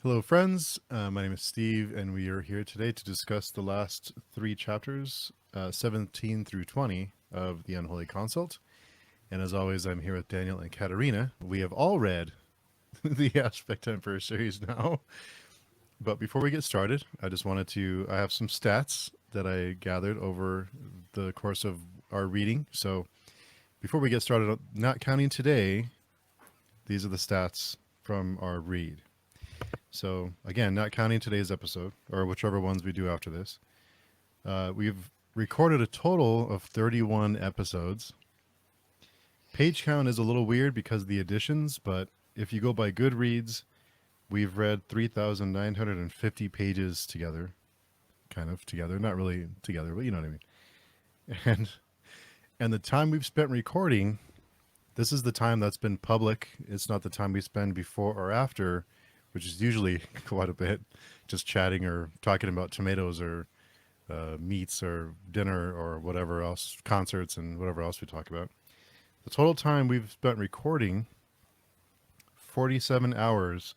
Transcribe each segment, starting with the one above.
Hello, friends. My name is Steve, and we are here today to discuss the last three chapters, 17 through 20, of the Unholy Consult. And as always, I'm here with Daniel and Katarina. We have all read the Aspect Emperor series now. But before we get started, I have some stats that I gathered over the course of our reading. So before we get started, not counting today, these are the stats from our read. So again, not counting today's episode or whichever ones we do after this, we've recorded a total of 31 episodes. Page count is a little weird because of the additions, but if you go by Goodreads, we've read 3,950 pages together, kind of together, not really together, but you know what I mean. And and the time we've spent recording, this is the time that's been public. It's not the time we spend before or after, which is usually quite a bit, just chatting or talking about tomatoes or meats or dinner or whatever else, concerts and whatever else we talk about. The total time we've spent recording, 47 hours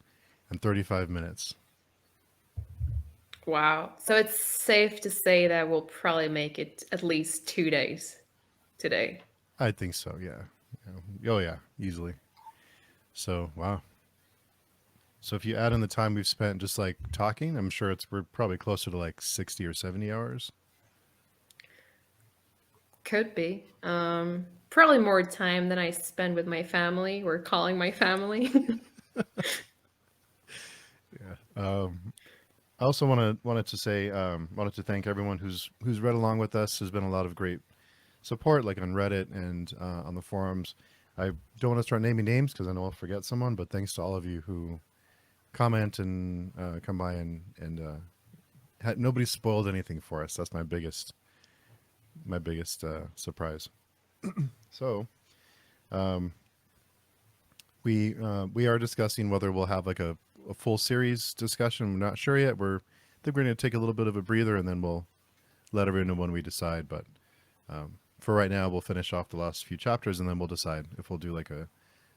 and 35 minutes. Wow. So it's safe to say that we'll probably make it at least 2 days today. I think so, yeah. Oh, yeah, easily. So, wow. So if you add in the time we've spent just like talking, I'm sure we're probably closer to like 60 or 70 hours. Could be. Probably more time than I spend with my family or calling my family. Yeah. I also wanted to thank everyone who's read along with us. There's been a lot of great support, like on Reddit and on the forums. I don't want to start naming names because I know I'll forget someone, but thanks to all of you who comment and come by and nobody spoiled anything for us. That's my biggest surprise. So we are discussing whether we'll have like a full series discussion. We're not sure yet. I think we're going to take a little bit of a breather and then we'll let everyone know when we decide. But for right now, we'll finish off the last few chapters and then we'll decide if we'll do like a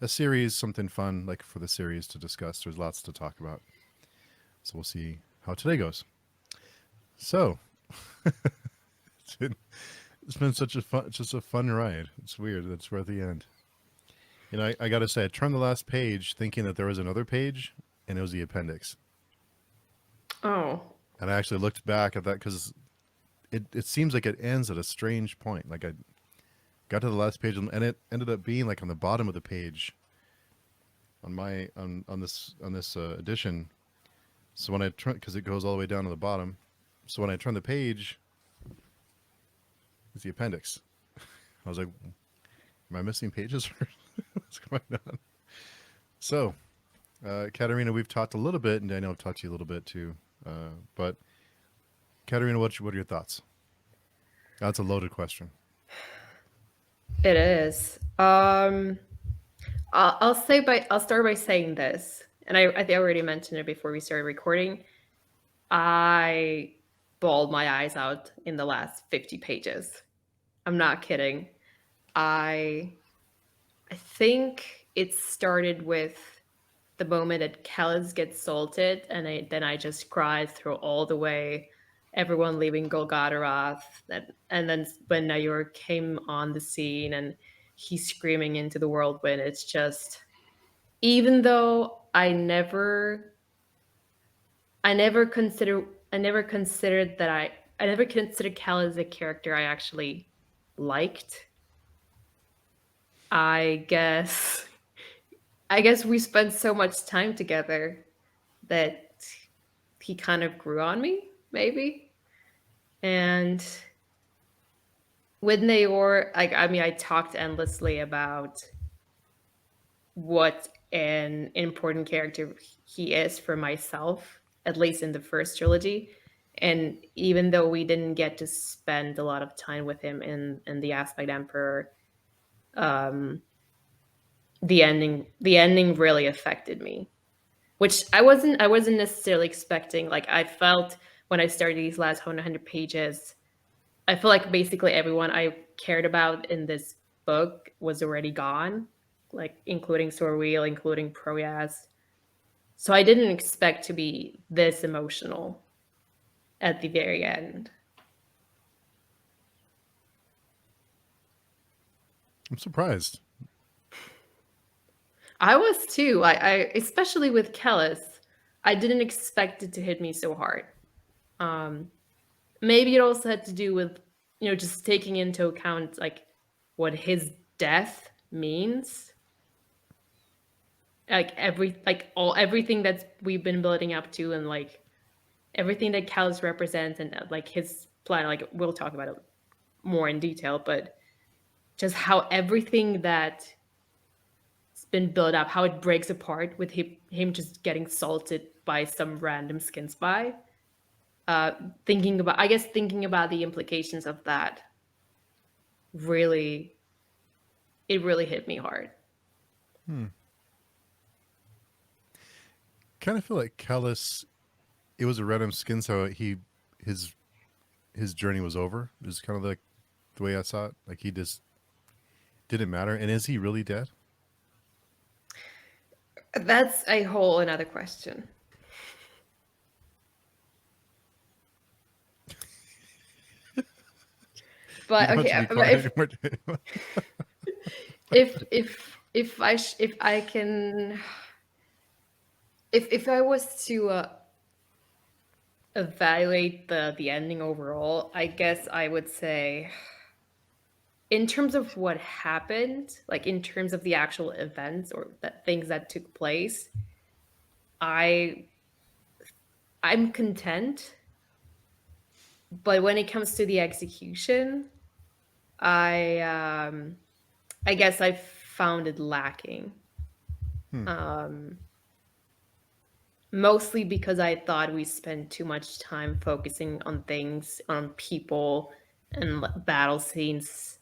series, something fun like for the series to discuss. There's lots to talk about. So we'll see how today goes. So it's been, it's been just a fun ride. It's weird that we're at the end. You know, I got to say, I turned the last page thinking that there was another page, and it was the appendix. Oh, And I actually looked back at that because it seems like it ends at a strange point. Like I got to the last page, and it ended up being like on the bottom of the page on this edition. So when I turn, because it goes all the way down to the bottom. So when I turn the page, it's the appendix. I was like, am I missing pages? What's going on? So, Katerina, we've talked a little bit, and Daniel, I've talked to you a little bit too. But Katerina, what are your thoughts? That's a loaded question. it is. I'll start by saying this, and I think I already mentioned it before we started recording. I bawled my eyes out in the last 50 pages. I'm not kidding. I I think it started with the moment that Kellis gets salted, and then I just cried through all the way. Everyone leaving Golgotha, and then when Nayor came on the scene and he's screaming into the whirlwind, it's just, even though I never consider I never considered that I never considered Kellis a character I actually liked. I guess I guess we spent so much time together that he kind of grew on me, maybe. And with Naor, I mean, I talked endlessly about what an important character he is for myself, at least in the first trilogy. And even though we didn't get to spend a lot of time with him in the Aspect Emperor, um, the ending really affected me, which I wasn't necessarily expecting. Like, I felt when I started these last 100 pages, I feel like basically everyone I cared about in this book was already gone, like including Sorwheel, including Proyas. So I didn't expect to be this emotional at the very end. I'm surprised. I was too. I especially with Kellis, I didn't expect it to hit me so hard. Um, Maybe it also had to do with just taking into account like what his death means, like everything that we've been building up to, and like everything that Kellis represents, and like his plan. Like we'll talk about it more in detail, but just how everything that's been built up, how it breaks apart with him just getting salted by some random skin spy. Uh, thinking about the implications of that, really, it really hit me hard. Hmm. Kind of feel like Callus. It was a random skin, so his his journey was over. Is kind of like the way I saw it. Like he just didn't matter. And is he really dead? That's a whole another question. You But don't have okay, to be quiet anymore. if I can, if I was to evaluate the ending overall, I guess I would say, in terms of what happened, like in terms of the actual events or that things that took place, I I'm content. But when it comes to the execution, I I guess I found it lacking. Hmm. Um, Mostly because I thought we spent too much time focusing on things, on people, and battle scenes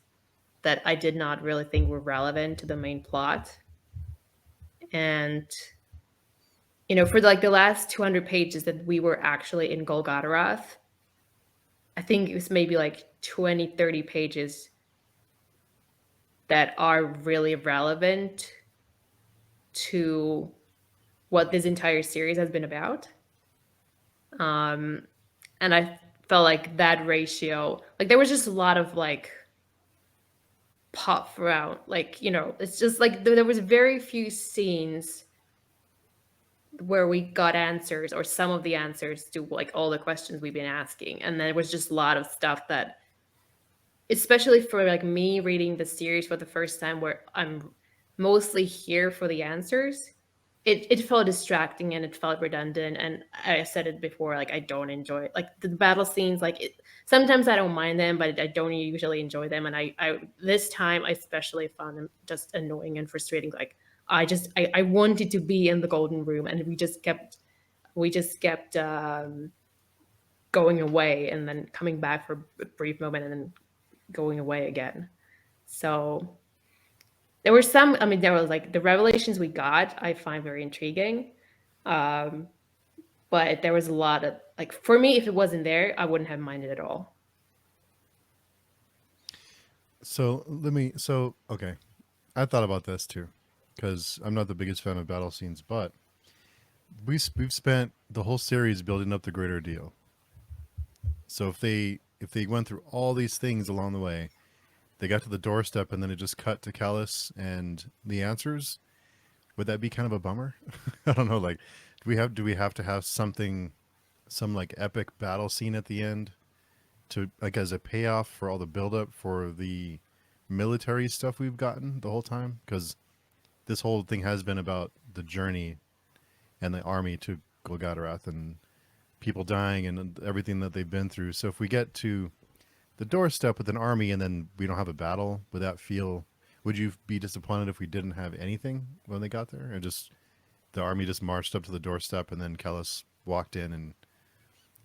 that I did not really think were relevant to the main plot. And for like the last 200 pages that we were actually in Golgotha, I think it was maybe like 20, 30 pages that are really relevant to what this entire series has been about. Um, and I felt like that ratio, like there was just a lot of like pop around, like it's just like there was very few scenes where we got answers or some of the answers to like all the questions we've been asking, and then there was just a lot of stuff that, especially for like me reading the series for the first time where I'm mostly here for the answers, it felt distracting and it felt redundant. And I said it before, like I don't enjoy it. Like the battle scenes, like sometimes I don't mind them, but I don't usually enjoy them. And I this time I especially found them just annoying and frustrating. Like I wanted to be in the golden room, and we just kept going away and then coming back for a brief moment and then going away again. So there were some, I mean, there was like the revelations we got, I find very intriguing. Um, but there was a lot of, like, for me, if it wasn't there, I wouldn't have minded at all. So let me. So okay, I thought about this too, because I'm not the biggest fan of battle scenes, but we've spent the whole series building up the greater deal. So if they went through all these things along the way, they got to the doorstep and then it just cut to Callus and the answers. Would that be kind of a bummer? I don't know. Like, do we have to have some like epic battle scene at the end to like as a payoff for all the buildup for the military stuff we've gotten the whole time? Because this whole thing has been about the journey and the army to Golgotha and people dying and everything that they've been through. So if we get to the doorstep with an army and then we don't have a battle, would that feel? Would you be disappointed if we didn't have anything when they got there, and just the army just marched up to the doorstep and then Kellis walked in and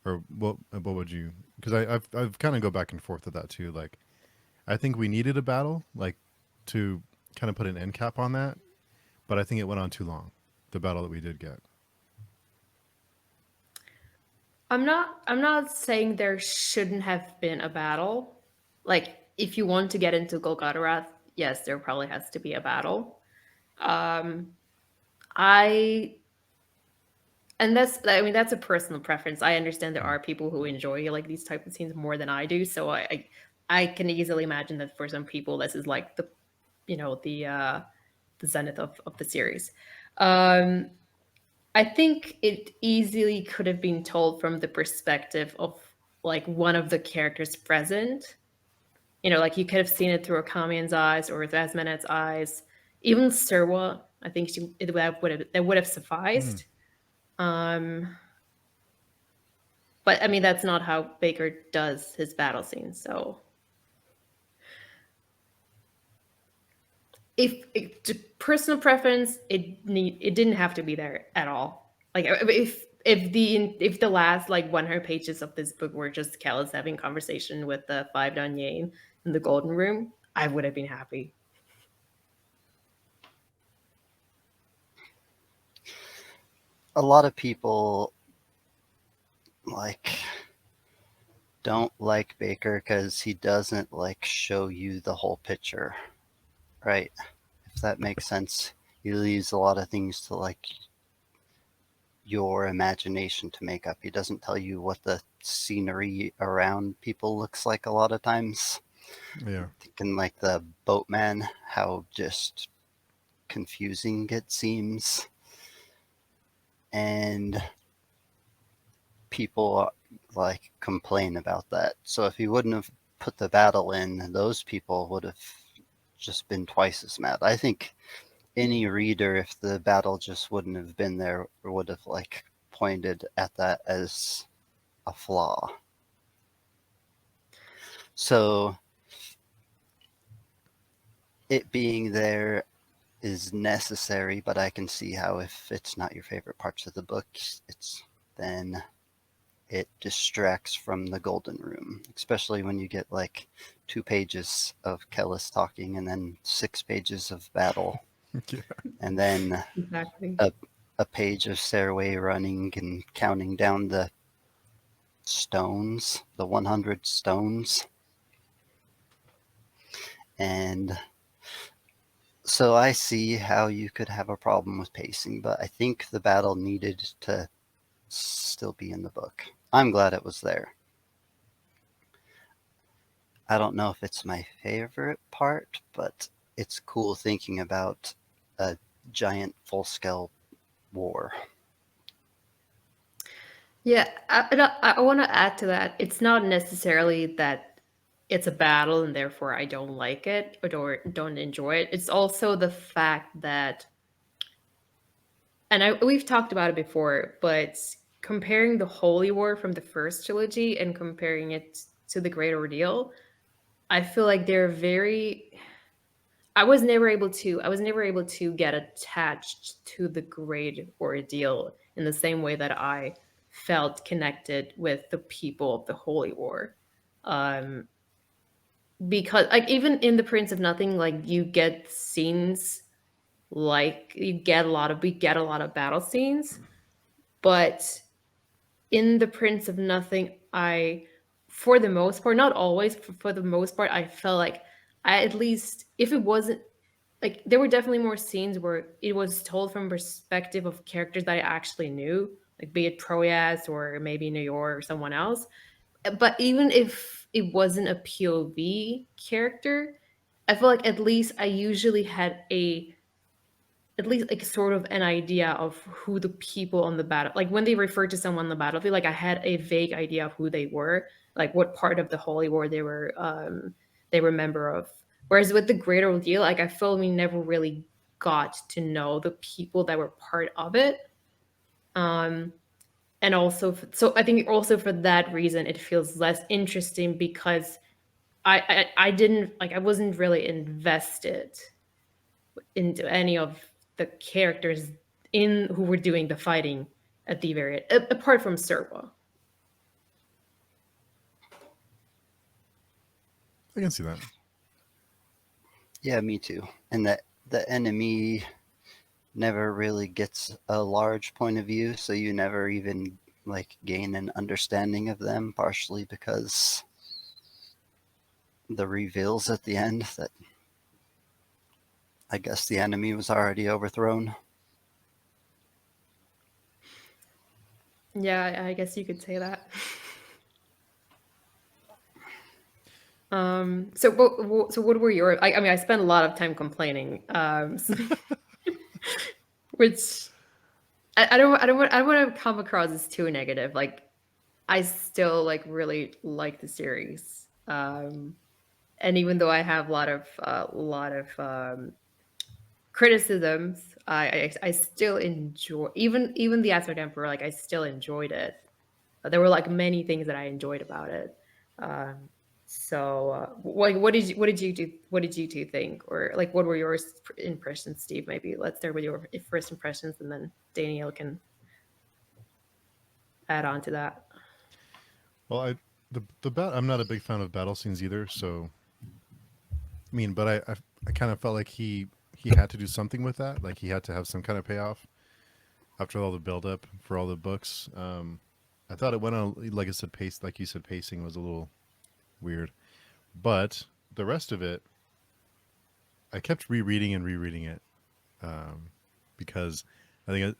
or what would you? Because I've kind of go back and forth with that too. Like I think we needed a battle, like to kind of put an end cap on that, but I think it went on too long. The battle that we did get. I'm not saying there shouldn't have been a battle. Like, if you want to get into Golgotha, yes, there probably has to be a battle. Um, I And that's a personal preference. I understand there are people who enjoy like these type of scenes more than I do, so I can easily imagine that for some people this is like the, you know, the zenith of the series. um I think it easily could have been told from the perspective of like one of the characters present. You know, like you could have seen it through Akamian's eyes or Zasmanet's eyes. Even Serwa, I think that would have Mm. sufficed. Um, but I mean, that's not how Baker does his battle scenes. So if to personal preference, it didn't have to be there at all. Like if the last like 100 pages of this book were just Kellis having conversation with the five Danyane in the Golden Room, I would have been happy. A lot of people like don't like Baker because he doesn't like show you the whole picture, right? If that makes sense. He leaves a lot of things to like your imagination to make up. He doesn't tell you what the scenery around people looks like a lot of times. Yeah. Thinking like the boatman, how just confusing it seems. And people like complain about that. So if he wouldn't have put the battle in, those people would have just been twice as mad. I think any reader, if the battle just wouldn't have been there, would have like pointed at that as a flaw. So it being there is necessary, but I can see how if it's not your favorite parts of the book, it's then it distracts from the golden room, especially when you get like 2 pages of Kellis talking and then 6 pages of battle, Yeah. and then Exactly. a page of Stairway running and counting down the stones, the 100 stones. And so I see how you could have a problem with pacing, but I think the battle needed to still be in the book. I'm glad it was there. I don't know if it's my favorite part, but it's cool thinking about a giant full scale war. Yeah, I want to add to that. It's not necessarily that it's a battle and therefore I don't like it or don't enjoy it. It's also the fact that, and we've talked about it before, but comparing the Holy War from the first trilogy and comparing it to the Great Ordeal, I feel like they're very. I was never able to get attached to the Great Ordeal in the same way that I felt connected with the people of the Holy War. Um, because like even in the Prince of Nothing, like you get scenes like we get a lot of battle scenes, but in the Prince of Nothing, I, for the most part, not always, for the most part, I felt like I at least, if it wasn't like, there were definitely more scenes where it was told from perspective of characters that I actually knew, like be it Proyas or maybe New York or someone else. But even if it wasn't a POV character, I feel like at least I usually had a at least like sort of an idea of who the people on the battle, like when they referred to someone on the battlefield, like I had a vague idea of who they were, like what part of the Holy War they were member of. Whereas with the Greater Ordeal, like I feel we never really got to know the people that were part of it. um and also so I think also for that reason it feels less interesting because I didn't like, I wasn't really invested into any of the characters in who were doing the fighting at the very apart from Serwa. I can see that. Yeah, me too. And that the enemy never really gets a large point of view, so you never even like gain an understanding of them, partially because the reveals at the end that I guess the enemy was already overthrown. Yeah, I guess you could say that. So what were your? I mean, I spent a lot of time complaining, which I don't want to come across as too negative. Like, I still like really like the series, and even though I have a lot of criticisms, I still enjoy even the Aztec Emperor. Like, I still enjoyed it. There were like many things that I enjoyed about it. Um, what did you do? What did you two think, or like what were your impressions, Steve? Maybe let's start with your first impressions, and then Daniel can add on to that. Well, I'm not a big fan of battle scenes either. So I mean, but I kind of felt like he had to do something with that. Like he had to have some kind of payoff after all the build up for all the books. I thought it went on, like I said, like you said, pacing was a little weird, but the rest of it, I kept rereading and rereading it, because I think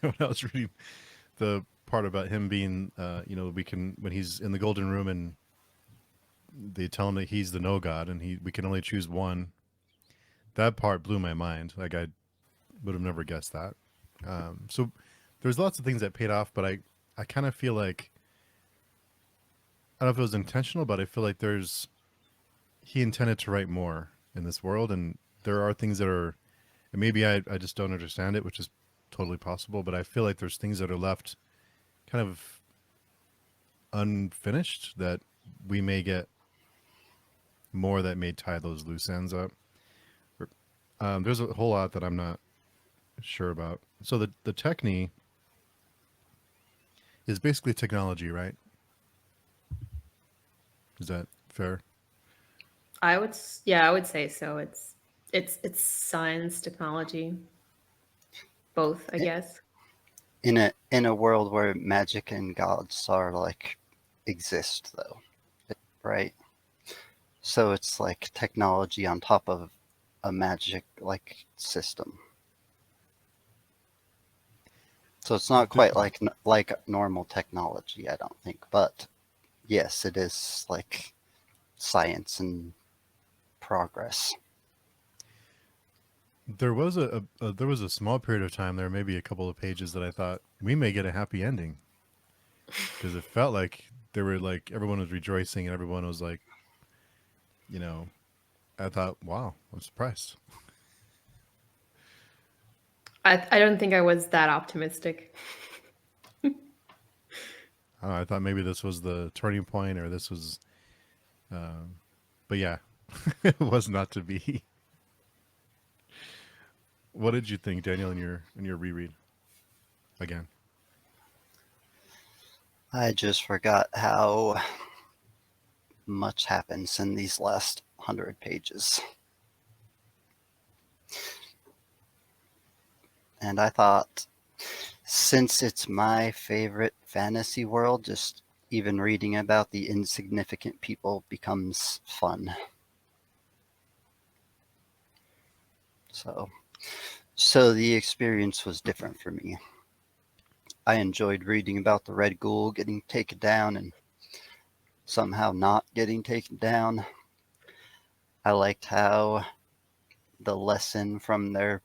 when I was reading the part about him being, we can when he's in the golden room and they tell him that he's the no god and we can only choose one. That part blew my mind. Like I would have never guessed that. So there's lots of things that paid off, but I kind of feel like I don't know if it was intentional, but I feel like he intended to write more in this world, and there are things that are, and maybe I just don't understand it, which is totally possible. But I feel like there's things that are left kind of unfinished that we may get more that may tie those loose ends up. There's a whole lot that I'm not sure about. So the techne is basically technology, right? Is that fair? Yeah, I would say so. It's science, technology, both, I guess. In a world where magic and gods are like exist though, right? So it's like technology on top of a magic like system. So it's not The, quite like normal technology, I don't think, but yes, it is like science and progress. there was there was a small period of time there, maybe a couple of pages, that I thought we may get a happy ending because it felt like they were like everyone was rejoicing and everyone was like, you know, I thought, wow, I'm surprised. I don't think I was that optimistic. I thought maybe this was the turning point or this was, but yeah, it was not to be. What did you think, Daniel, in your reread again? I just forgot how much happens in these last 100 pages. And I thought, since it's my favorite fantasy world, just even reading about the insignificant people becomes fun. So, so the experience was different for me. I enjoyed reading about the Red Ghoul getting taken down and somehow not getting taken down. I liked how the lesson from their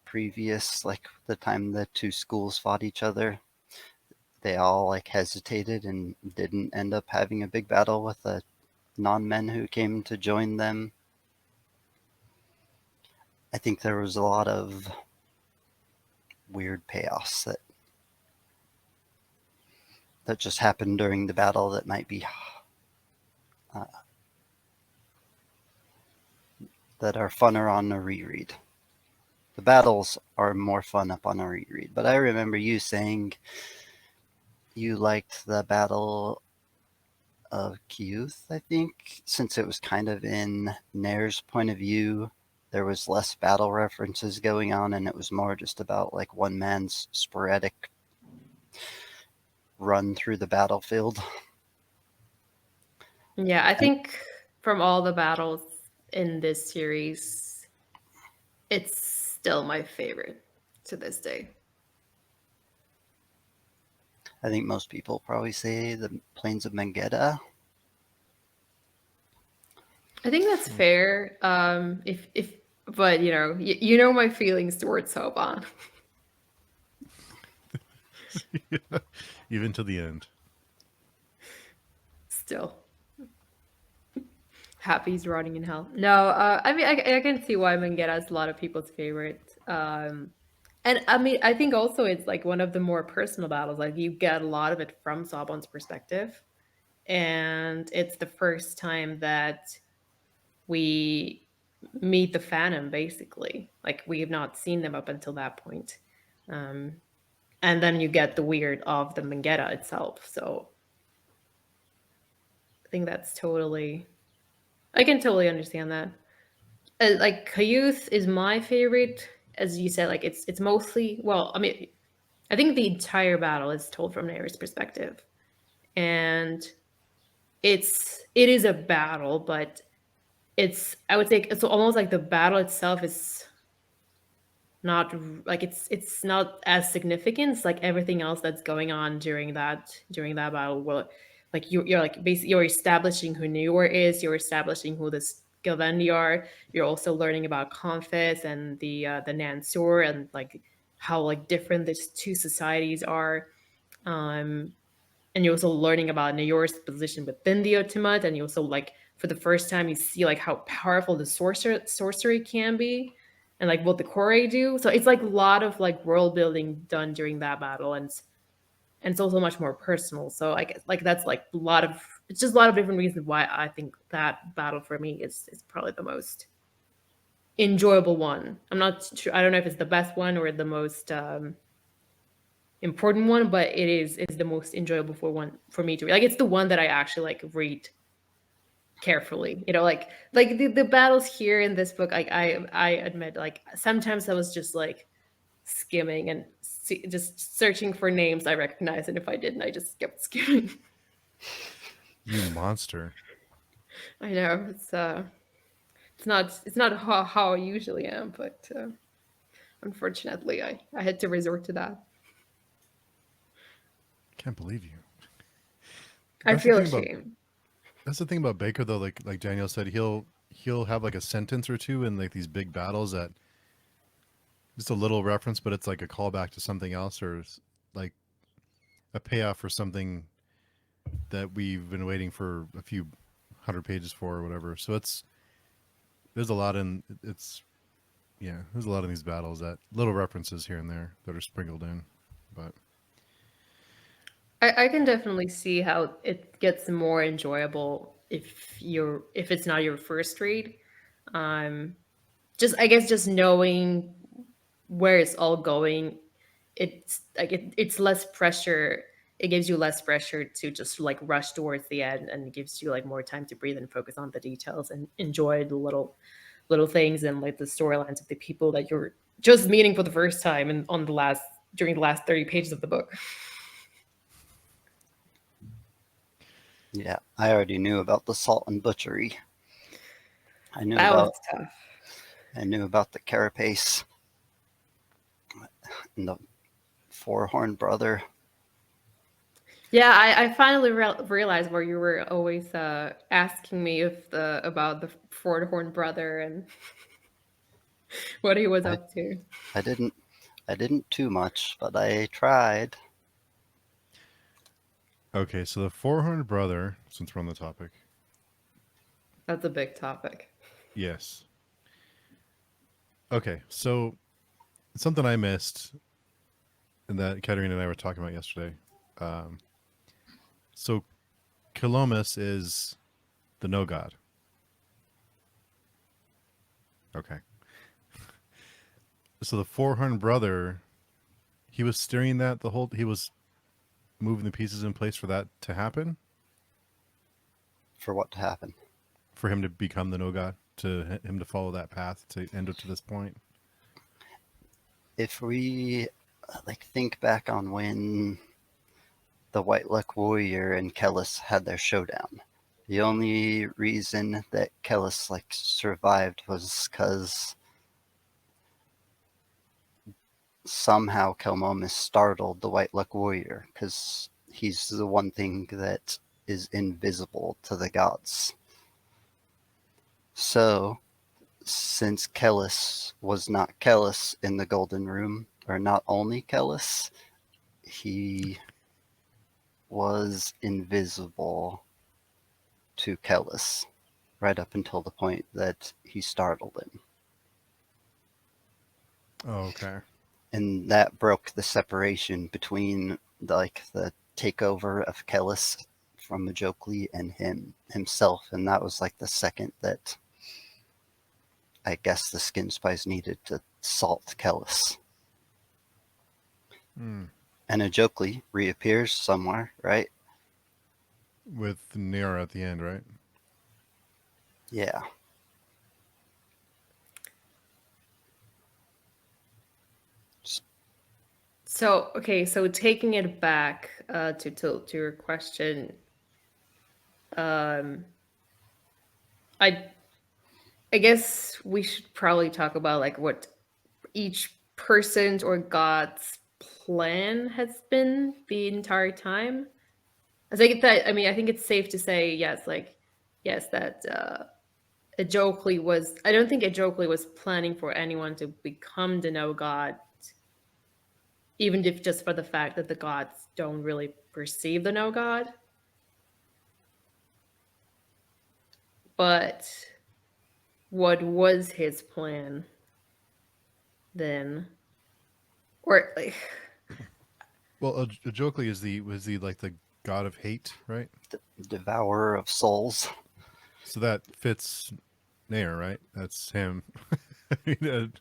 previous, like the time the two schools fought each other, they all like hesitated and didn't end up having a big battle with the non-men who came to join them. I think there was a lot of weird payoffs that just happened during the battle that might be uh, that are funner on a reread. The battles are more fun up on a reread, but I remember you saying you liked the Battle of Kiyuth, I think, since it was kind of in Nair's point of view. There was less battle references going on, and it was more just about like one man's sporadic run through the battlefield. Yeah, I think from all the battles in this series, it's still my favorite to this day. I think most people probably say the Plains of Mangetta. I think that's fair. If but you know my feelings towards Soban. Even to the end. Still, happy he's rotting in hell. No, I mean I can see why Mangetta is a lot of people's favorite. And I mean I think also it's like one of the more personal battles. Like you get a lot of it from Soban's perspective, and it's the first time that we meet the Phantom. Basically, like we have not seen them up until that point. Um, and then you get the weird of the Mangetta itself. So I think that's totally. I can totally understand that. Like Kayuth is my favorite, as you said. Like it's mostly well. I mean, I think the entire battle is told from Nair's perspective, and it is a battle, but it's I would say it's almost like the battle itself is not like it's not as significant. It's like everything else that's going on during that battle. Well, like you're like basically you're establishing who Newer is. You're establishing who the Skilvendi are. You're also learning about Confis and the Nansur and like how like different these two societies are. Um, and you're also learning about New York's position within the Ultimate, and you also like for the first time you see like how powerful the sorcery can be, and like what the Kore do. So it's like a lot of like world building done during that battle, and it's also much more personal. So I guess like that's like a lot of it's just a lot of different reasons why I think that battle for me is probably the most enjoyable one. I'm not sure. I don't know if it's the best one or the most important one, but it is the most enjoyable for me to read. Like it's the one that I actually like read carefully. Like the battles here in this book. Like I admit, like sometimes I was just like skimming and just searching for names I recognize, and if I didn't, I just kept skimming. You monster. I know it's not how I usually am, but unfortunately, I had to resort to that. Can't believe you. I That's the feel thing about ashamed. that's the thing about Baker though. Like Daniel said, he'll have like a sentence or two in like these big battles that just a little reference, but it's like a callback to something else or like a payoff for something that we've been waiting for a few hundred pages for or whatever. So there's a lot in it's yeah, there's a lot in these battles that little references here and there that are sprinkled in. But I can definitely see how it gets more enjoyable if it's not your first read. Um, just I guess just knowing where it's all going, it's like it's less pressure. It gives you less pressure to just like rush towards the end, and it gives you like more time to breathe and focus on the details and enjoy the little things and like the storylines of the people that you're just meeting for the first time and on the last during the last 30 pages of the book. Yeah, I already knew about the salt and butchery. I knew That was about tough. the carapace and the four-horned brother. Yeah, I finally realized where you were always asking me about the Ford Horn brother and what he was I up to. I didn't too much, but I tried. okay, so the 400 brother, since we're on the topic, That's a big topic. yes. Okay, so something I missed and that Katerina and I were talking about yesterday. Um, so Kilomis is the no god. Okay. So the 400 brother, he was steering that he was moving the pieces in place for that to happen, For what to happen? for him to become the no god, to him to follow that path to end up to this point. If we like think back on when the White Luck Warrior and Kellis had their showdown, the only reason that Kellis like survived was because somehow Kelmomis startled the White Luck Warrior, because he's the one thing that is invisible to the gods. So, since Kellis was not Kellis in the Golden Room, or not only Kellis, he was invisible to Kellis right up until the point that he startled him. Oh, okay. And that broke the separation between the takeover of Kellis from Majokli and himself. And that was like the second that I guess the Skin Spice needed to salt Kellis. Mm. And Ajokli reappears somewhere, right? With Nira at the end, right? Yeah. So okay, so taking it back to your question, um, I I guess we should probably talk about like what each person's or god's plan has been the entire time. I think that I think it's safe to say yes, like yes, that Ajokli was. I don't think Ajokli was planning for anyone to become the no god, even if just for the fact that the gods don't really perceive the no god. But what was his plan then? Or like, Well, Ajokli was the like the god of hate, right? The devourer of souls. So that fits Nair, right? That's him. I mean,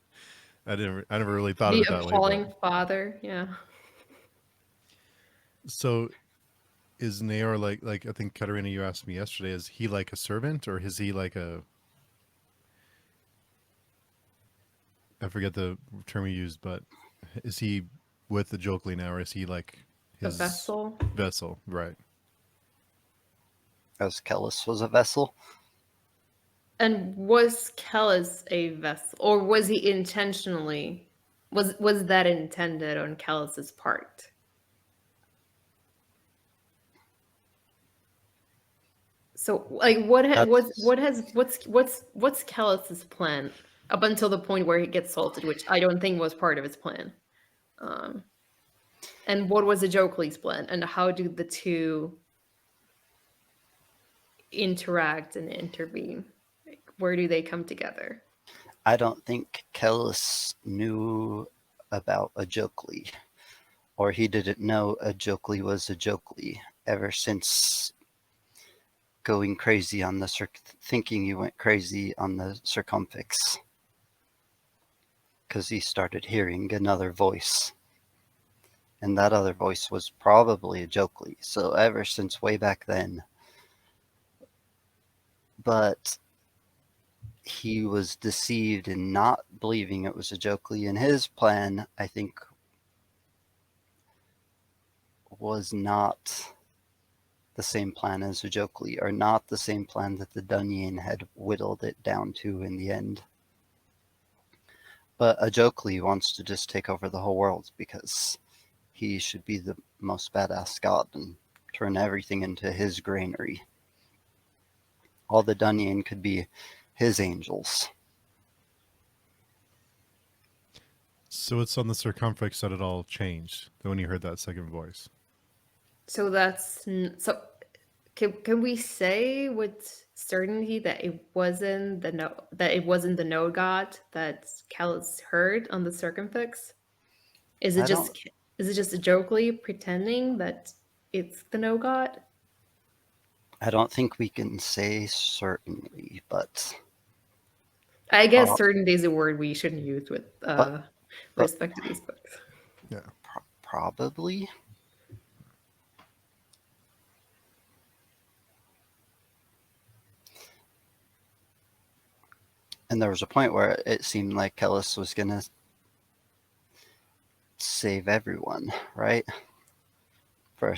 I never really thought of the it that way, but appalling father, yeah. so is Nair like I think Katarina, you asked me yesterday, is he like a servant or is he like a, I forget the term you used, but is he with the Jokely now or is he like A his vessel. vessel? Right. As Kellis was a vessel. And was Kellis a vessel, or was he intentionally? Was that intended on Kellis's part? So, like, what's Kellis's plan up until the point where he gets salted, which I don't think was part of his plan. Um, and what was Ajokli's plan, and how do the two interact and intervene? Like, where do they come together? I don't think Kellis knew about Ajokli, or he didn't know Ajokli was Ajokli ever since going crazy on the thinking he went crazy on the circumfix, because he started hearing another voice, and that other voice was probably Ajokli. So ever since way back then, but he was deceived in not believing it was Ajokli, and his plan, I think, was not the same plan as Ajokli, or not the same plan that the Dunyan had whittled it down to in the end. But Ajokli wants to just take over the whole world because he should be the most badass god and turn everything into his granary. All the Dunyan could be his angels. So it's on the circumflex that it all changed when you heard that second voice. So so. Can we say with certainty that it wasn't the no god that Kellis heard on the circumfix? Is it I don't just Ajokli pretending that it's the no god? I don't think we can say certainly, but I guess certainty is a word we shouldn't use with but respect to these books. Yeah. Probably. And there was a point where it seemed like Kellis was gonna save everyone, right? For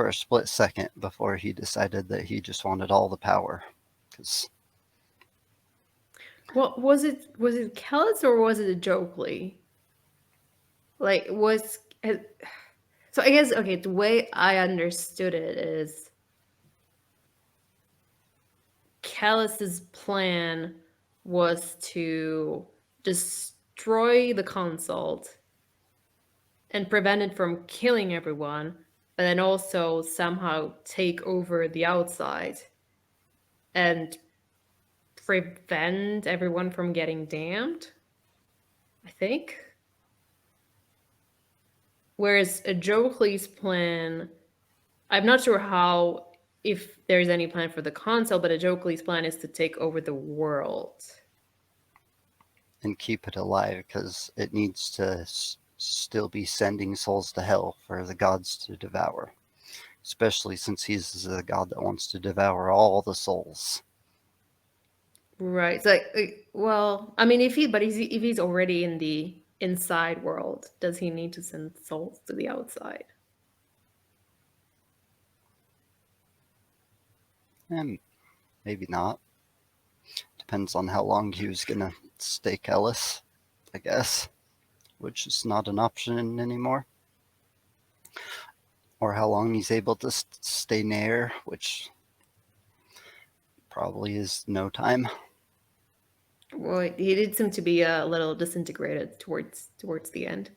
a split second before he decided that he just wanted all the power. Because Well, was it Kellis or was it Ajokli? Like So I guess, okay, the way I understood it is Callus's plan was to destroy the consult and prevent it from killing everyone, but then also somehow take over the outside and prevent everyone from getting damned, I think. Whereas a Jokely's plan, I'm not sure how, if there's any plan for the console, but a Jokely's plan is to take over the world. And keep it alive because it needs to still be sending souls to hell for the gods to devour, especially since he's the god that wants to devour all the souls. Right. So, well, I mean, if he's already in the inside world, does he need to send souls to the outside? And maybe not. Depends on how long he was gonna stay Kellis, I guess, which is not an option anymore. Or how long he's able to stay near, which probably is no time. Well, he did seem to be a little disintegrated towards the end.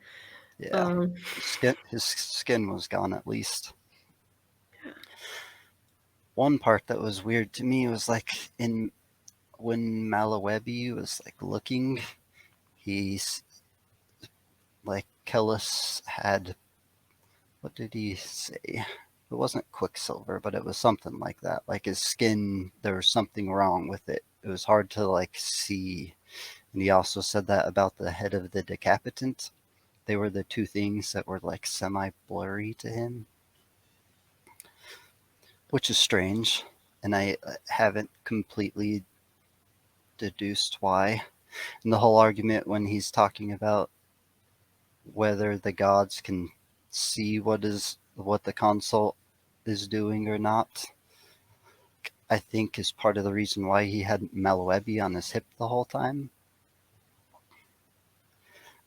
Yeah, his skin was gone at least. One part that was weird to me was like when Malawebi was like looking, he's like Kellis had, what did he say? It wasn't Quicksilver, but it was something like that. Like his skin, there was something wrong with it. It was hard to like see. And he also said that about the head of the decapitant. They were the two things that were like semi-blurry to him, which is strange. And I haven't completely deduced why. And the whole argument when he's talking about whether the gods can see what the consult is doing or not, I think is part of the reason why he had Malawebi on his hip the whole time.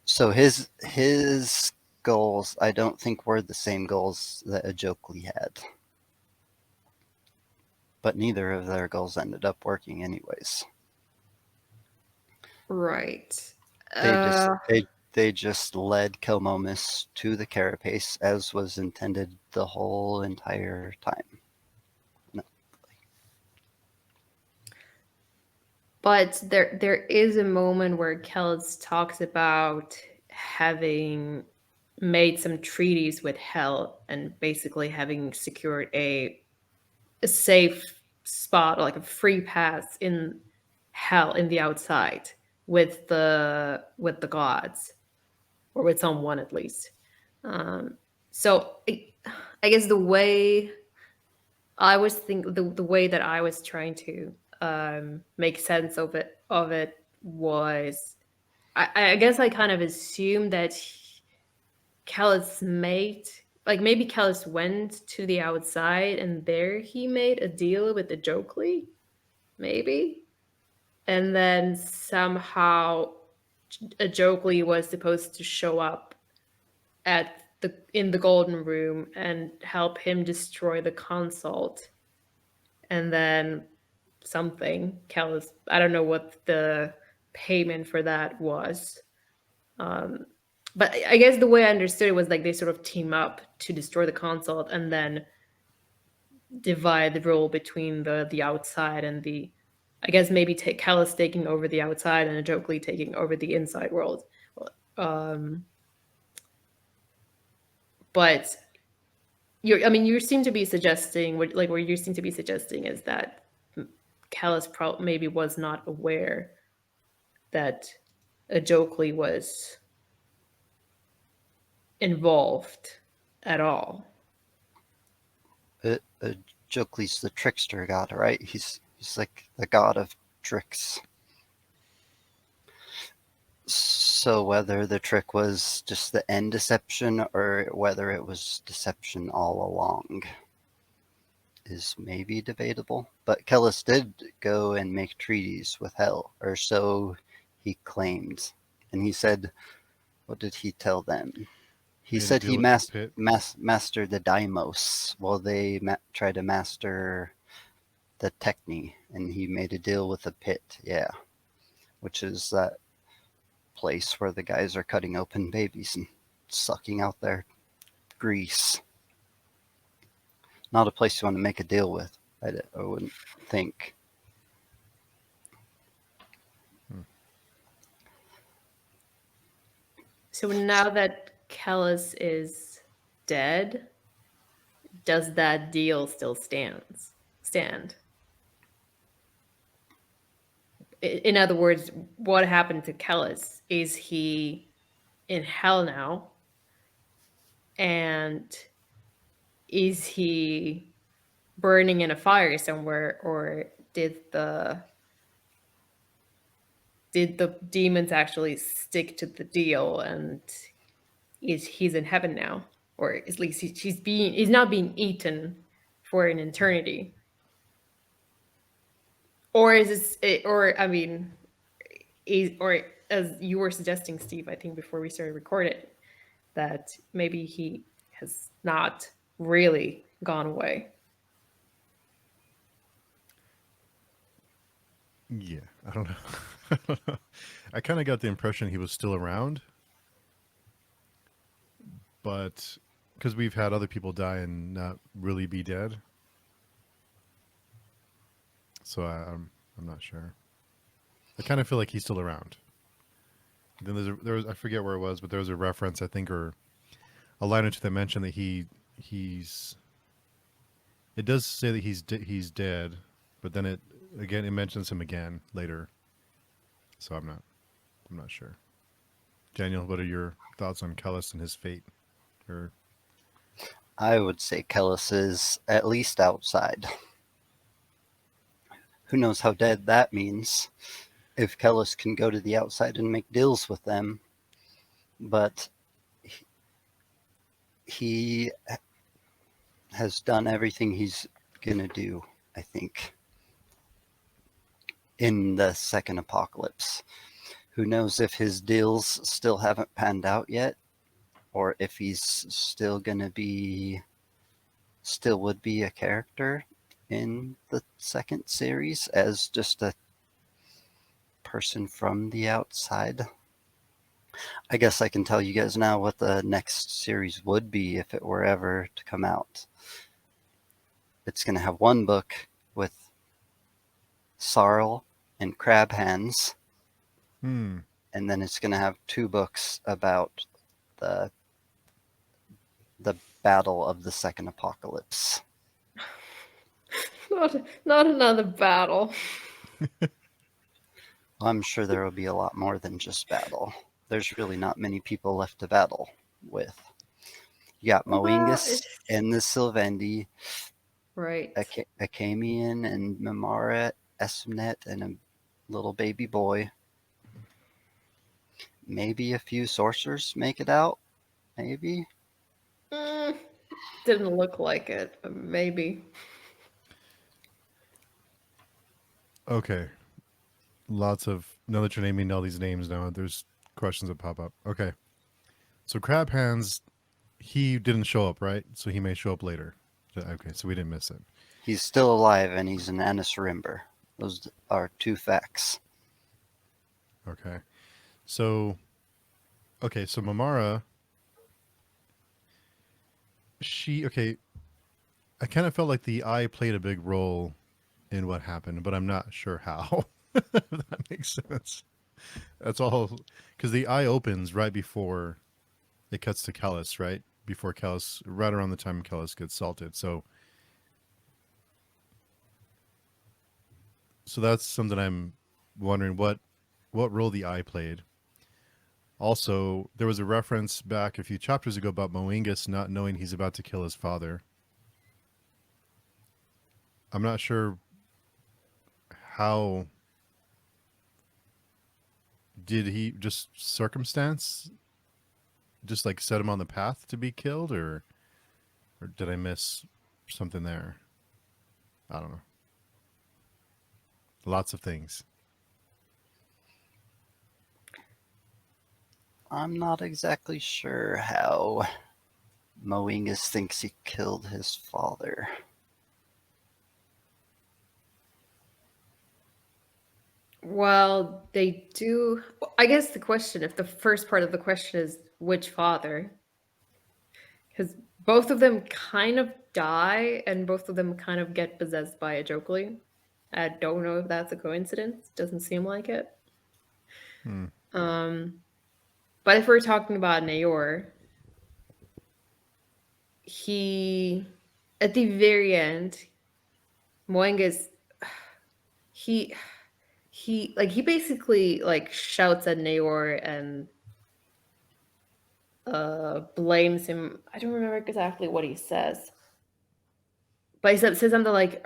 So his goals, I don't think were the same goals that Ajokli had. But neither of their goals ended up working anyways. Right. They just led Kilmomus to the carapace as was intended the whole entire time. No. But there is a moment where Kells talks about having made some treaties with Hell and basically having secured a safe spot, like a free pass in Hell in the outside with the gods, or with someone at least. So I guess the way I was the way that I was trying to make sense of it was, I guess I kind of assumed that Callus made, like, maybe Callus went to the outside and there he made a deal with the Jokely, maybe, and then somehow a Jokely was supposed to show up in the Golden Room and help him destroy the consult, and then something Callus, I don't know what the payment for that was. But I guess the way I understood it was like they sort of team up to destroy the consult and then divide the role between the outside and the, I guess maybe Callus taking over the outside and Jokely taking over the inside world. But you seem to be suggesting, like, what you seem to be suggesting is that Callus maybe was not aware that Jokely was involved at all. Jokely's the trickster god, right? He's like the god of tricks. So whether the trick was just the end deception or whether it was deception all along is maybe debatable. But Kellis did go and make treaties with Hell, or so he claimed. And he said, what did he tell them? He Made a said deal he with the pit. mastered the Daimos while they tried to master the Techni, and he made a deal with the pit, yeah, which is that place where the guys are cutting open babies and sucking out their grease. Not a place you want to make a deal with, I wouldn't think. So now that Kellis is dead, does that deal still stand? In other words, what happened to Kellis? Is he in hell now? And is he burning in a fire somewhere, or did the demons actually stick to the deal, and he's in heaven now, or at least he's not being eaten for an eternity, or is this, or I mean, or as you were suggesting, Steve, I think before we started recording, that maybe he has not really gone away. Yeah, I don't know. I don't know. I kind of got the impression he was still around, but because we've had other people die and not really be dead, so I'm not sure. I kind of feel like he's still around. Then there was I forget where it was, but there was a reference I think or a line or two that mentioned that he's. It does say that he's dead, but then it mentions him again later. So I'm not sure. Daniel, what are your thoughts on Kellis and his fate? Or I would say Kellis is at least outside. Who knows how dead that means if Kellis can go to the outside and make deals with them. But he has done everything he's going to do, I think, in the second apocalypse. Who knows if his deals still haven't panned out yet, or if he's still going to be, still would be a character in the second series as just a person from the outside. I guess I can tell you guys now what the next series would be if it were ever to come out. It's going to have one book with Sarl and Crab Hands, and then it's going to have two books about the battle of the second apocalypse. Not another battle. I'm sure there will be a lot more than just battle. There's really not many people left to battle with. You got Moingus and the Sylvendi, right? Akamian and Memara, Esmnet, and a little baby boy. Maybe a few sorcerers make it out. Maybe. Didn't look like it, but maybe. okay, lots of now that you're naming all these names now, there's questions that pop up. Okay, so Crab Hands, he didn't show up, right? So he may show up later. Okay, so we didn't miss it. He's still alive and he's an Anasarimber. Those are two facts. Okay, so Mamara, I kind of felt like the eye played a big role in what happened, but I'm not sure how. If that makes sense. That's all because the eye opens right before it cuts to Kellis, right? Before Kellis, right around the time Kellis gets salted. So that's something I'm wondering what role the eye played. Also, there was a reference back a few chapters ago about Moingus not knowing he's about to kill his father. I'm not sure how did he just circumstance just like set him on the path to be killed, or did I miss something there? I don't know. Lots of things. I'm not exactly sure how Moingus thinks he killed his father. Well, they do. I guess the question, if the first part of the question is which father, because both of them kind of die and both of them kind of get possessed by a Jokely. I don't know if that's a coincidence. Doesn't seem like it. Hmm. But if we're talking about Nayor, he, at the very end, Moengus, he he basically like shouts at Nayor and blames him. I don't remember exactly what he says, but he says something like,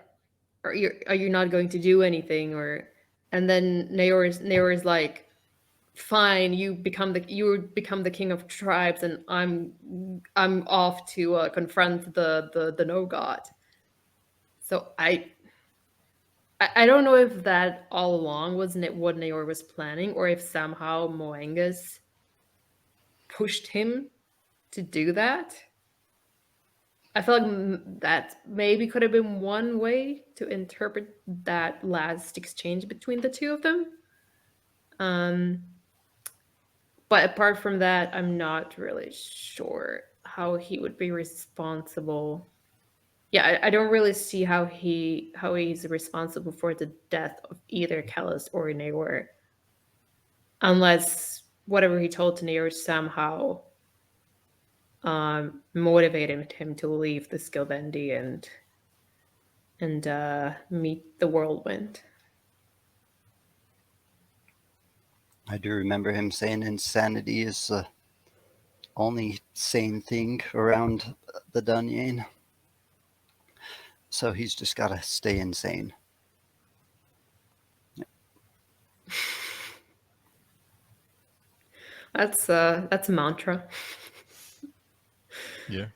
"Are you not going to do anything?" Or, and then Nayor's like, "Fine, you become the king of tribes, and I'm off to confront the no god." So I don't know if that all along was what Nayor was planning, or if somehow Moengus pushed him to do that. I feel like that maybe could have been one way to interpret that last exchange between the two of them. Um, but apart from that, I'm not really sure how he would be responsible. Yeah, I don't really see how he's responsible for the death of either Callus or Naor, unless whatever he told to Naor somehow motivated him to leave the Skilbendi and meet the whirlwind. I do remember him saying insanity is the only sane thing around the Dunyan. So he's just got to stay insane. That's a mantra. Yeah.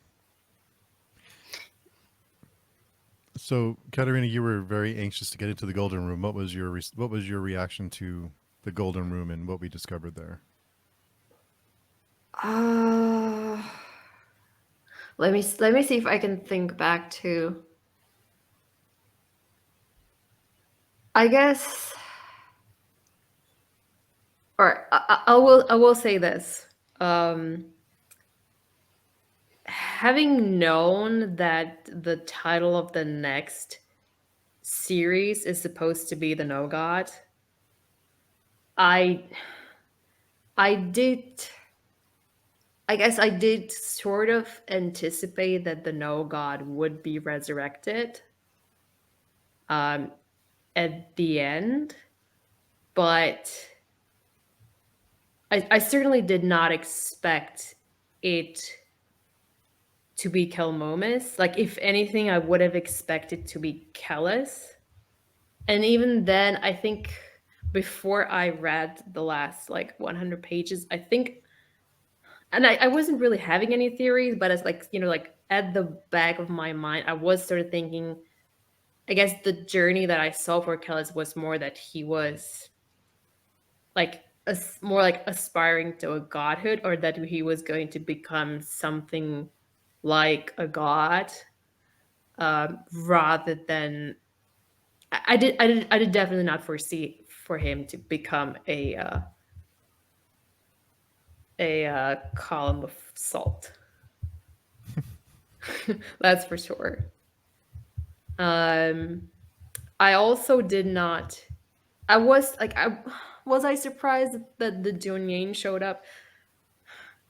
So, Katerina, you were very anxious to get into the Golden Room. What was your reaction to the Golden Room and what we discovered there? Uh, let me see if I can think back to. I guess, or I will say this. Having known that the title of the next series is supposed to be the No God, I I did I guess I did sort of anticipate that the No God would be resurrected um, at the end, but I certainly did not expect it to be Kelmomus. Like, if anything, I would have expected to be Kellis. And even then, I think before I read the last like 100 pages, I think, and I wasn't really having any theories, but as like, like at the back of my mind, I was sort of thinking, I guess the journey that I saw for Kellis was more that he was like more like aspiring to a godhood, or that he was going to become something like a god, rather than I did definitely not foresee for him to become a column of salt. That's for sure. Um, I also did not. I was like, I surprised that the Junyin showed up.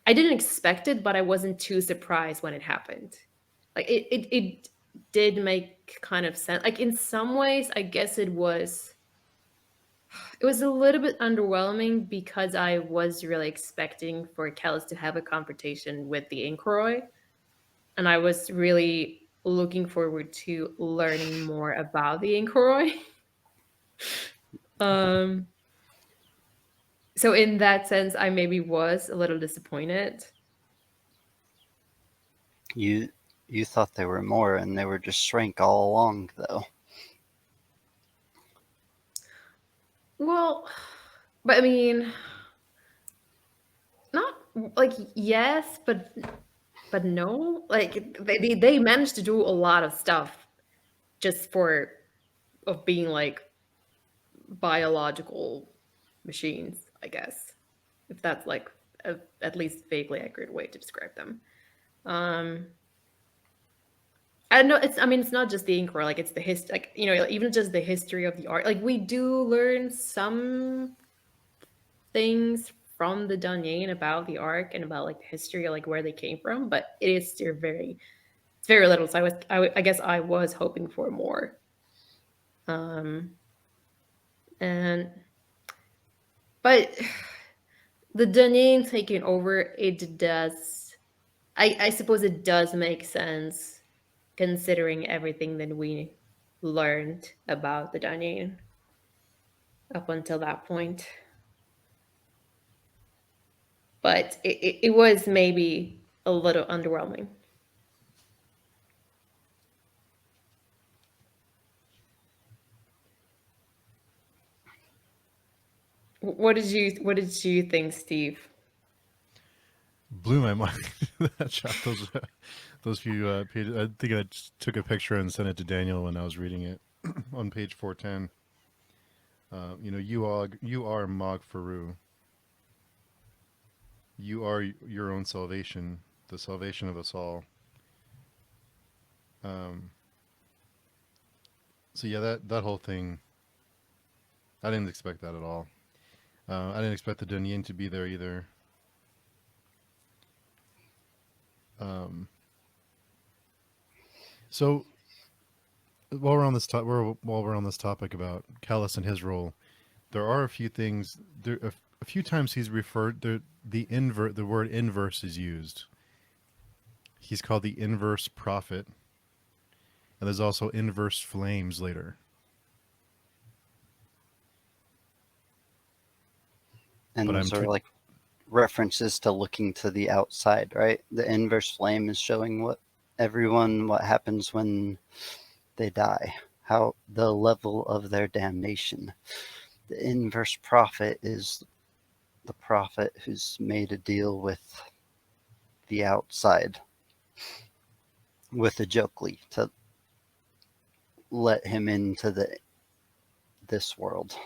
I didn't expect it, but I wasn't too surprised when it happened. Like, it did make kind of sense. Like, in some ways, I guess it was a little bit underwhelming because I was really expecting for Kellis to have a confrontation with the Inkroi, and I was really looking forward to learning more about the Inkroi. um, so in that sense, I maybe was a little disappointed. You thought there were more, and they were just shrank all along, though. Well, but I mean, not like yes, but no. Like they managed to do a lot of stuff just for of being like biological machines, I guess, if that's like at least vaguely accurate way to describe them. Um, I know it's. I mean, it's not just the Inquisitor. Like it's the history. Like even just the history of the art. Like we do learn some things from the Dunyan about the Ark and about like the history, like where they came from. But it is still it's very little. So I guess I was hoping for more. Um, and but the Dunyan taking over, it does. I suppose it does make sense considering everything that we learned about the Dunyan up until that point. But it was maybe a little underwhelming. What did you think, Steve? Blew my mind. That those few pages. I think I just took a picture and sent it to Daniel when I was reading it on page 410. You are Mog Faru. You are your own salvation, the salvation of us all. Um, so yeah, that whole thing, I didn't expect that at all. I didn't expect the Dunyin to be there either. Um, so while we're on this topic about Callus and his role, there are a few things. There a few times he's referred the word inverse is used. He's called the inverse prophet, and there's also inverse flames later. And But those are like references to looking to the outside, right? The inverse flame is showing what happens when they die, how the level of their damnation. The inverse prophet is the prophet who's made a deal with the outside, with a Jokli, to let him into this world.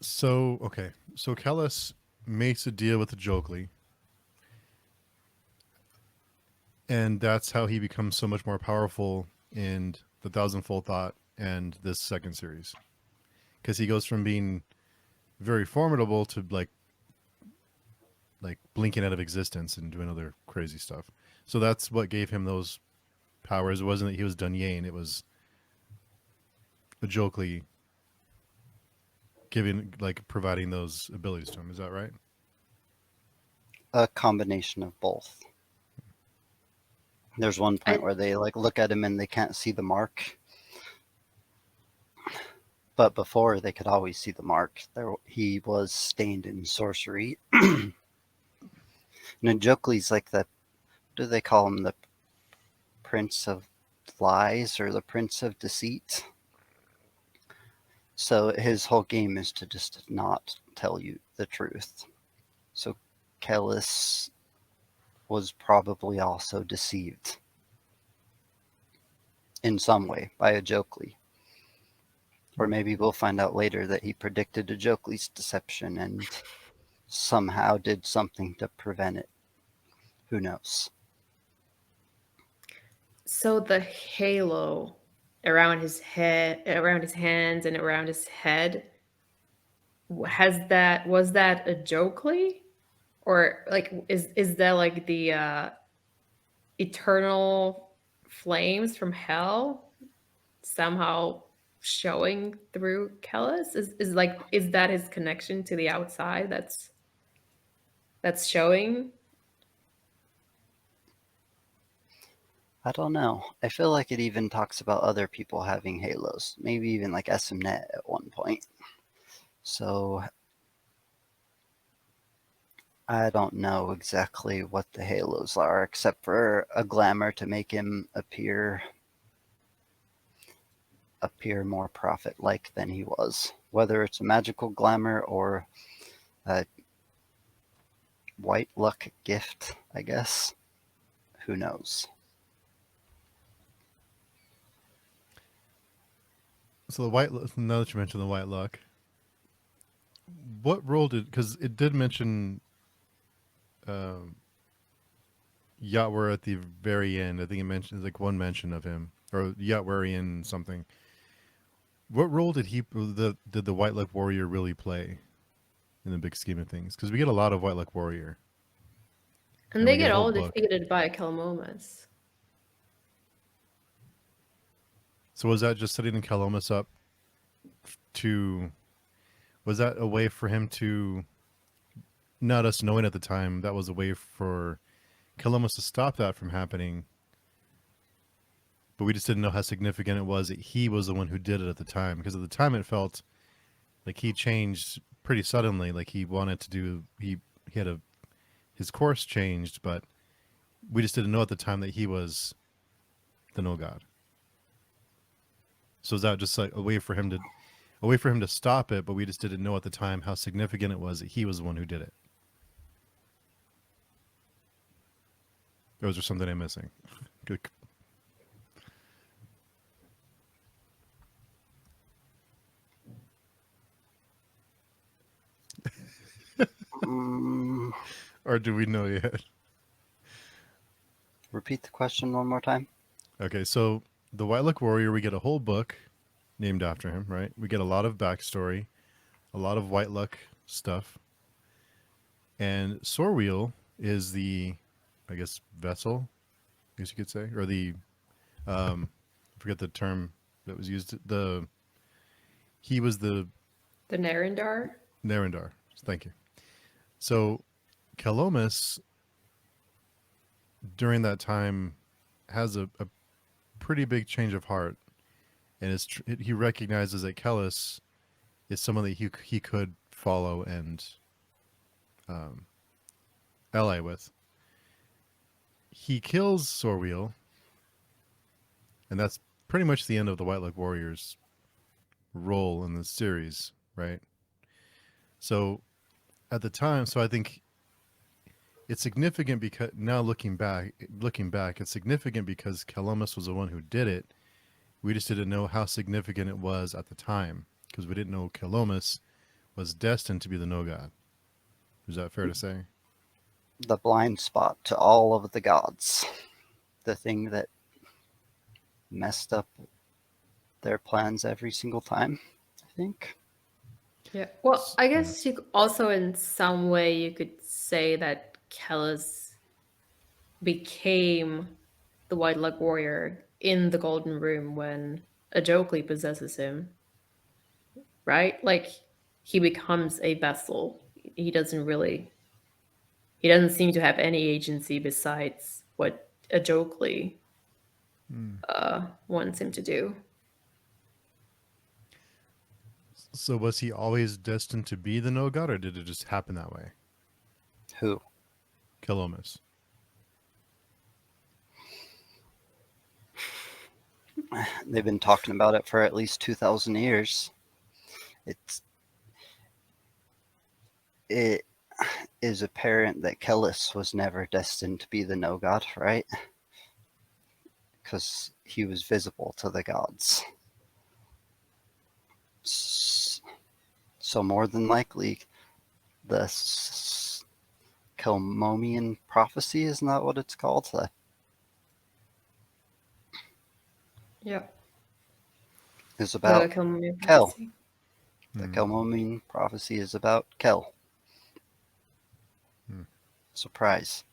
So okay, so Callus makes a deal with the Jokli, and that's how he becomes so much more powerful in the Thousandfold Thought and this second series, because he goes from being very formidable to like blinking out of existence and doing other crazy stuff. So that's what gave him those powers. It wasn't that he was Dunyan, it was a Jokli providing those abilities to him. Is that right? A combination of both. There's one point where they like look at him and they can't see the mark. But before they could always see the mark. He was stained in sorcery. And Jokli's like do they call him, the Prince of Lies or the Prince of Deceit? So his whole game is to just not tell you the truth. So Kellis was probably also deceived in some way by a Jokli. Or maybe we'll find out later that he predicted a Jokli's deception and somehow did something to prevent it. Who knows? So the halo around his head, around his hands, and around his head, was that a Jokely, or like is that like the eternal flames from hell somehow showing through Kellis? Is that his connection to the outside that's showing? I don't know. I feel like it even talks about other people having halos, maybe even like SMNet at one point. So I don't know exactly what the halos are, except for a glamour to make him appear appear more prophet-like than he was. Whether it's a magical glamour or a white luck gift, I guess. Who knows? So the white, now that you mentioned the white luck, what role did, because it did mention Yatwer at the very end. I think it mentions like one mention of him, or Yatwarian something. What role did did the White Luck Warrior really play in the big scheme of things? Because we get a lot of White Luck Warrior, And we they get get a whole all book. defeated by Calmomus. So was that just setting Calomus up to? Was that a way for him to? Not us knowing at the time, that was a way for Calomus to stop that from happening. But we just didn't know how significant it was that he was the one who did it at the time. Because at the time it felt like he changed pretty suddenly. Like he wanted to do, he had his course changed, but we just didn't know at the time that he was the no god. So is that just like a way for him to stop it, but we just didn't know at the time how significant it was that he was the one who did it? Or was there something I'm missing? Good. Or do we know yet? Repeat the question one more time. Okay, so the White Luck Warrior, we get a whole book named after him, right? We get a lot of backstory, a lot of White Luck stuff. And Sorwheel is the, I guess, vessel, I guess you could say, or the, I forget the term that was used. He was the Narendar. Narendar. Thank you. So Calomus, during that time, has a pretty big change of heart, and he recognizes that Kellis is someone that he could follow and ally with. He kills Sorwheel, and that's pretty much the end of the White Luck Warrior's role in the series, right? So at the time, so I think it's significant because now looking back, it's significant because Calomus was the one who did it. We just didn't know how significant it was at the time because we didn't know Calomus was destined to be the no god. Is that fair to say? The blind spot to all of the gods. The thing that messed up their plans every single time, I think. Yeah. Well, I guess you also, in some way, you could say that Kellis became the White Luck Warrior in the Golden Room when Ajokli possesses him, right? Like, he becomes a vessel. He doesn't seem to have any agency besides what Ajokli wants him to do. So was he always destined to be the no god, or did it just happen that way? Who? Calomus. They've been talking about it for at least 2,000 years. It is apparent that Kellis was never destined to be the no god, right? Because he was visible to the gods. So more than likely, the Kelmomian prophecy, isn't that what it's called? Yeah. Is about Kel. The Hmm. Kelmomian prophecy is about Kel. Surprise.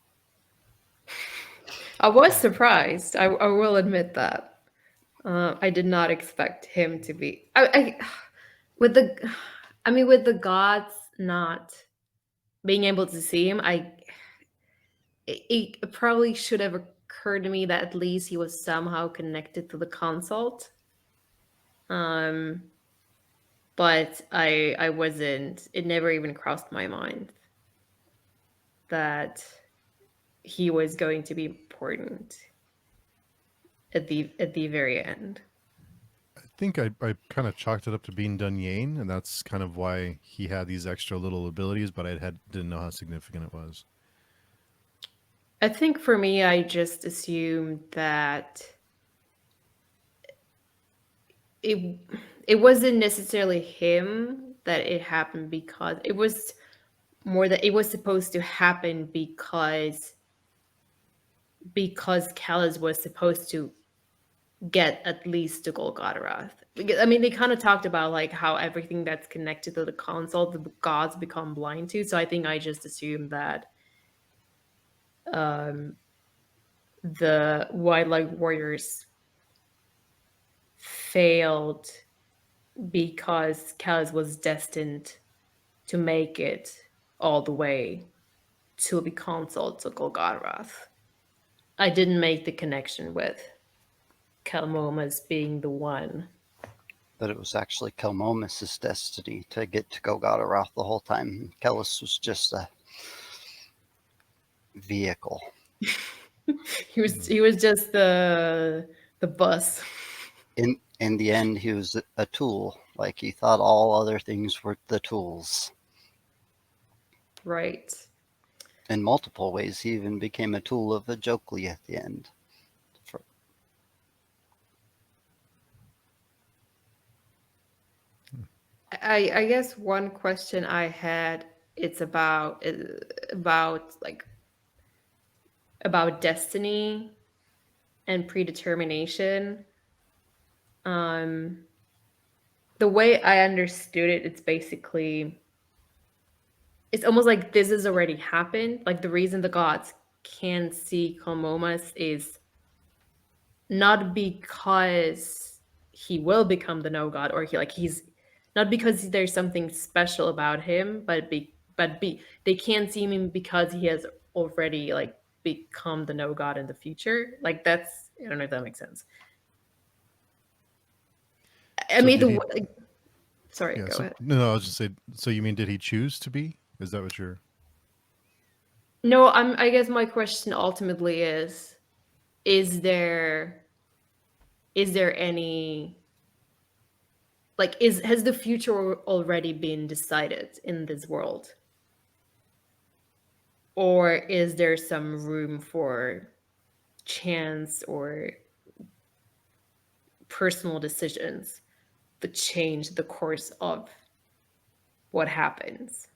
I was surprised. I will admit that. I did not expect him to be. With the gods not being able to see him, it probably should have occurred to me that at least he was somehow connected to the consult. But I wasn't. It never even crossed my mind that he was going to be important at the very end. think I kind of chalked it up to being Dunyan, and that's kind of why he had these extra little abilities, but didn't know how significant it was. I think for me, I just assumed that it it wasn't necessarily him that it happened because it was more that it was supposed to happen because Callus was supposed to get at least to Golgotha. Because, I mean, they kind of talked about like how everything that's connected to the console, the gods become blind to. So I think I just assumed that um, the Wildlife Warriors failed because Callus was destined to make it all the way to the console to Golgotha. I didn't make the connection with Kalmomas being the one. But it was actually Kelmomus' destiny to get to Golgotha the whole time. Kellis was just a vehicle. He was just the bus. In the end, he was a tool. Like he thought all other things were the tools. Right. In multiple ways, he even became a tool of a Jokely at the end. I guess one question I had it's about like about destiny and predetermination. Um the way I understood it, it's basically it's almost like this has already happened. Like the reason the gods can see Komomas is not because he will become the no god or he's not because there's something special about him, but they can't see him because he has already like become the no god in the future. Like that's I don't know if that makes sense. I So mean did he? sorry, Yeah. go So ahead. no, I was just say. So you mean did he choose to be? Is that what you're? No, I guess my question ultimately is there is there any like is has the future already been decided in this world, or is there some room for chance or personal decisions to change the course of what happens,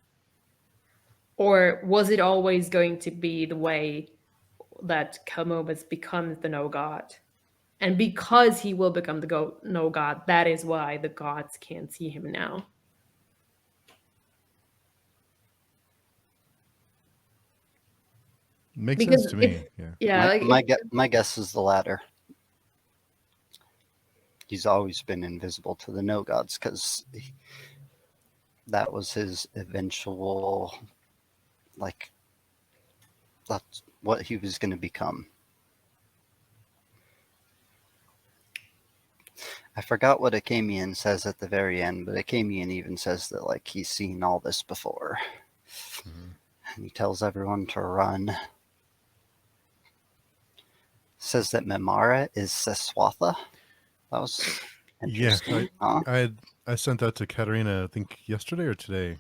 or was it always going to be the way that Kamobas becomes the no god, and because he will become the no god, that is why the gods can't see him now? Makes sense Because to if me. Yeah. yeah like if My guess is the latter. He's always been invisible to the no gods because that was his eventual, like, that's what he was going to become. I forgot what Akamian says at the very end, but Akamian even says that, like, he's seen all this before. Mm-hmm. And he tells everyone to run. Says that Memara is Seswatha. That was Yeah. interesting, huh? I sent that to Katerina. I think yesterday or today.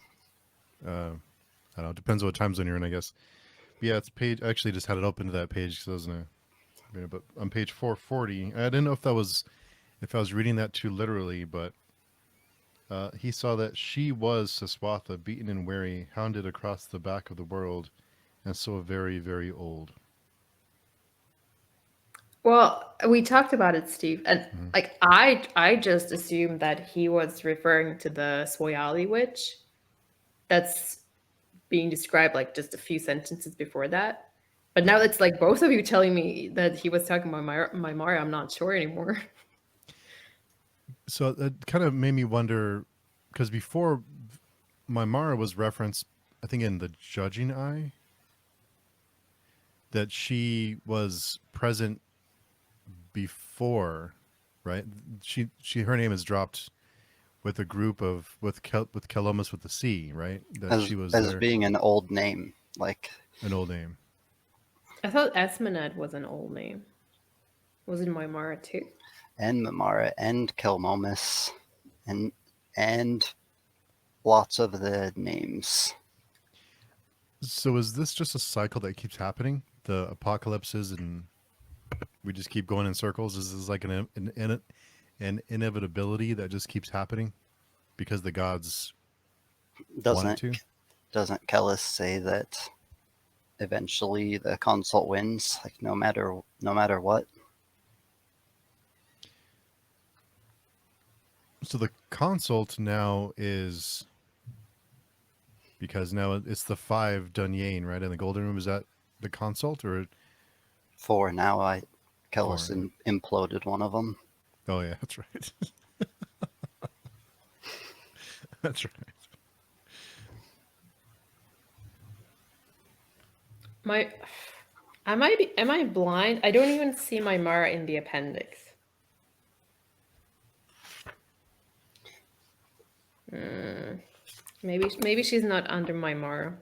I don't know. It depends what time zone you're in, I guess. But yeah, it's page. I actually just had it open to that page because I was gonna. But on page 440, I didn't know if I was reading that too literally, but he saw that she was Seswatha, beaten and weary, hounded across the back of the world, and so very, very old. Well, we talked about it, Steve, and Mm-hmm. like I just assumed that he was referring to the Swoyali witch that's being described like just a few sentences before that. But now it's like both of you telling me that he was talking about my Mario, I'm not sure anymore. So that kind of made me wonder, because before Mara was referenced, I think in the Judging Eye, that she was present before, right? She her name is dropped with a group of with Calomus with the C, right? That she was As there, being an old name, like an old name. I thought Esmenad was an old name. Was it Maimara too? and Mamara and Kelmomus and lots of the names. So is this just a cycle that keeps happening? The apocalypses, and we just keep going in circles? Is this like an inevitability that just keeps happening because the gods want it Doesn't to? doesn't Kellis say that eventually the consult wins, like no matter what? So the consult now is, because now it's the 5 Dunyain, right? In the Golden Room, is that the consult or For now, four? Kellis imploded one of them. Oh yeah, that's right. That's right. My, am I blind? I don't even see Maimara in the appendix. Maybe she's not under Maimara.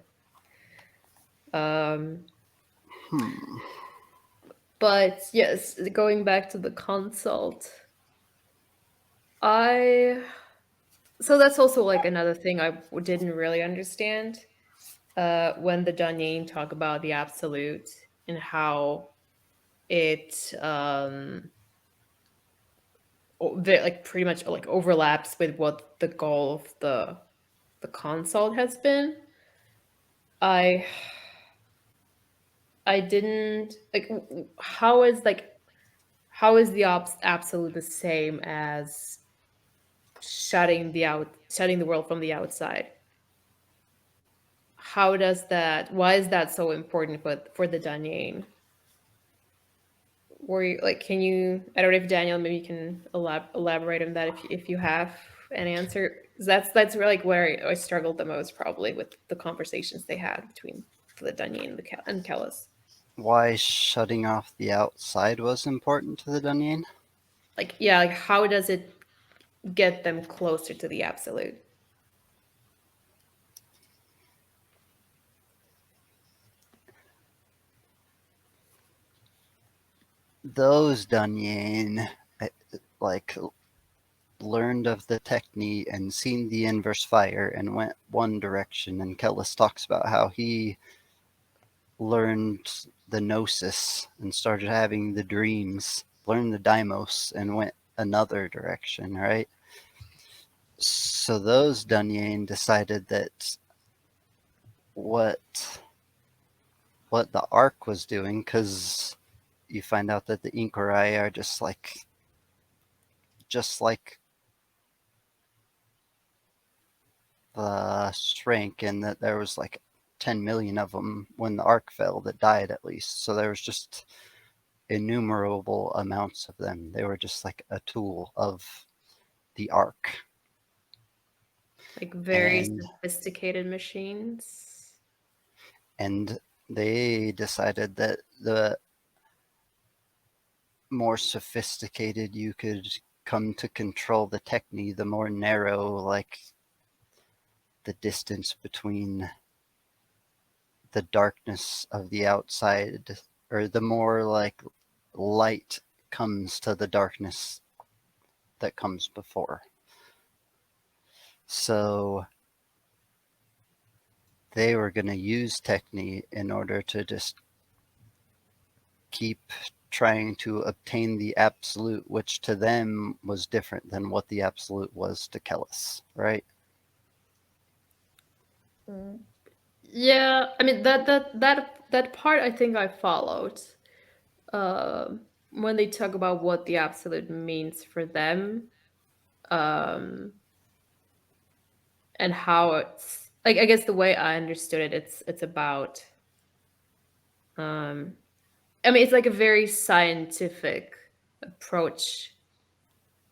But yes, going back to the consult, so that's also like another thing I didn't really understand when the Danyain talk about the absolute and how it like pretty much like overlaps with what the goal of the consult has been. I I didn't like how is the absolute the same as shutting the world from the outside? How does that, why is that so important for the Danyain? Were you like, can you, I don't know if Daniel maybe you can elaborate on that if you have an answer. 'Cause that's really like where I struggled the most probably with the conversations they had between the Danyain and and Kellis. Why shutting off the outside was important to the Dunyan? Like, yeah, like how does it get them closer to the absolute? Those Dunyan like learned of the technique and seen the inverse fire and went one direction. And Kellis talks about how he learned the gnosis and started having the dreams, learned the daimos and went another direction, right? So those Dunyan decided that what the arc was doing, because you find out that the Inquirai are just like the Shrank, and that there was like 10 million of them when the arc fell that died at least. So there was just innumerable amounts of them. They were just like a tool of the arc. Like very And sophisticated machines. and they decided that the more sophisticated you could come to control the technique, the more narrow like the distance between the darkness of the outside, or the more like light comes to the darkness that comes before. So they were going to use technique in order to just keep trying to obtain the absolute, which to them was different than what the absolute was to Kellis, right? Yeah, I mean that part I think I followed. When they talk about what the absolute means for them, um, and how it's like, I guess the way I understood it, it's about, um, I mean, it's like a very scientific approach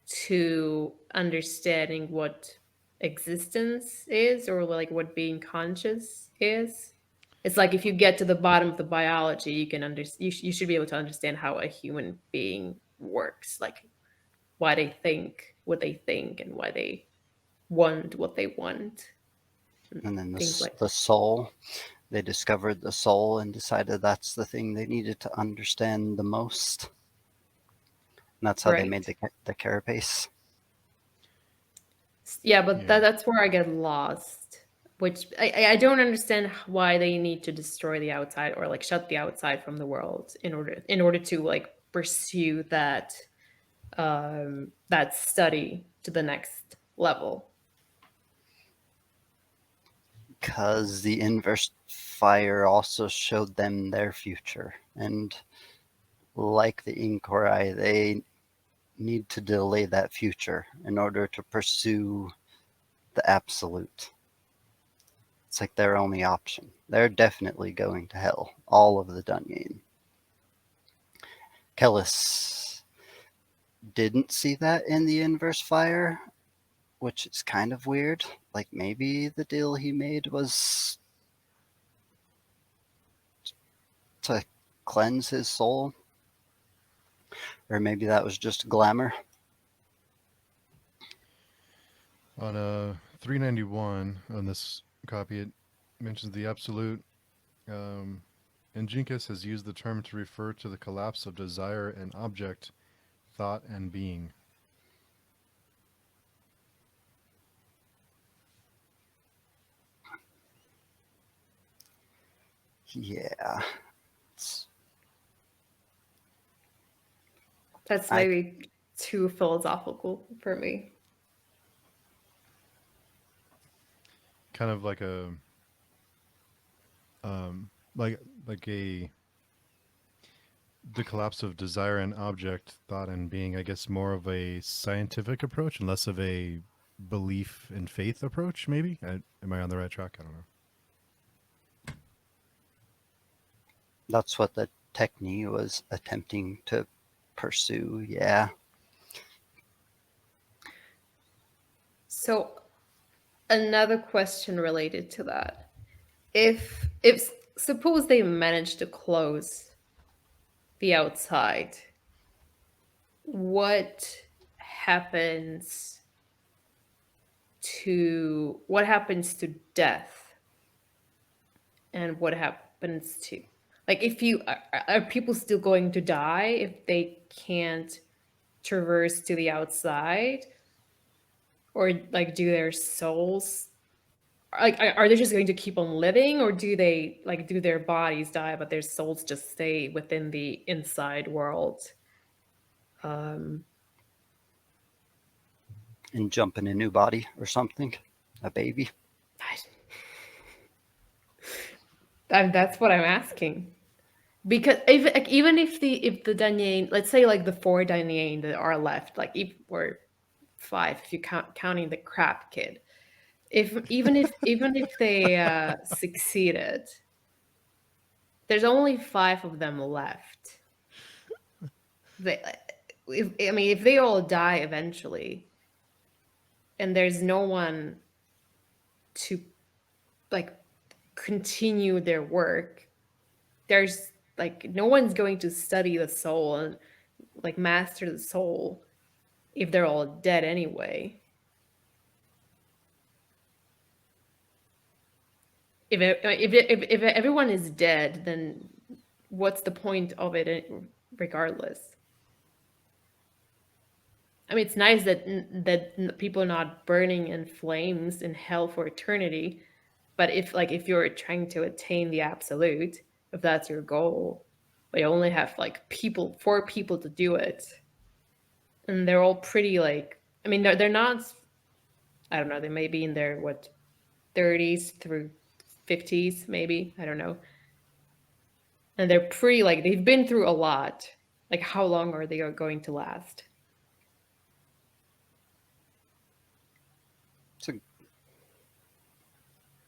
to understanding what existence is, or like what being conscious is. It's like if you get to the bottom of the biology, you can you should be able to understand how a human being works, like why they think what they think and why they want what they want, And then things like the soul, they discovered the soul and decided that's the thing they needed to understand the most. And that's how they made Right. the carapace. Yeah, but Yeah. that's where I get lost. Which I don't understand why they need to destroy the outside or like shut the outside from the world in order to like pursue that study to the next level. Because the inverse fire also showed them their future. And like the Inquiry, they need to delay that future in order to pursue the absolute. It's like their only option. They're definitely going to hell, all of the Dunyan. Kellis didn't see that in the inverse fire, which is kind of weird. Like maybe the deal he made was to cleanse his soul, or maybe that was just glamour. On 391 on this copy, it mentions the absolute. And Jinkus has used the term to refer to the collapse of desire and object, thought and being. Yeah. That's I maybe too philosophical for me. Kind of like a um like a the collapse of desire and object, thought and being, I guess more of a scientific approach and less of a belief and faith approach, maybe? Am I on the right track? I don't know. That's what the technique was attempting to pursue. Yeah. So another question related to that. If suppose they manage to close the outside, what happens to death, and what happens to, like, if you are people still going to die if they can't traverse to the outside, or like do their souls, like are they just going to keep on living, or do their bodies die but their souls just stay within the inside world? um And jump in a new body or something. A baby. that's what I'm asking, because if, like, even if the Danyane, let's say like the four Danyane that are left, like if or five if you counting the crap kid, if even if they succeeded, there's only five of them left. They, I mean, if they all die eventually, and there's no one to like continue their work, there's like no one's going to study the soul and like master the soul if they're all dead anyway. If everyone is dead, then what's the point of it regardless? I mean, it's nice that people are not burning in flames in hell for eternity, but if you're trying to attain the absolute, if that's your goal, but you only have like four people to do it, and they're all pretty like, I mean, they're not, I don't know, they may be in their 30s through 50s, maybe, I don't know, and they're pretty like they've been through a lot. Like, how long are they going to last? It's a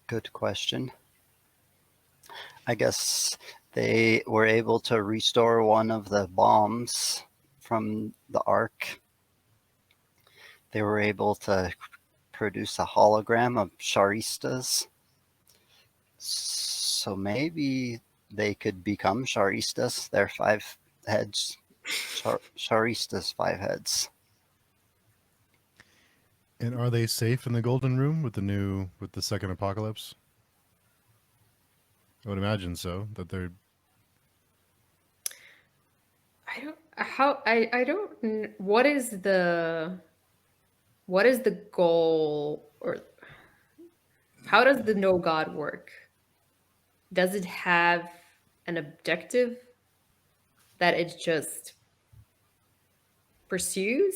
good question. I guess they were able to restore one of the bombs from the Ark. They were able to produce a hologram of Sharistas. So maybe they could become Sharistas. They're five heads. Sharistas, five heads. And are they safe in the Golden Room with the second apocalypse? I would imagine so. That they're I don't how I don't what is the goal, or how does the no God work? Does it have an objective that it just pursue?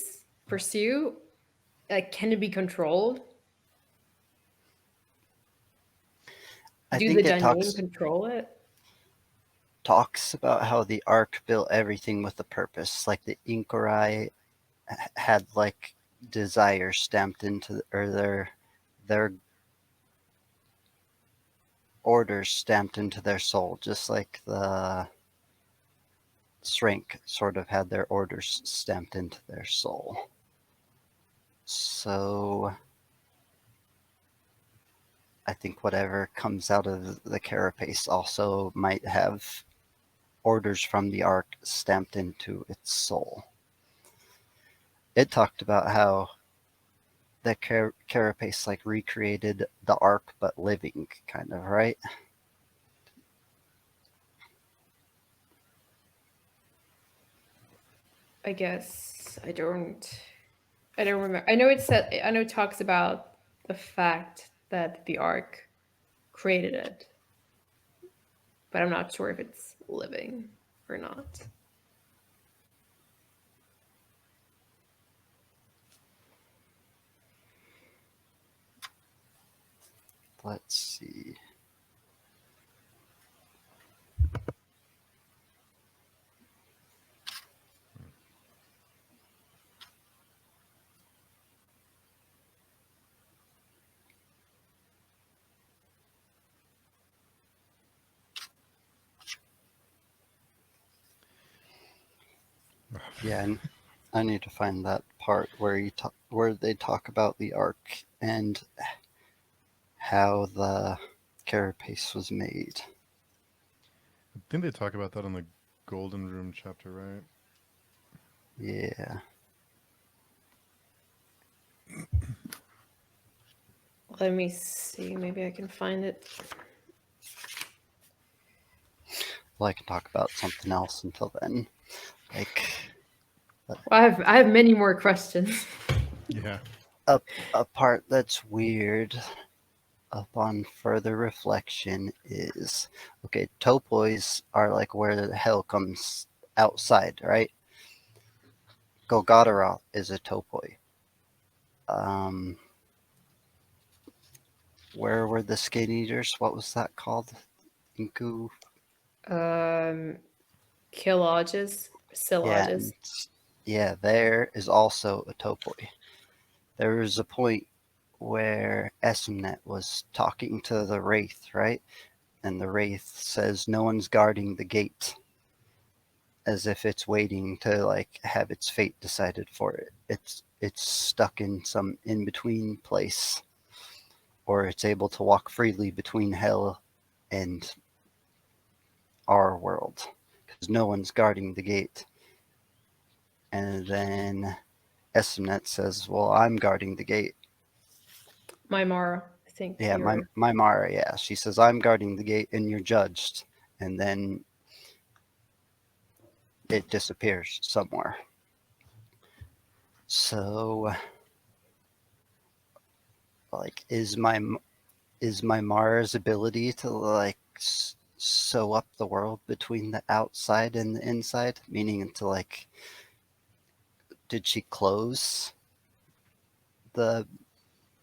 Like, can it be controlled? I Do the think it Daimon talks control it? talks about how the Ark built everything with a purpose. Like the Inquiry had like desire stamped into or their orders stamped into their soul, just like the Shrink sort of had their orders stamped into their soul. So I think whatever comes out of the carapace also might have orders from the Ark stamped into its soul. It talked about how the carapace like recreated the Ark but living, kind of, right? I guess I don't remember. I know it said, I know it talks about the fact that the Ark created it, but I'm not sure if it's living or not. Let's see. Yeah, and I need to find that part where they talk about the Ark and how the carapace was made. I think they talk about that in the Golden Room chapter, right? Yeah. Let me see. Maybe I can find it. Well, I can talk about something else until then. Like Well, I have many more questions. Yeah. a part that's weird upon further reflection is okay, topois are like where the hell comes outside, right? Golgotha is a topoi. Um, where were the skin eaters? What was that called? Inku? Um, Killages, Yeah, Sillages. and yeah, there is also a topoi. There was a point where Esmnet was talking to the Wraith, right? And the Wraith says no one's guarding the gate, as if it's waiting to like have its fate decided for it. It's stuck in some in between place, or it's able to walk freely between hell and our world because no one's guarding the gate. And then Esmnet says, "Well, I'm guarding the gate." My Mara, I think Yeah, you're. my Mara. Yeah, she says, "I'm guarding the gate, and you're judged." And then it disappears somewhere. So, like, is my Mara's ability to like sew up the world between the outside and the inside, meaning to like, did she close the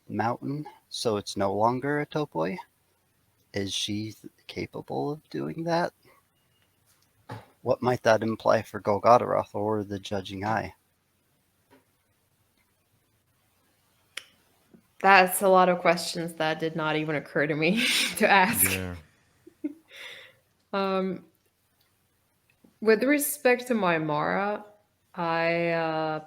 mountain so it's no longer a topoi? Is she capable of doing that? What might that imply for Golgotha or the judging eye? That's a lot of questions that did not even occur to me to ask. Yeah. Um, with respect to my Mara, I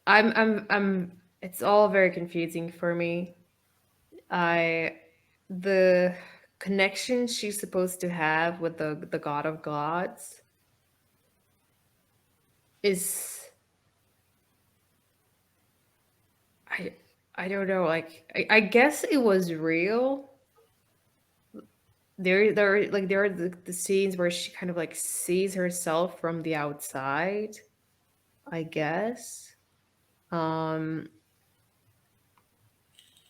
I'm it's all very confusing for me. I the connection she's supposed to have with the god of gods is I I don't know, like I guess it was real, there are the scenes where she kind of like sees herself from the outside, I guess. Um,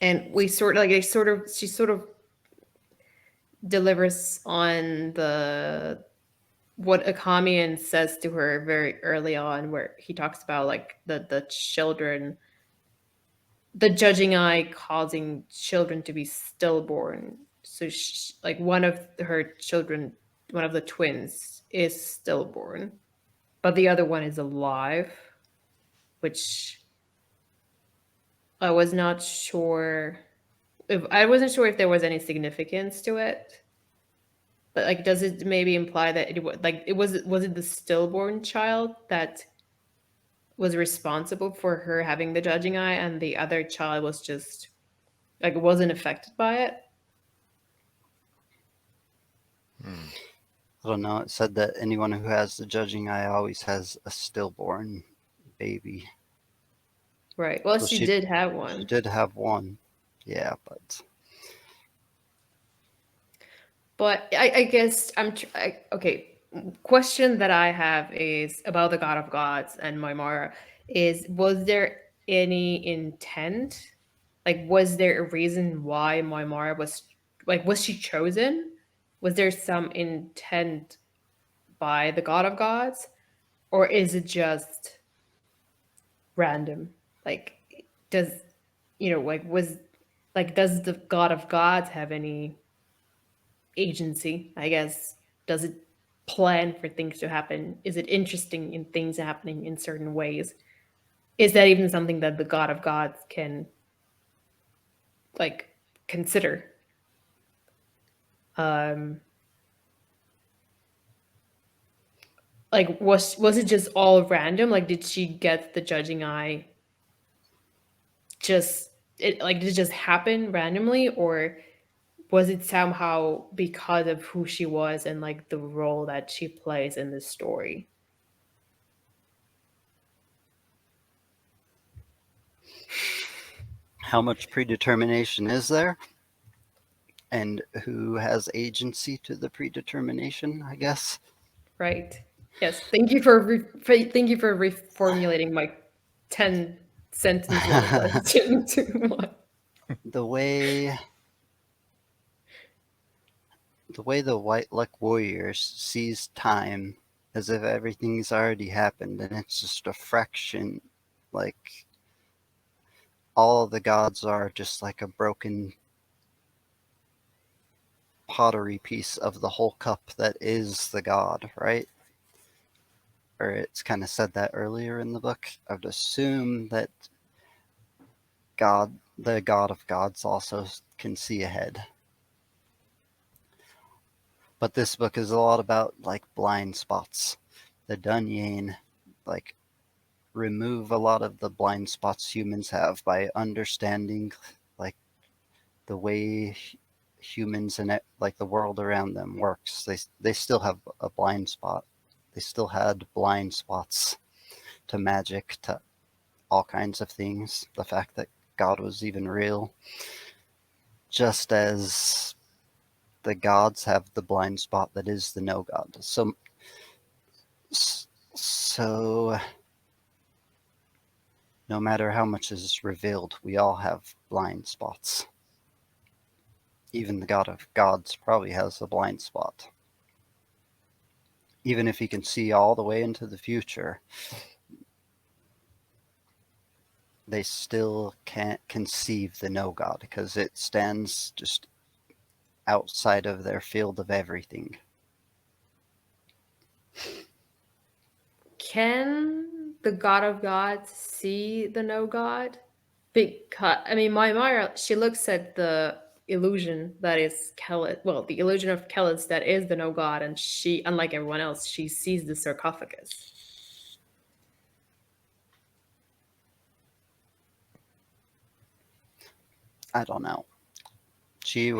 and we sort of like they sort of she sort of delivers on the what Akamian says to her very early on, where he talks about like the children, the judging eye causing children to be stillborn. So like one of her children, one of the twins, is stillborn, but the other one is alive, which I was not sure if I wasn't sure if there was any significance to it. But like, does it maybe imply that was it the stillborn child that was responsible for her having the judging eye, and the other child was just like wasn't affected by it? Hmm. I don't know. It said that anyone who has the judging eye always has a stillborn baby. Right. Well, So she she did have she one. did have one. Yeah, but But I guess okay. Question that I have is about the God of Gods and Maimara is, was there any intent? Like, was there a reason why Maimara was like, was she chosen? Was there some intent by the God of Gods? Or is it just random? Like, does, like, does the God of Gods have any agency, I guess? Does it plan for things to happen? Is it interesting in things happening in certain ways? Is that even something that the God of Gods can like consider? Um like was it just all random? Like did she get the judging eye just did it just happen randomly, or was it somehow because of who she was and like the role that she plays in the story? how much predetermination is there? And who has agency to the predetermination, I guess? Right. Yes. Thank you for reformulating my 10 sentence long question to one. the way the White Luck Warriors sees time as if everything's already happened and it's just a fraction, like all the gods are just like a broken pottery piece of the whole cup that is the god, right? Or it's kind of said that earlier in the book. I would assume that the God of gods, also can see ahead. But this book is a lot about like blind spots. The Dunyan like remove a lot of the blind spots humans have by understanding like the way humans and like the world around them works. They still have a blind spot. They still had blind spots to magic, to all kinds of things. The fact that God was even real, just as the gods have the blind spot that is the no god. So no matter how much is revealed, we all have blind spots. Even the God of gods probably has a blind spot. Even if he can see all the way into the future, they still can't conceive the no God because it stands just outside of their field of everything. Can the God of Gods see the no God? Because I mean, Maimara, she looks at the illusion that is Kellet. Well, the illusion of Kellet's that is the no God, and she, unlike everyone else, she sees the sarcophagus. I don't know. She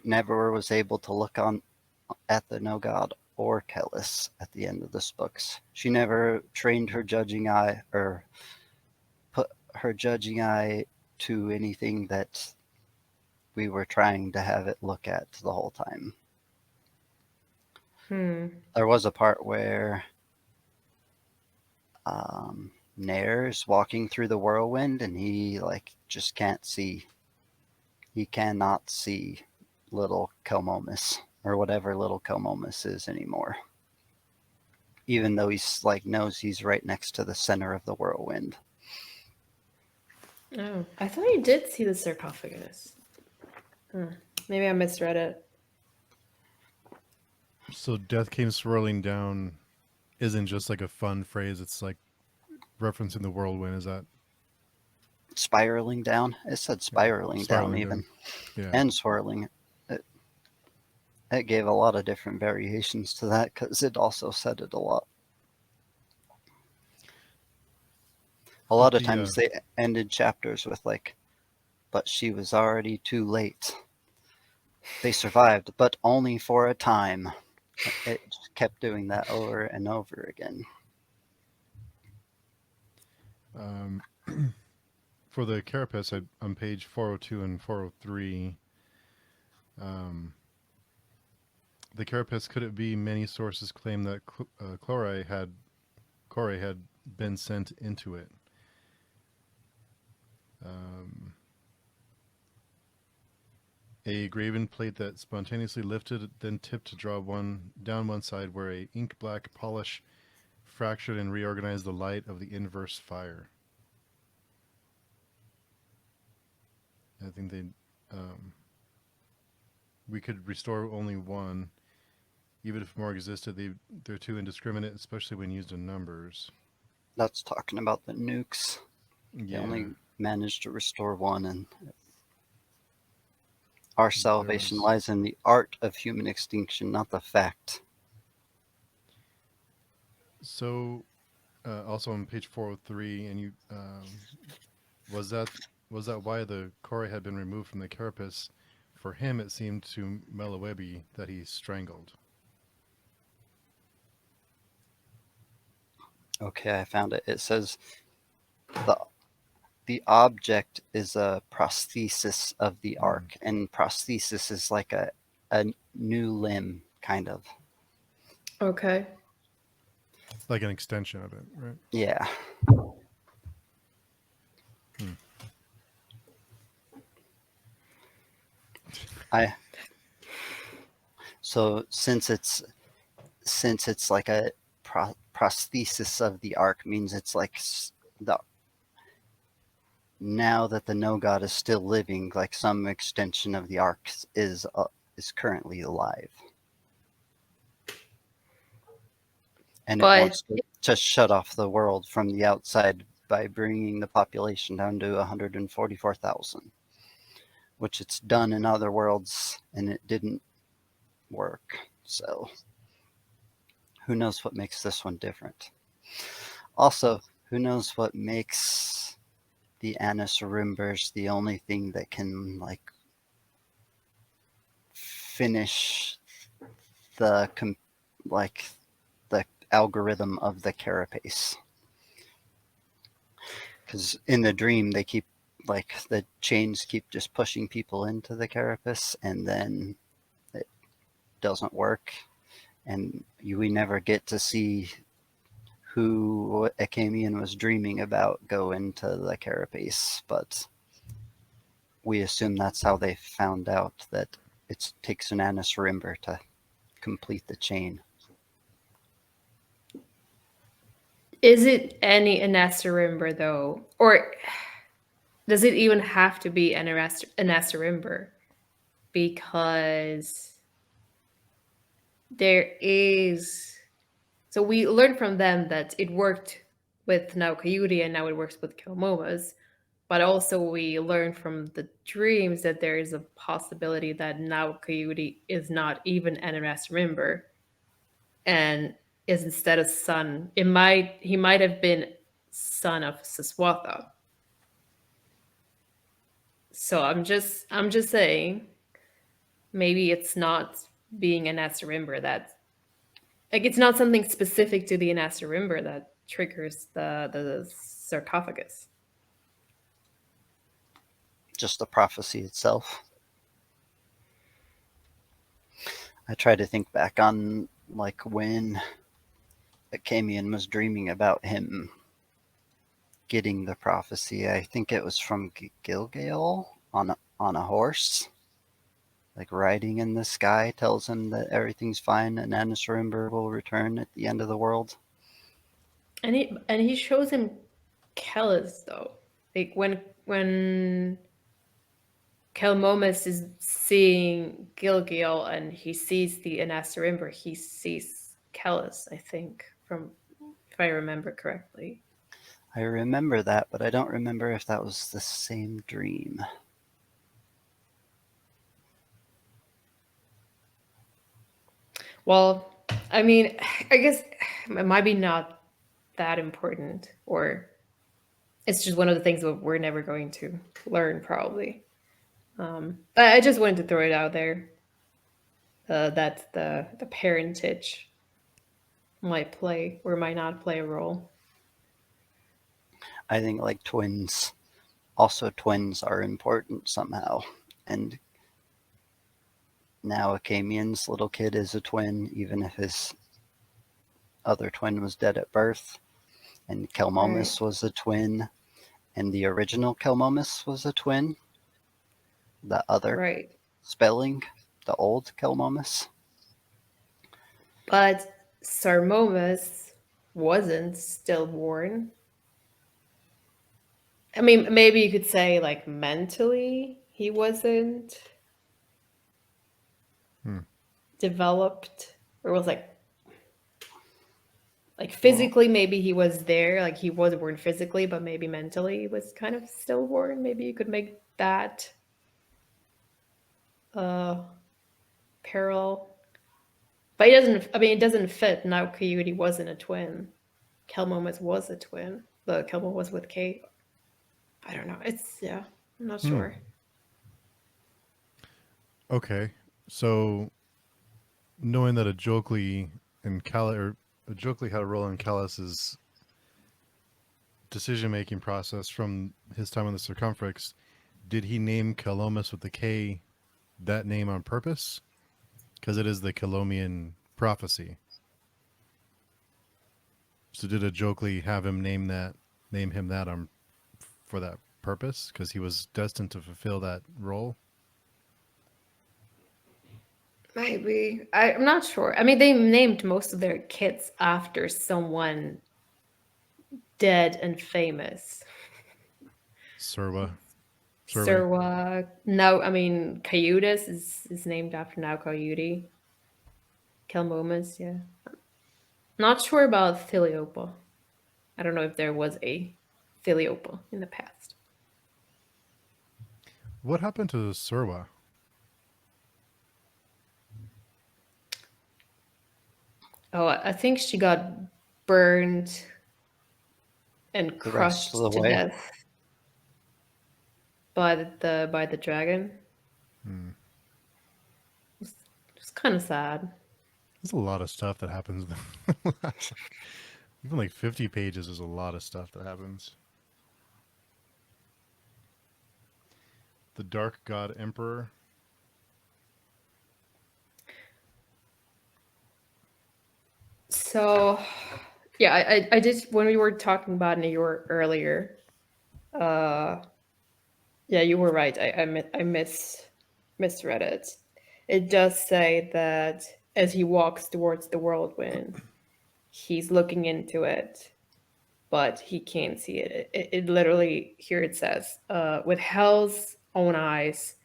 never was able to look on at the no god or Kellis at the end of this books. She never trained her judging eye or put her judging eye to anything that we were trying to have it look at the whole time. There was a part where Nair's walking through the whirlwind and he like just can't see. He cannot see little Kelmomus or whatever little Kelmomus is anymore. Even though he's like knows he's right next to the center of the whirlwind. Oh, I thought you did see the sarcophagus. Maybe I misread it. So death came swirling down isn't just like a fun phrase. It's like referencing the whirlwind. Is that Spiraling down? It said spiraling down even. Yeah. And swirling. It gave a lot of different variations to that because it also said it a lot. A lot of times they ended chapters with like, but she was already too late. They survived, but only for a time. It just kept doing that over and over again. For the carapace, on page 402 and 403, the carapace, could it be many sources claim that Chlorite had been sent into it? A graven plate that spontaneously lifted, then tipped to draw down one side, where a ink black polish fractured and reorganized the light of the inverse fire. I think we could restore only one, even if more existed. They're too indiscriminate, especially when used in numbers. That's talking about the nukes. Yeah. They only managed to restore one, and our salvation lies in the art of human extinction, not the fact. So, also on page 403, and you was that why the core had been removed from the carapace? For him, it seemed to Melawebi that he strangled. Okay, I found it. It says the object is a prosthesis of the ark, and prosthesis is like a new limb, kind of. Okay. Like an extension of it, right? Yeah. So since it's like a prosthesis of the ark, means it's like now that the no god is still living, like some extension of the ark is currently alive, and it wants to shut off the world from the outside by bringing the population down to 144,000, which it's done in other worlds, and it didn't work. So who knows what makes this one different? Also, who knows what makes the Anisaurimbers the only thing that can like finish the algorithm of the carapace? Because in the dream they keep like the chains keep just pushing people into the carapace, and then it doesn't work, and we never get to see who Akamian was dreaming about go into the carapace, but we assume that's how they found out that it takes an Anisaurimbr to complete the chain. Is it any Anasarimber though? Or does it even have to be an Anasarimber? Because there is... So we learned from them that it worked with now Coyote and now it works with Kilmomas. But also we learned from the dreams that there is a possibility that now Coyote is not even an Anasarimber and is instead a son. He might have been son of Siswatha. So I'm just saying, maybe it's not being an Anasarimber that, like, it's not something specific to the Anasarimber that triggers the sarcophagus. Just the prophecy itself. I try to think back on like when Acamian was dreaming about him getting the prophecy. I think it was from Gilgal on a horse, like riding in the sky, tells him that everything's fine and Anasarimber will return at the end of the world. And he shows him Kellis though. Like when Kelmomus is seeing Gilgal and he sees the Anasarimber, he sees Kellis, I think, from if I remember correctly. I remember that, but I don't remember if that was the same dream. Well, I mean, I guess it might be not that important, or it's just one of the things that we're never going to learn, probably. But I just wanted to throw it out there that the parentage might play or might not play a role. I think like twins, also twins are important somehow. And now Acamian's little kid is a twin, even if his other twin was dead at birth. And Kelmomus Right. was a twin, and the original Kelmomus was a twin. The other Right. spelling, the old Kelmomus. But Sarmomus wasn't stillborn. I mean, maybe you could say like mentally he wasn't Hmm. developed, or was like Well, physically maybe he was there, like he was born physically, but maybe mentally he was kind of stillborn. Maybe you could make that uh parallel. But it doesn't, I mean, it doesn't fit. Now Coyote wasn't a twin. Kelmomus was a twin. The Kelmo was with Kate. I don't know. It's, yeah, I'm not Hmm. sure. Okay. So knowing that a Jokli and Calla or a Jokli had a role in Callus's decision making process from his time on the circumference, did he name Calomus with the K that name on purpose? Because it is the Calomian prophecy. So did a Jokli have him name him that for that purpose? Because he was destined to fulfill that role. Maybe. I'm not sure. I mean, they named most of their kids after someone dead and famous. Serwa. Survey. Serwa. No, I mean, Coyotes is named after now Coyote. Kelmomus, yeah. Not sure about Thiliopa. I don't know if there was a Thiliopa in the past. What happened to Serwa? Oh, I think she got burned and the rest of crushed the to way. death by the dragon. Hmm. It's kind of sad. There's a lot of stuff that happens. Even like 50 pages is a lot of stuff that happens. The Dark God Emperor. So, yeah, I did when we were talking about New York earlier. Uh, yeah, you were right. I misread it. It does say that as he walks towards the whirlwind, he's looking into it, but he can't see it. It literally, here it says, with hell's own eyes,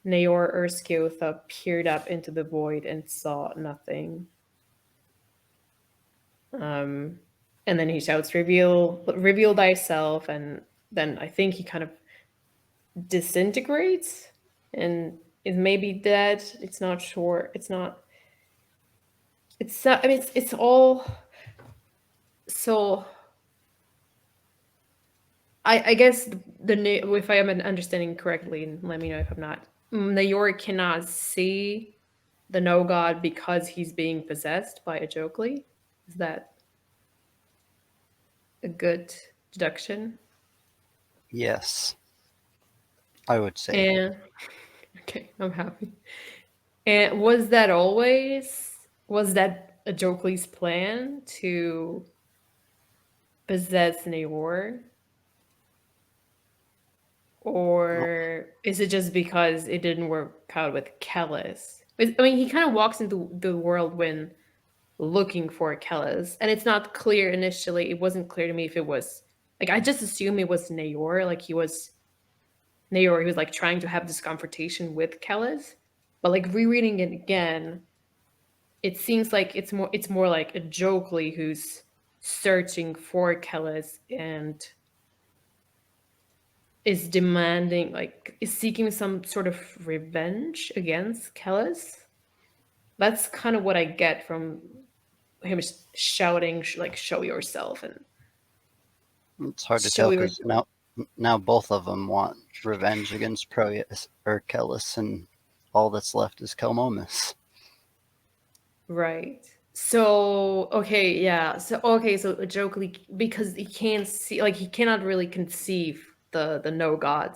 Naor Erskioth peered up into the void and saw nothing. Um, and then he shouts, reveal thyself. And then I think he kind of disintegrates and is maybe dead. It's not sure. It's not, I mean, it's all, so I guess if I am understanding correctly, and let me know if I'm not, Nayor cannot see the no god because he's being possessed by a Jokli. Is that a good deduction? Yes, I would say. And okay, I'm happy. And was that always? Was that Ajokli's plan to possess Naor? Or is it just because it didn't work out with Kellis? I mean, he kind of walks into the world when looking for Kellis, and it's not clear initially. It wasn't clear to me if it was like I just assumed it was Naor, like he was Naor. He was like trying to have this confrontation with Kellis, but like rereading it again, it seems like it's more like a Jokely who's searching for Kellis and is demanding, like, is seeking some sort of revenge against Kellis. That's kind of what I get from him shouting, like, "Show yourself!" and It's hard to "Show tell because yourself." now both of them want revenge against Proteus or Kellis, and all that's left is Kelmomus. Right. So okay, yeah. So okay, so Jokely, because he can't see, like, he cannot really conceive the no god.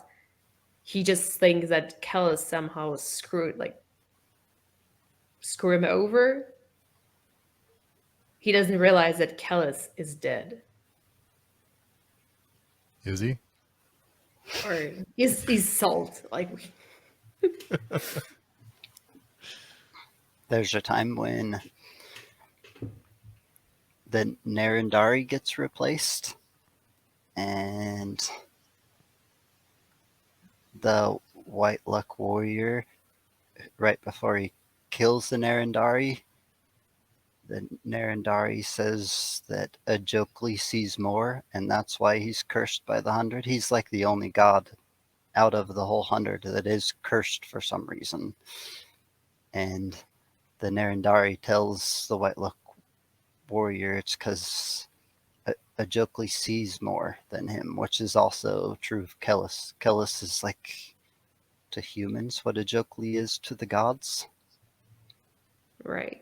He just thinks that Kellis somehow screwed, like, screw him over. He doesn't realize that Kellis is dead. Is he? Or he's salt. Like, There's a time when the Narendari gets replaced, and the White Luck Warrior, right before he kills the Narendari says that Ajokli sees more, and that's why he's cursed by the 100. He's like the only god out of the whole 100 that is cursed for some reason. And the Narendari tells the White Luck Warrior it's because Ajokli sees more than him, which is also true of Kellis. Kellis is like to humans what Ajokli is to the gods. right.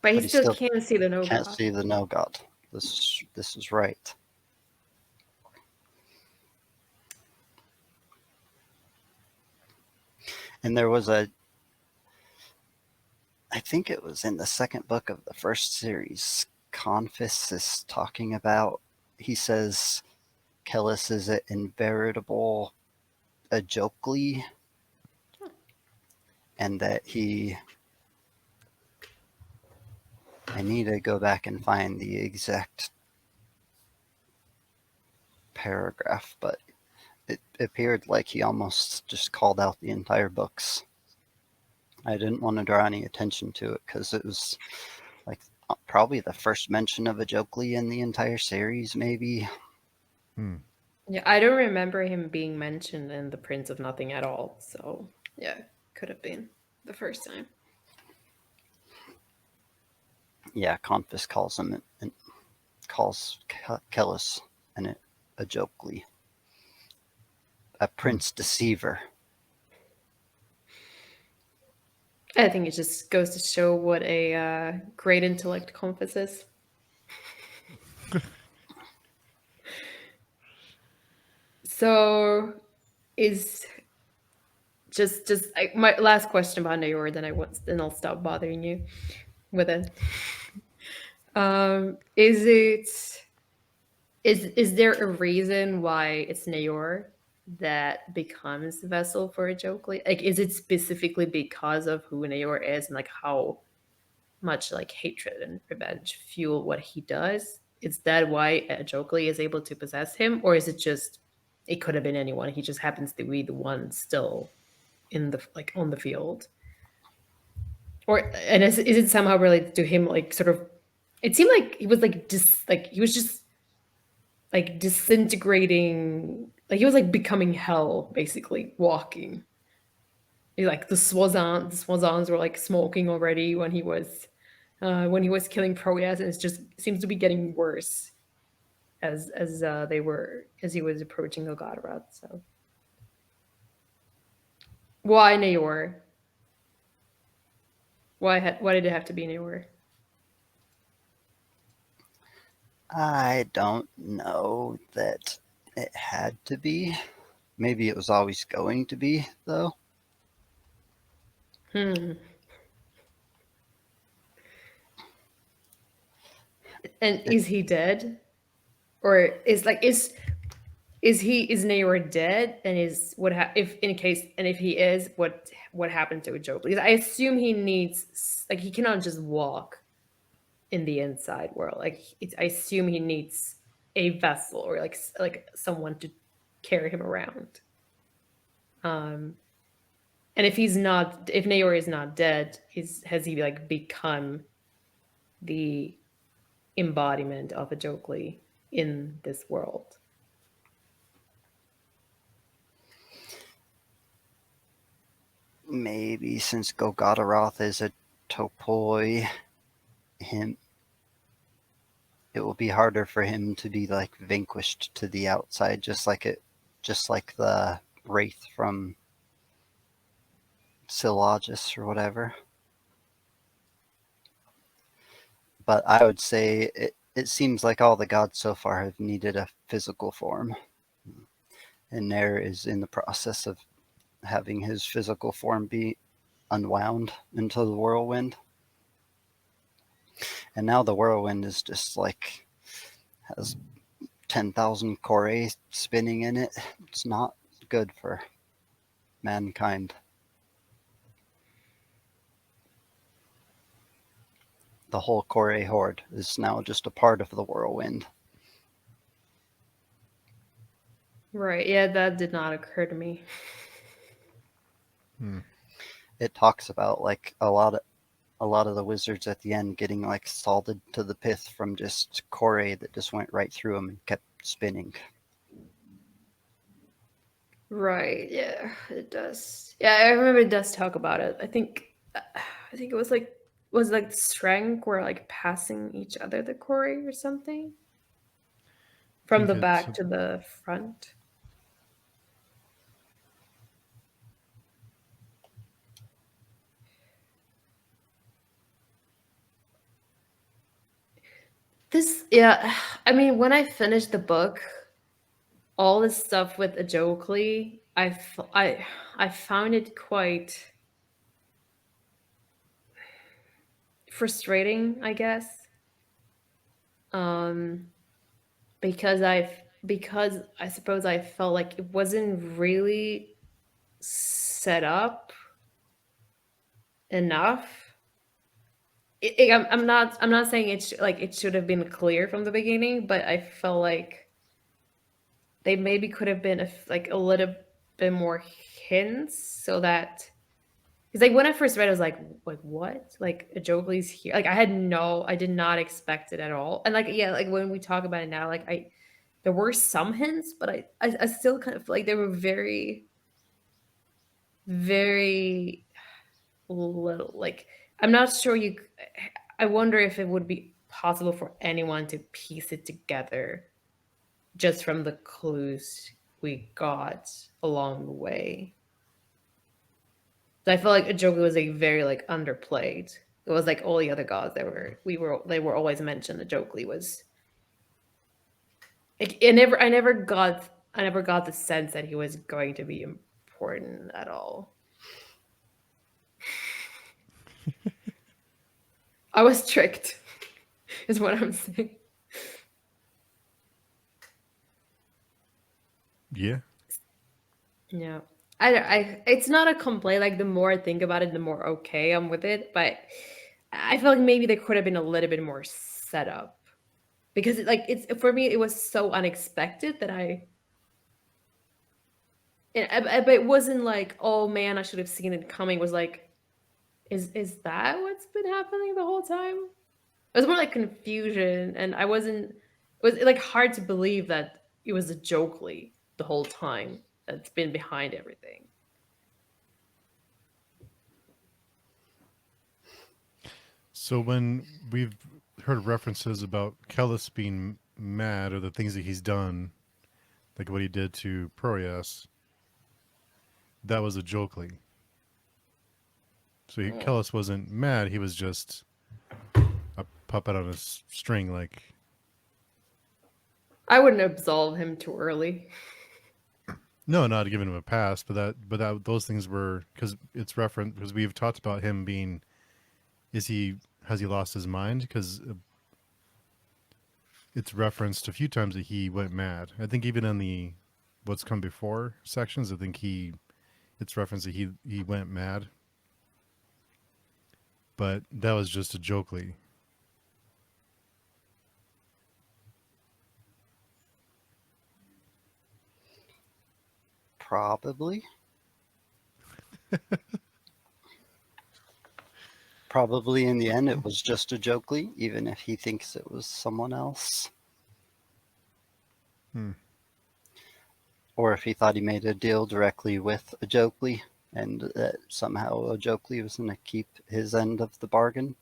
But he But he still still can't see the no can't god. see the no god. This is right. And there was I think it was in the second book of the first series, Confus is talking about, he says Kellis is an veritable Ajokli, and that I need to go back and find the exact paragraph, but it appeared like he almost just called out the entire books. I didn't want to draw any attention to it because it was like probably the first mention of Ajokli in the entire series, maybe. Yeah, I don't remember him being mentioned in The Prince of Nothing at all. So yeah, could have been the first time. Yeah, Confus calls him and calls Kellis an Ajokli, a prince deceiver. I think it just goes to show what a great intellect Confus is. So is just my last question about Nayor, then I'll stop bothering you with it. Is it is there a reason why it's Nayor that becomes the vessel for a Jokely? Like, is it specifically because of who Nayor is and like how much like hatred and revenge fuel what he does? Is that why Jokely is able to possess him, or is it just it could have been anyone? He just happens to be the one still in the like on the field, or and is it somehow related to him? Like, sort of, it seemed like he was like like he was just like disintegrating, like he was like becoming hell, basically walking. Like the Swazans were like smoking already when he was killing Proyas, and it just seems to be getting worse as he was approaching Golgotha. So why Nayor? Why did it have to be Nayor? I don't know that it had to be. Maybe it was always going to be, though. Hmm. And is he dead? Or is Naor dead? And is what if in case and if he is, what happened to Joe? Because I assume he needs like he cannot just walk in the inside world. Like I assume he needs a vessel or like someone to carry him around. And if Naor is not dead, has he like become the embodiment of a Jokli in this world? Maybe since Golgotharoth is a topoi, him it will be harder for him to be like vanquished to the outside, just like the wraith from Syllogus or whatever. But I would say it seems like all the gods so far have needed a physical form. And Nair is in the process of having his physical form be unwound into the whirlwind. And now the whirlwind is just like has 10,000 Kore spinning in it. It's not good for mankind. The whole Kore horde is now just a part of the whirlwind. Right. Yeah, that did not occur to me. It talks about like a lot of the wizards at the end getting like salted to the pith from just Kore that just went right through them and kept spinning. Right. Yeah, it does. Yeah, I remember it does talk about it. I think it was like Strength were like passing each other the Corey or something from the back to the front. Yeah, I mean, when I finished the book, all this stuff with Ajokli, I found it quite frustrating, I guess. Um, because I suppose I felt like it wasn't really set up enough. I'm not saying it should have been clear from the beginning, but I felt like they maybe could have been like a little bit more hints so that because like when I first read it, I was like what? Like Ajokli's here. Like I did not expect it at all. And like yeah, like when we talk about it now, like there were some hints, but I still kind of feel like they were very, very little. Like I'm not sure I wonder if it would be possible for anyone to piece it together just from the clues we got along the way. I feel like Joker was like very like underplayed. It was like all the other gods that they were always mentioned. The Jokely was like, I never got the sense that he was going to be important at all. I was tricked, is what I'm saying. Yeah. Yeah. It's not a complaint. Like the more I think about it, the more okay I'm with it. But I feel like maybe there could have been a little bit more setup because it's for me it was so unexpected that but it wasn't like oh man I should have seen it coming. It was like is that what's been happening the whole time? It was more like confusion, and I wasn't. It was like hard to believe that it was a Jokely the whole time that's been behind everything. So when we've heard references about Kellis being mad or the things that he's done, like what he did to Proyas, that was a Jokely. So Kellis wasn't mad; he was just a puppet on a string. Like I wouldn't absolve him too early. no, not giving him a pass, but those things were because it's referent because we've talked about him being. Has he lost his mind? Because it's referenced a few times that he went mad. I think even in the what's come before sections, I think it's referenced that he went mad, but that was just a jokely. Probably. Probably in the end it was just a jokely, even if he thinks it was someone else. Or if he thought he made a deal directly with a jokely, and that somehow a jokely was going to keep his end of the bargain.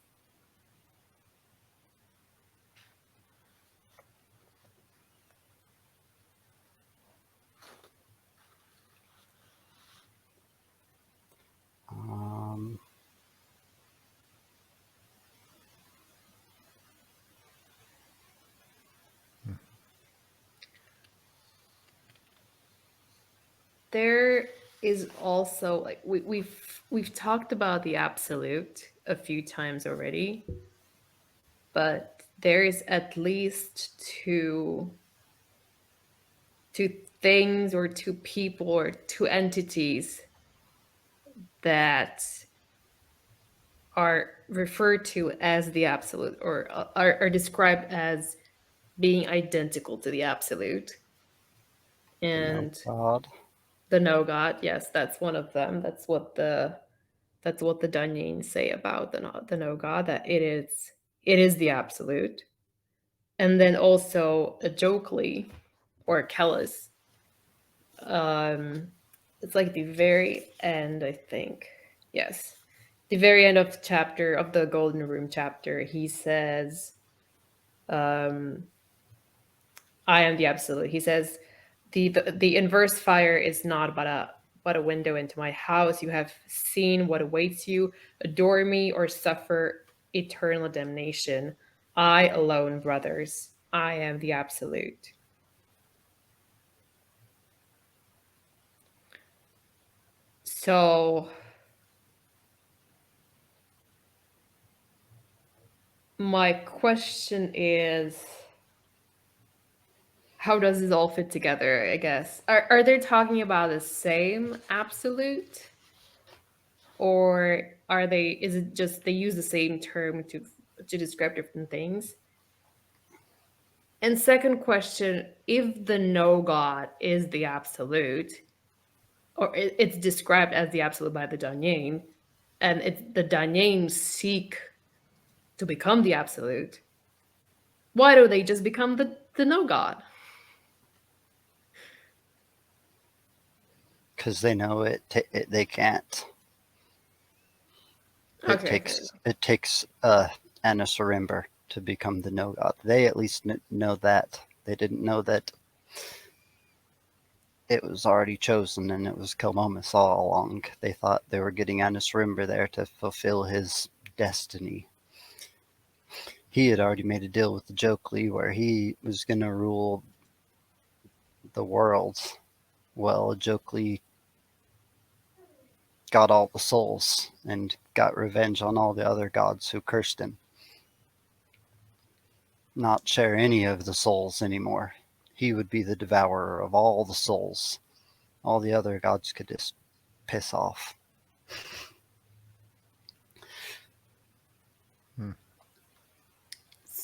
There is also like we've talked about the absolute a few times already, but there is at least two things or two people or two entities that are referred to as the absolute or are described as being identical to the absolute. And No God. the no god, yes, that's one of them. That's what the Dunyanes say about the no god, that it is the absolute. And then also a Jokely or Kellis. It's like the very end, I think. Yes. The very end of the Golden Room chapter, he says, I am the absolute. He says, the inverse fire is not but a window into my house. You have seen what awaits you. Adore me or suffer eternal damnation. I alone, brothers. I am the absolute. So my question is, how does this all fit together, I guess? Are they talking about the same absolute? Or is it just they use the same term to describe different things? And second question, if the no God is the absolute, or it's described as the absolute by the Danyane, and the Danyane seek to become the absolute, why do they just become the no God? Because they know they can't. Okay. It takes Anasarimber to become the no god. They at least know that. They didn't know that it was already chosen and it was Kilmomus all along. They thought they were getting Anasarimber there to fulfill his destiny. He had already made a deal with the Jokely where he was going to rule the world. Well, Jokely got all the souls and got revenge on all the other gods who cursed him. Not share any of the souls anymore. He would be the devourer of all the souls. All the other gods could just piss off.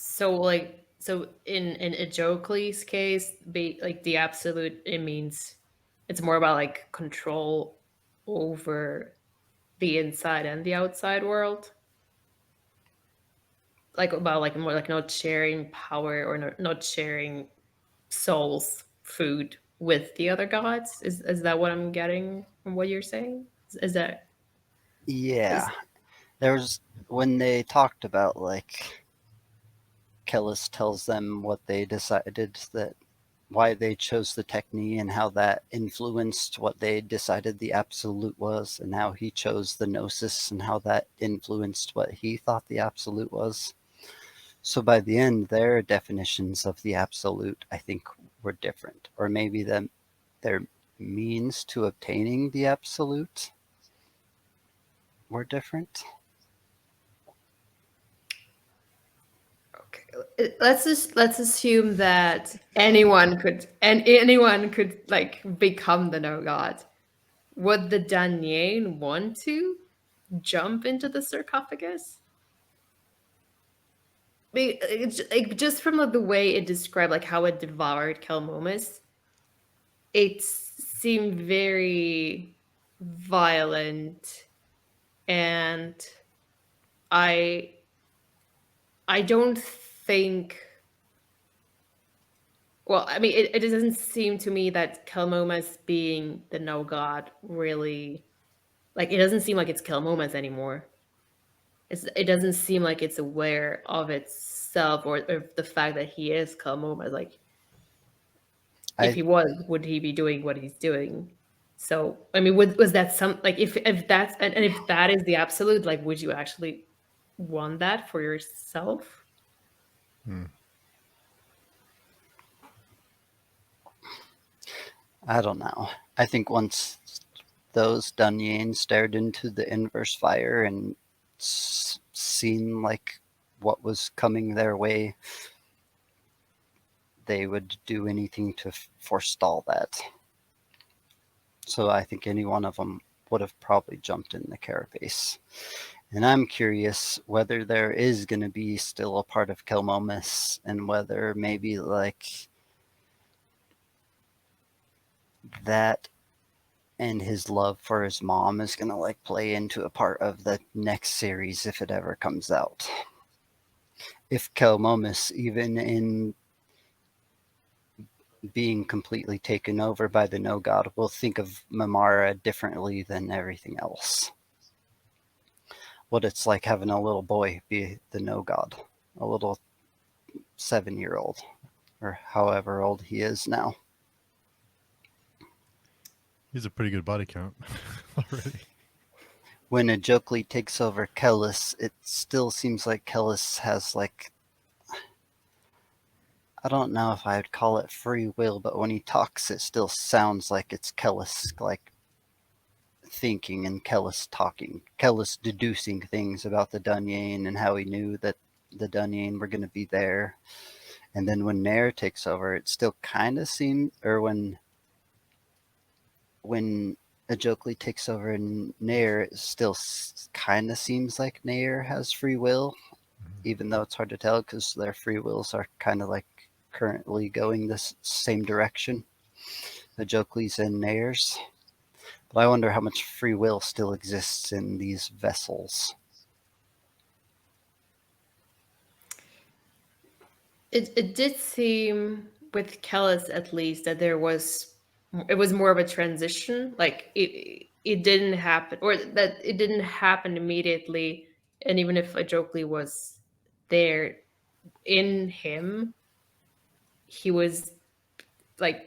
So in Ejokli's case, like the absolute, it means it's more about like control over the inside and the outside world, like about like more like not sharing power or not sharing souls food with the other gods. Is that what I'm getting from what you're saying? Is that Yeah. is There was, when they talked about, like, Kellis tells them what they decided, that why they chose the technique and how that influenced what they decided the absolute was, and how he chose the gnosis and how that influenced what he thought the absolute was. So by the end, their definitions of the absolute, I think, were different, or maybe their means to obtaining the absolute were different. okay? let's assume that anyone could like become the no god. Would the Danyan want to jump into the sarcophagus? Like, just from like, the way it described like how it devoured Kelmomus, it seemed very violent, and I I don't think. Well, I mean, it doesn't seem to me that Kelmomas being the no god really, like, it doesn't seem like it's Kelmomas anymore. It doesn't seem like it's aware of itself or the fact that he is Kelmomas. Like, if I he was, would he be doing what he's doing? So, I mean, was that some like if that's and if that is the absolute, like, would you actually want that for yourself? Hmm. I don't know. I think once those Dunyan stared into the inverse fire and seen like what was coming their way, they would do anything to forestall that. So I think any one of them would have probably jumped in the carapace. And I'm curious whether there is going to be still a part of Kelmomus and whether maybe like that and his love for his mom is going to like play into a part of the next series if it ever comes out. If Kelmomus, even in being completely taken over by the no god, will think of Mamara differently than everything else. What it's like having a little boy be the no god, a little 7-year-old, or however old he is now. He's a pretty good body count already. When Ajokli takes over Kellis, it still seems like Kellis has like, I don't know if I would call it free will, but when he talks, it still sounds like it's Kellis like thinking and Kellis talking, Kellis deducing things about the Dunyan and how he knew that the Dunyan were going to be there. And then when Nair takes over, it still kind of seems, or when Ajokli takes over and Nair, it still kind of seems like Nair has free will, even though it's hard to tell because their free wills are kind of like currently going this same direction, Ajokli's and Nair's. But I wonder how much free will still exists in these vessels. It did seem with Kellis at least that it was more of a transition. Like it didn't happen, or that it didn't happen immediately. And even if Ajokli was there in him, he was like,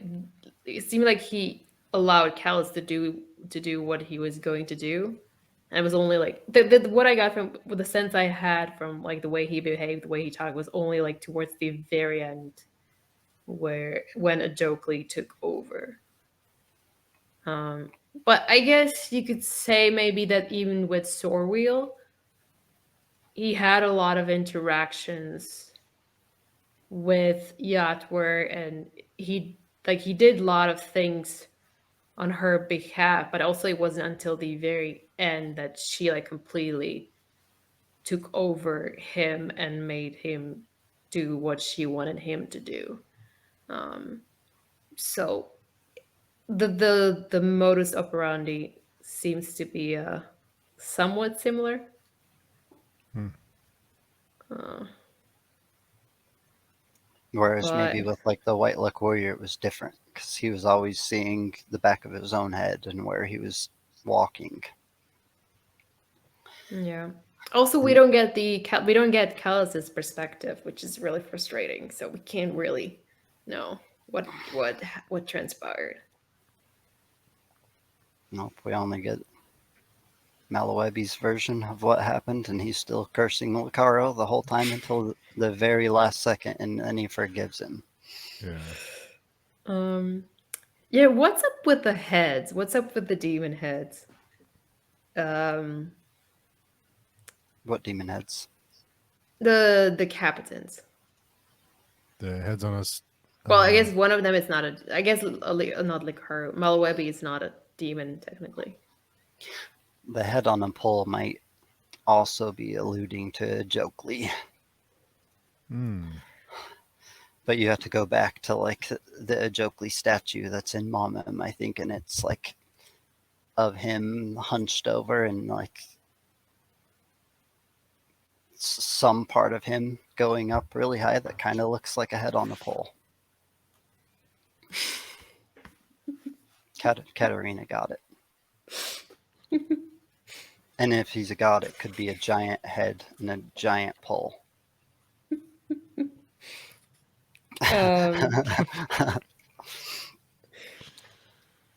it seemed like he allowed Callus to do what he was going to do. And it was only like what I got from the sense I had from like the way he behaved, the way he talked was only like towards the very end, where when Ajokli took over. But I guess you could say maybe that even with Sorwheel, he had a lot of interactions with Yatwer, and he did a lot of things on her behalf, but also it wasn't until the very end that she like completely took over him and made him do what she wanted him to do. Um, so the modus operandi seems to be somewhat similar. Hmm. Uh, Whereas but maybe with like the White Luck Warrior, it was different because he was always seeing the back of his own head and where he was walking. yeah. Also, we don't get Callus's perspective, which is really frustrating. So we can't really know what transpired. Nope, we only get Malawebi's version of what happened, and he's still cursing Lucaro the whole time until the very last second, and then he forgives him. Yeah. Um, yeah. What's up with the heads? What's up with the demon heads? Um, What demon heads? the captains. The heads on us. Well, I guess one of them is not a. I guess not like her. Malwebi is not a demon technically. The head on a pole might also be alluding to Jokely. But you have to go back to like the Jokely statue that's in Mamam, I think, and it's like of him hunched over and like some part of him going up really high that kind of looks like a head on a pole. Katarina got it. And if he's a god, it could be a giant head and a giant pole.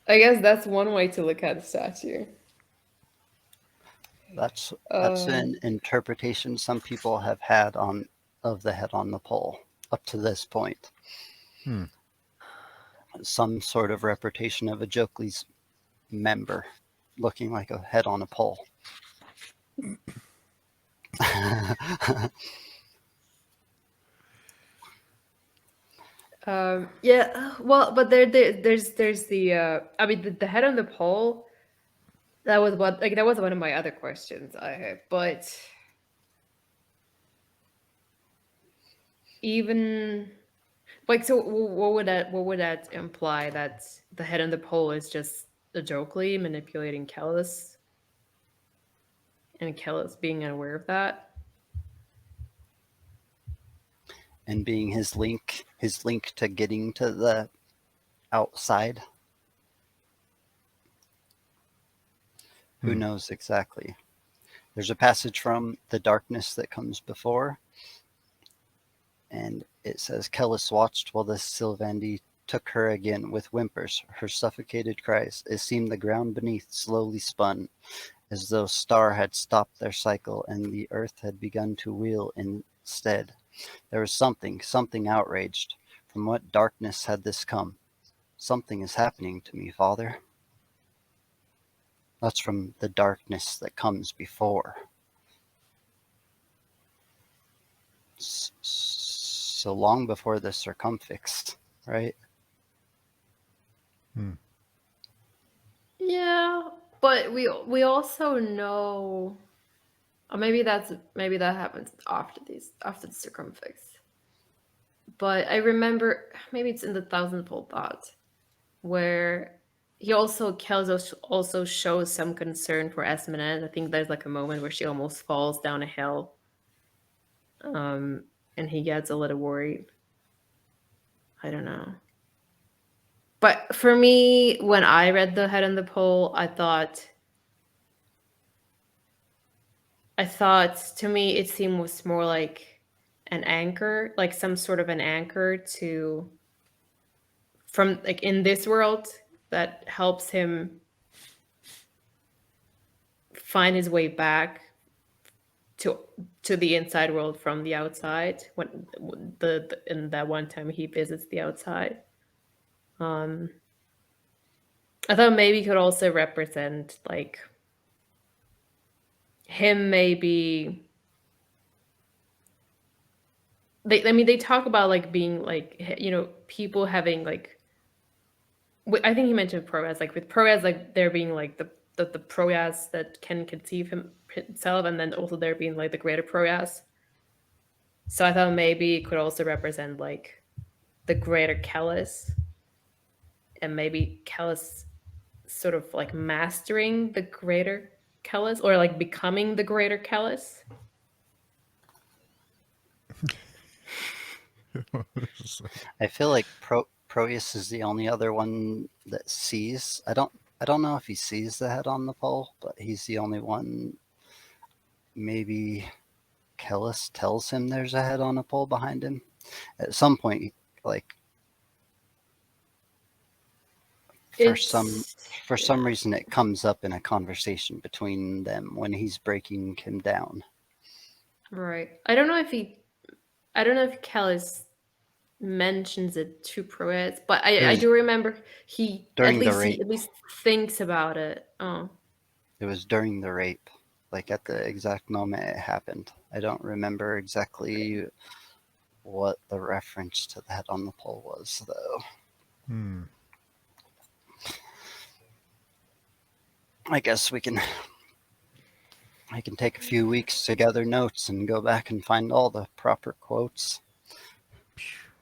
I guess that's one way to look at the statue. That's an interpretation some people have had of the head on the pole up to this point. Some sort of representation of a Jokely's member looking like a head on a pole. Yeah, well, but there's the I mean the head on the pole. That was one of my other questions I had, but even like, so what would that imply, that the head on the pole is just a Jokely manipulating Kellis, and Kellis being unaware of that? And being his link to getting to the outside. Who knows exactly? There's a passage from The Darkness that comes before, and it says, Kellis watched while the Sylvandi took her again with whimpers, her suffocated cries. It seemed the ground beneath slowly spun, as though star had stopped their cycle and the earth had begun to wheel instead. There was something outraged. From what darkness had this come? Something is happening to me, Father. That's from the darkness that comes before. So long before the circumfix, right? Yeah, but we also know, or maybe that happens after the circumfix. But I remember, maybe it's in the Thousandfold Thought, where Kells also shows some concern for Esmeralda. I think there's like a moment where she almost falls down a hill, and he gets a little worried. I don't know. But for me, when I read The Head on the Pole, I thought to me it seemed was more like an anchor, like some sort of an anchor to, from like in this world, that helps him find his way back to the inside world from the outside, when in that one time he visits the outside. I thought maybe it could also represent like him, maybe they talk about like being like, people having like, I think he mentioned Proas, like with Proas, like there being like the Proas that can conceive himself, and then also there being like the greater Proas. So I thought maybe it could also represent like the greater Kellis, and maybe Kellis sort of like mastering the greater Kellis, or like becoming the greater Kellis. I feel like Proteus is the only other one that sees. I don't know if he sees the head on the pole, but he's the only one. Maybe Kellis tells him there's a head on a pole behind him. At some point, like for some reason it comes up in a conversation between them when he's breaking him down. Right. I don't know if Kellis mentions it to Proez, but I do remember he at least thinks about it. Oh. It was during the rape, like at the exact moment it happened. I don't remember exactly what the reference to that on the poll was, though. I guess I can take a few weeks to gather notes and go back and find all the proper quotes.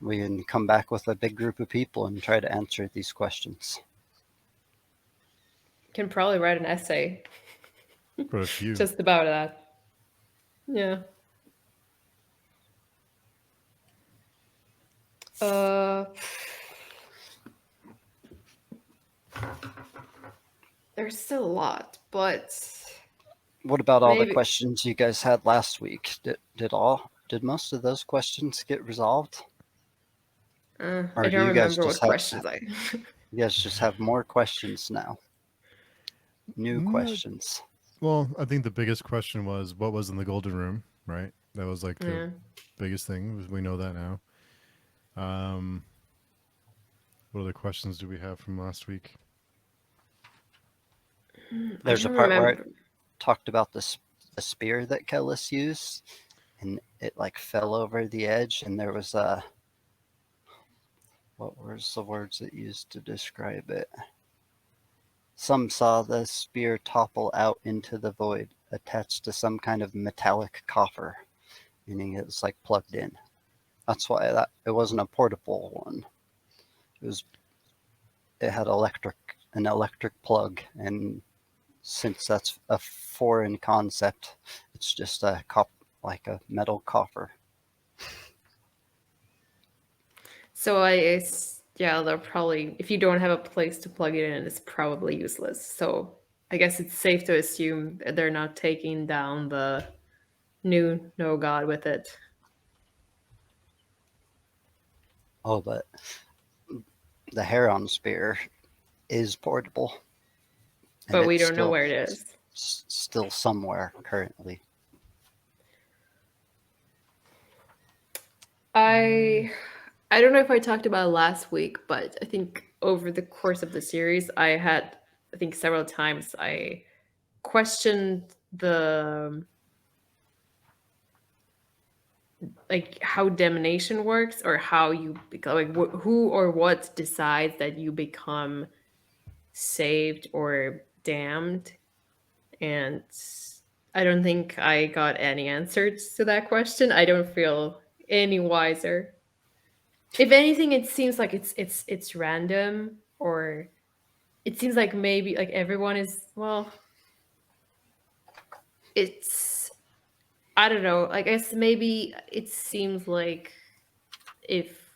We can come back with a big group of people and try to answer these questions. Can probably write an essay For a few. just about that. Yeah. There's still a lot, but what about all maybe. the questions you guys had last week? Did most of those questions get resolved? I Or do don't you guys remember what just have questions I. you guys just have more questions now? New questions. Well, I think the biggest question was what was in the golden room, right? That was like the Yeah. biggest thing. We know that now. What other questions do we have from last week? There's a don't part where I remember. talked about the spear that Kellis used, and it like fell over the edge, and there was a what was the words it used to describe it? Some saw the spear topple out into the void, attached to some kind of metallic coffer, meaning it was like plugged in. That's why it wasn't a portable one. It had an electric plug, and since that's a foreign concept, it's just like a metal coffer. So they're probably, if you don't have a place to plug it in, it's probably useless. So I guess it's safe to assume that they're not taking down the new no god with it. Oh, but the Heron spear is portable. But we don't know where it is. Still somewhere currently. I don't know if I talked about it last week, but I think over the course of the series, I think several times I questioned the like how damnation works, or how you become, like who or what decides that you become saved or damned. And I don't think I got any answers to that question. I don't feel any wiser. If anything, it seems like it's random, or it seems like maybe like everyone is, well, it's, I don't know, I guess maybe it seems like if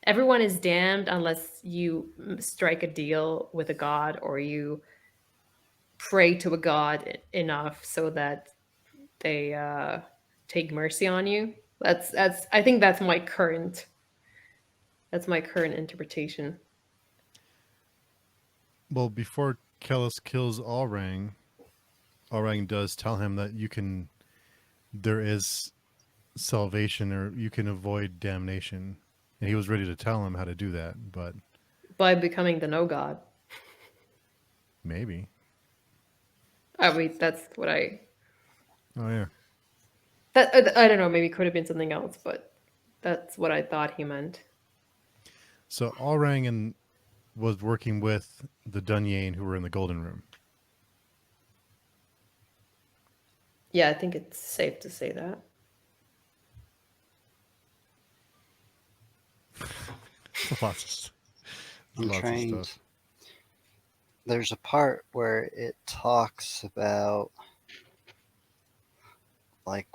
everyone is damned unless you strike a deal with a god, or you pray to a god enough so that they take mercy on you. That's I think that's my current interpretation. Well, before Kellis kills Allrang does tell him that there is salvation, or you can avoid damnation. And he was ready to tell him how to do that, but By becoming the no god. maybe. I mean, that's what I. Oh, yeah. That I don't know. Maybe it could have been something else, but that's what I thought he meant. So Allrang was working with the Dunyain who were in the Golden Room. Yeah, I think it's safe to say that. Lots I'm of trying. stuff. There's a part where it talks about like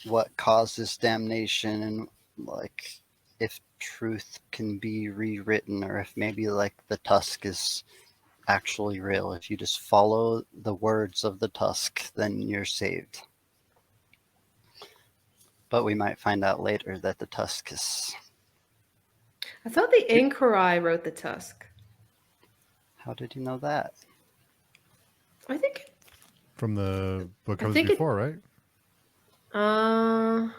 what causes damnation, and like if truth can be rewritten, or if maybe like the tusk is actually real. If you just follow the words of the tusk, then you're saved. But we might find out later that the tusk is. I thought the Inquiry wrote the Tusk. How did you know that? I think. From the what comes think before, right? No.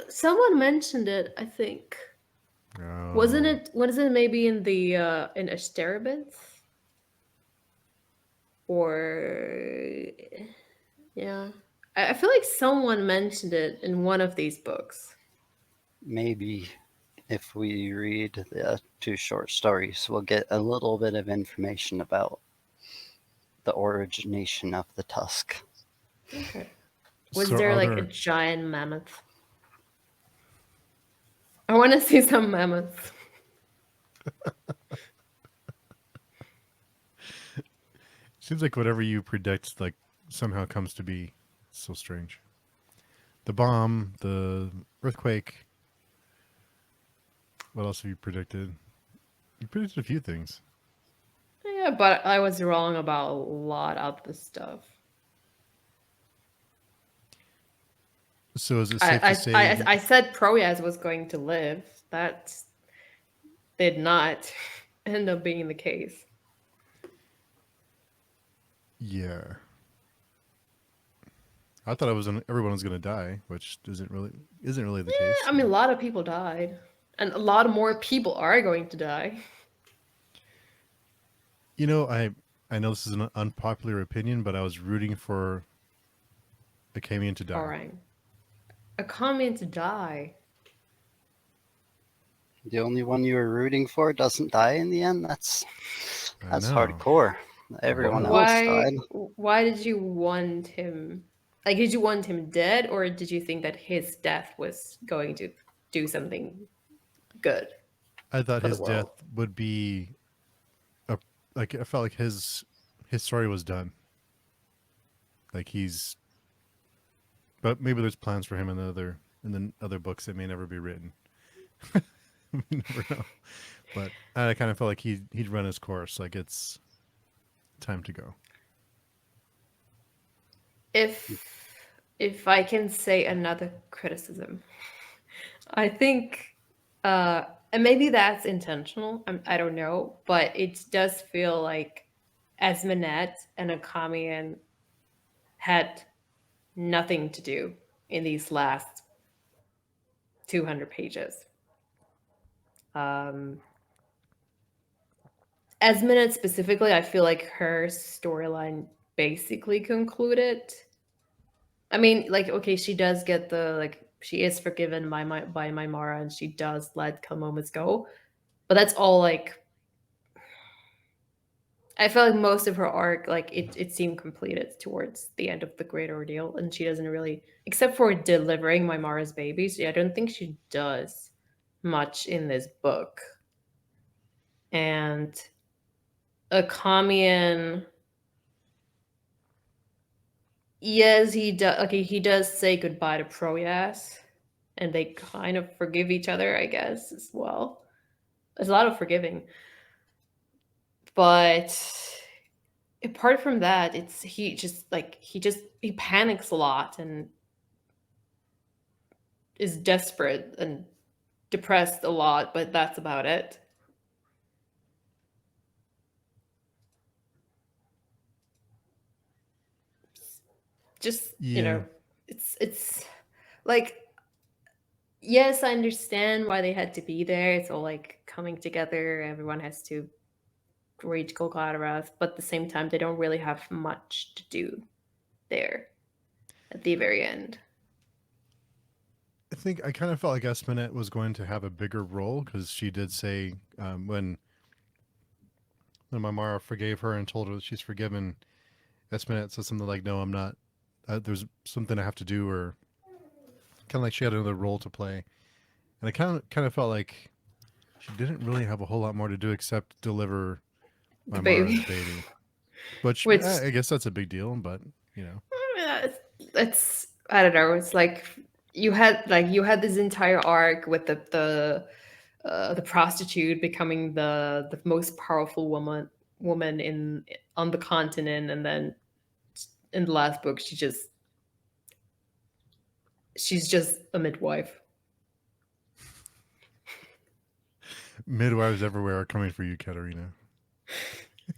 Someone mentioned it. I think. Oh. Wasn't it? Was it maybe in the in Asterabith? Or yeah, I feel like someone mentioned it in one of these books. Maybe if we read the 2 short stories, we'll get a little bit of information about the origination of the tusk. Okay. Was So there are like a there giant mammoth? I want to see some mammoths. seems like whatever you predict like somehow comes to be. So strange. The bomb, the earthquake. What else have you predicted? You predicted a few things. Yeah, but I was wrong about a lot of the stuff. So is it safe to say I said Proyas was going to live. That did not end up being the case. yeah. I thought everyone was going to die, which isn't really the case. I mean, a lot of people died, and a lot more people are going to die. You know, I know this is an unpopular opinion, but I was rooting for Akamian to die. All right, a comment to die. The only one you were rooting for doesn't die in the end. That's I know. hardcore. Everyone Wow. else died. Why did you want him? Like, did you want him dead, or did you think that his death was going to do something good? I thought For the his death world. would be like I felt like his story was done. Like he's, but maybe there's plans for him in the other books that may never be written. We never know. But I kind of felt like he'd run his course. Like it's time to go. If I can say another criticism, I think, and maybe that's intentional. I don't know, but it does feel like Esminette and Akamian had nothing to do in these last 200 pages. Esminette specifically, I feel like her storyline basically concluded. I mean, like, okay, she does get she is forgiven by Mara, and she does let Kalmomus go, but that's all. Like, I feel like most of her arc, like it seemed completed towards the end of the Great Ordeal, and she doesn't really, except for delivering Mara's babies. I don't think she does much in this book. And Akamian, yes, he does. Okay, he does say goodbye to Proyas, and they kind of forgive each other, I guess, as well. There's a lot of forgiving, but apart from that, it's he panics a lot and is desperate and depressed a lot, but that's about it. Just Yeah. it's like, yes, I understand why they had to be there. It's all like coming together. Everyone has to reach Golgotha, but at the same time, they don't really have much to do there at the very end. I think I kind of felt like Espinette was going to have a bigger role because she did say when Mara forgave her and told her that she's forgiven, Espinette said something like, "No, I'm not. There's something I have to do," or kind of like she had another role to play. And I kind of felt like she didn't really have a whole lot more to do except deliver The Mara's baby, baby, which which I guess that's a big deal. But you know, it's I don't know. It's like you had this entire arc with the prostitute becoming the most powerful woman in on the continent, and then in the last book she's just a midwife. midwives everywhere are coming for you, Katarina.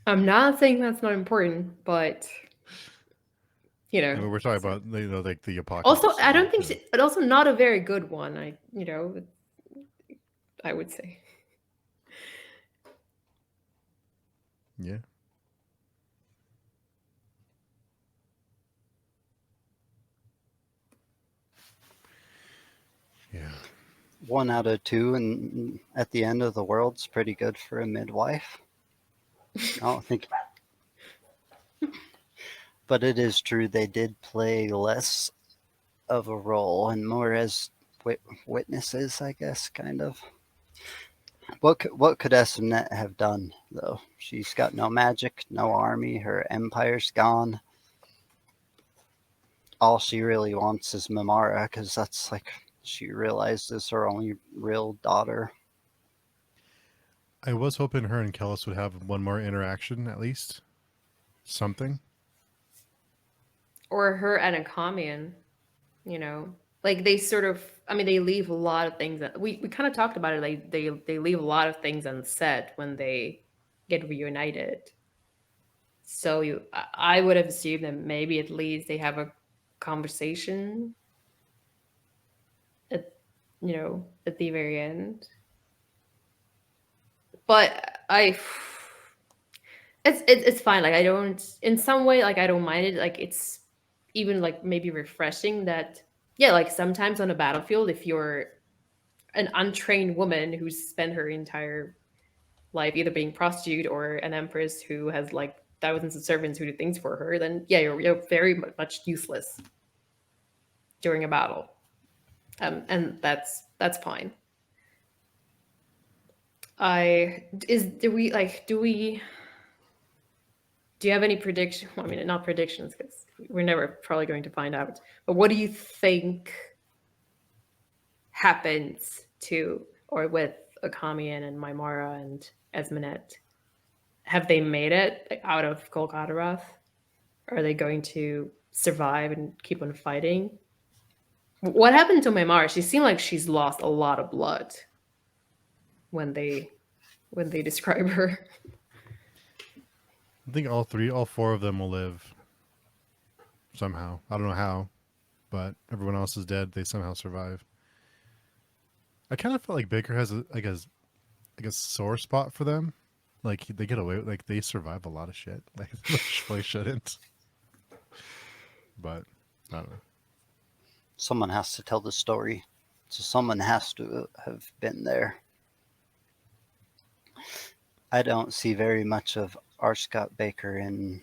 I'm not saying that's not important, but I mean, we're talking about like the apocalypse. also I don't think but also not a very good one. I would say. Yeah. Yeah. 1 out of 2, and at the end of the world's pretty good for a midwife. I don't think, but it is true they did play less of a role and more as witnesses, I guess, kind of. What could Esmnet have done though? She's got no magic, no army. Her empire's gone. All she really wants is Mimara, because that's like she realizes her only real daughter. I was hoping her and Kellis would have one more interaction at least. Something. Or her and a commune, like they sort of, I mean, they leave a lot of things that we kind of talked about it. Like they leave a lot of things unsaid when they get reunited. So I would have assumed that maybe at least they have a conversation at at the very end. But it's fine. Like I don't, in some way, like I don't mind it. Like it's even like maybe refreshing that, yeah, like sometimes on a battlefield, if you're an untrained woman who's spent her entire life either being prostitute or an empress who has like thousands of servants who do things for her, then yeah, you're very much useless during a battle, and that's fine. I is do you have any prediction? Well, I mean, not predictions because we're never probably going to find out. But what do you think happens to or with Akamian and Mymara and Esmanet? Have they made it out of Golgotha? Are they going to survive and keep on fighting? What happened to Mymara? She seemed like she's lost a lot of blood when they describe her. I think all four of them will live somehow. I don't know how, but everyone else is dead. They somehow survive. I kind of felt like Baker has a sore spot for them. Like they get away, like they survive a lot of shit. Like they shouldn't. But I don't know. Someone has to tell the story, so someone has to have been there. I don't see very much of R. Scott Baker in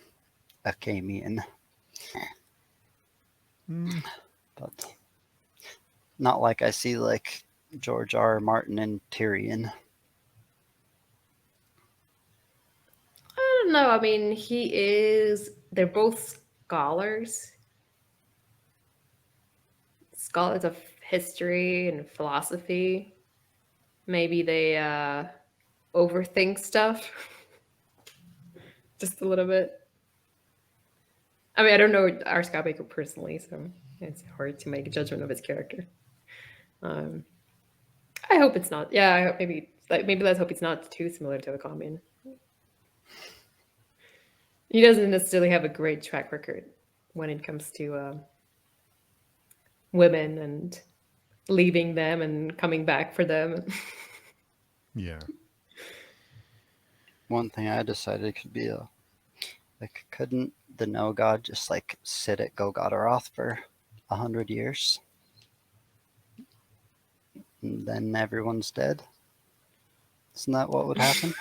Akamian, but not like I see like George R. R. Martin and Tyrion. I don't know. I mean, they're both scholars. Scholars of history and philosophy. Maybe they overthink stuff just a little bit. I mean, I don't know R. Scott Baker personally, so it's hard to make a judgment of his character. Um, I hope it's not. Yeah, I hope maybe let's hope it's not too similar to the commune. He doesn't necessarily have a great track record when it comes to women and leaving them and coming back for them. Yeah. One thing I decided could be couldn't the No God just like sit at Golgotha for 100 years, and then everyone's dead? Isn't that what would happen?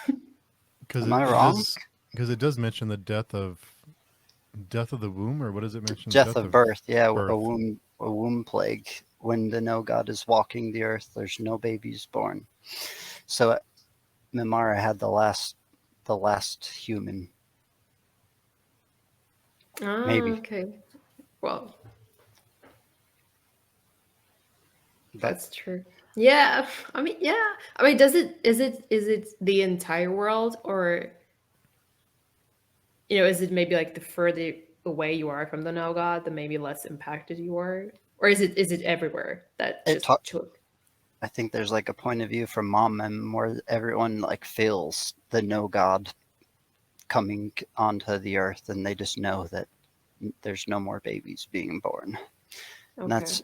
Because Am I wrong? Because it does mention the death of the womb, or what does it mention? Death of birth, yeah, birth. a womb plague. When the No God is walking the earth, there's no babies born. So Mimara had the last human. Oh, Maybe. okay. Well, that's true. Yeah, I mean, yeah. I mean, is it the entire world, or is it maybe like the further away you are from the No God, the maybe less impacted you are, or is it everywhere that just took? I think there's like a point of view from Mom and where everyone like feels the No God coming onto the earth, and they just know that there's no more babies being born. Okay. And that's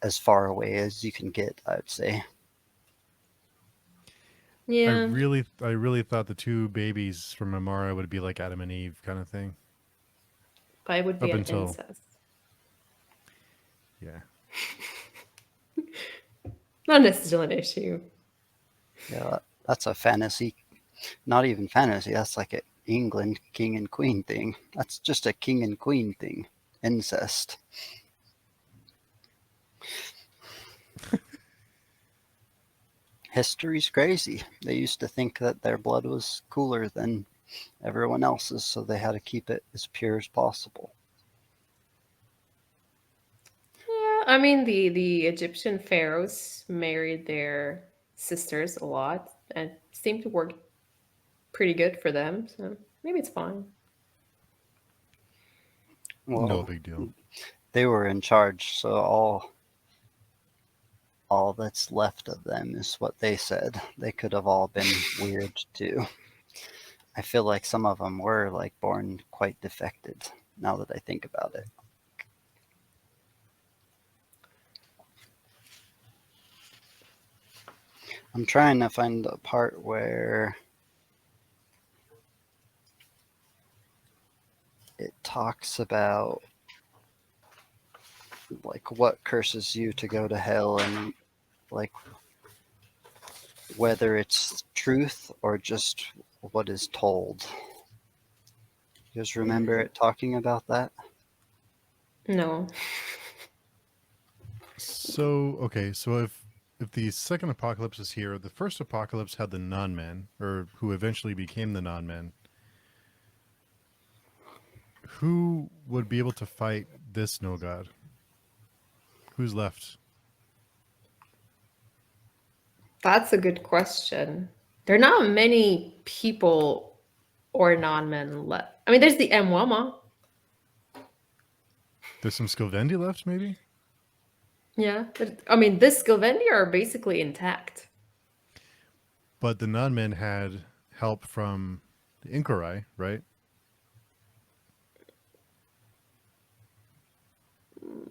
as far away as you can get, I would say. Yeah. I really thought the two babies from Amara would be like Adam and Eve kind of thing. But it would be Up an until incest. Yeah. Not necessarily an issue. Yeah, that's a fantasy. Not even fantasy. That's like an England king and queen thing. That's just a king and queen thing. Incest. History's crazy. They used to think that their blood was cooler than everyone else's, so they had to keep it as pure as possible. Yeah, I mean the Egyptian pharaohs married their sisters a lot and seemed to work pretty good for them. So maybe it's fine. No Well, big deal. they were in charge, so all that's left of them is what they said. They could have all been weird too. I feel like some of them were like born quite defected. Now that I think about it, I'm trying to find the part where it talks about like what curses you to go to hell and like whether it's truth or just what is told. You guys remember it talking about that? No. So okay, so if the second apocalypse is here, the first apocalypse had the non-man, or who eventually became the non-man. Who would be able to fight this snow god? Who's left? That's a good question. There are not many people or non-men left. I mean, there's the Mwama. There's some Skilvendi left, maybe? Yeah, but I mean, this Skilvendi are basically intact. But the non-men had help from the Inkorai, right?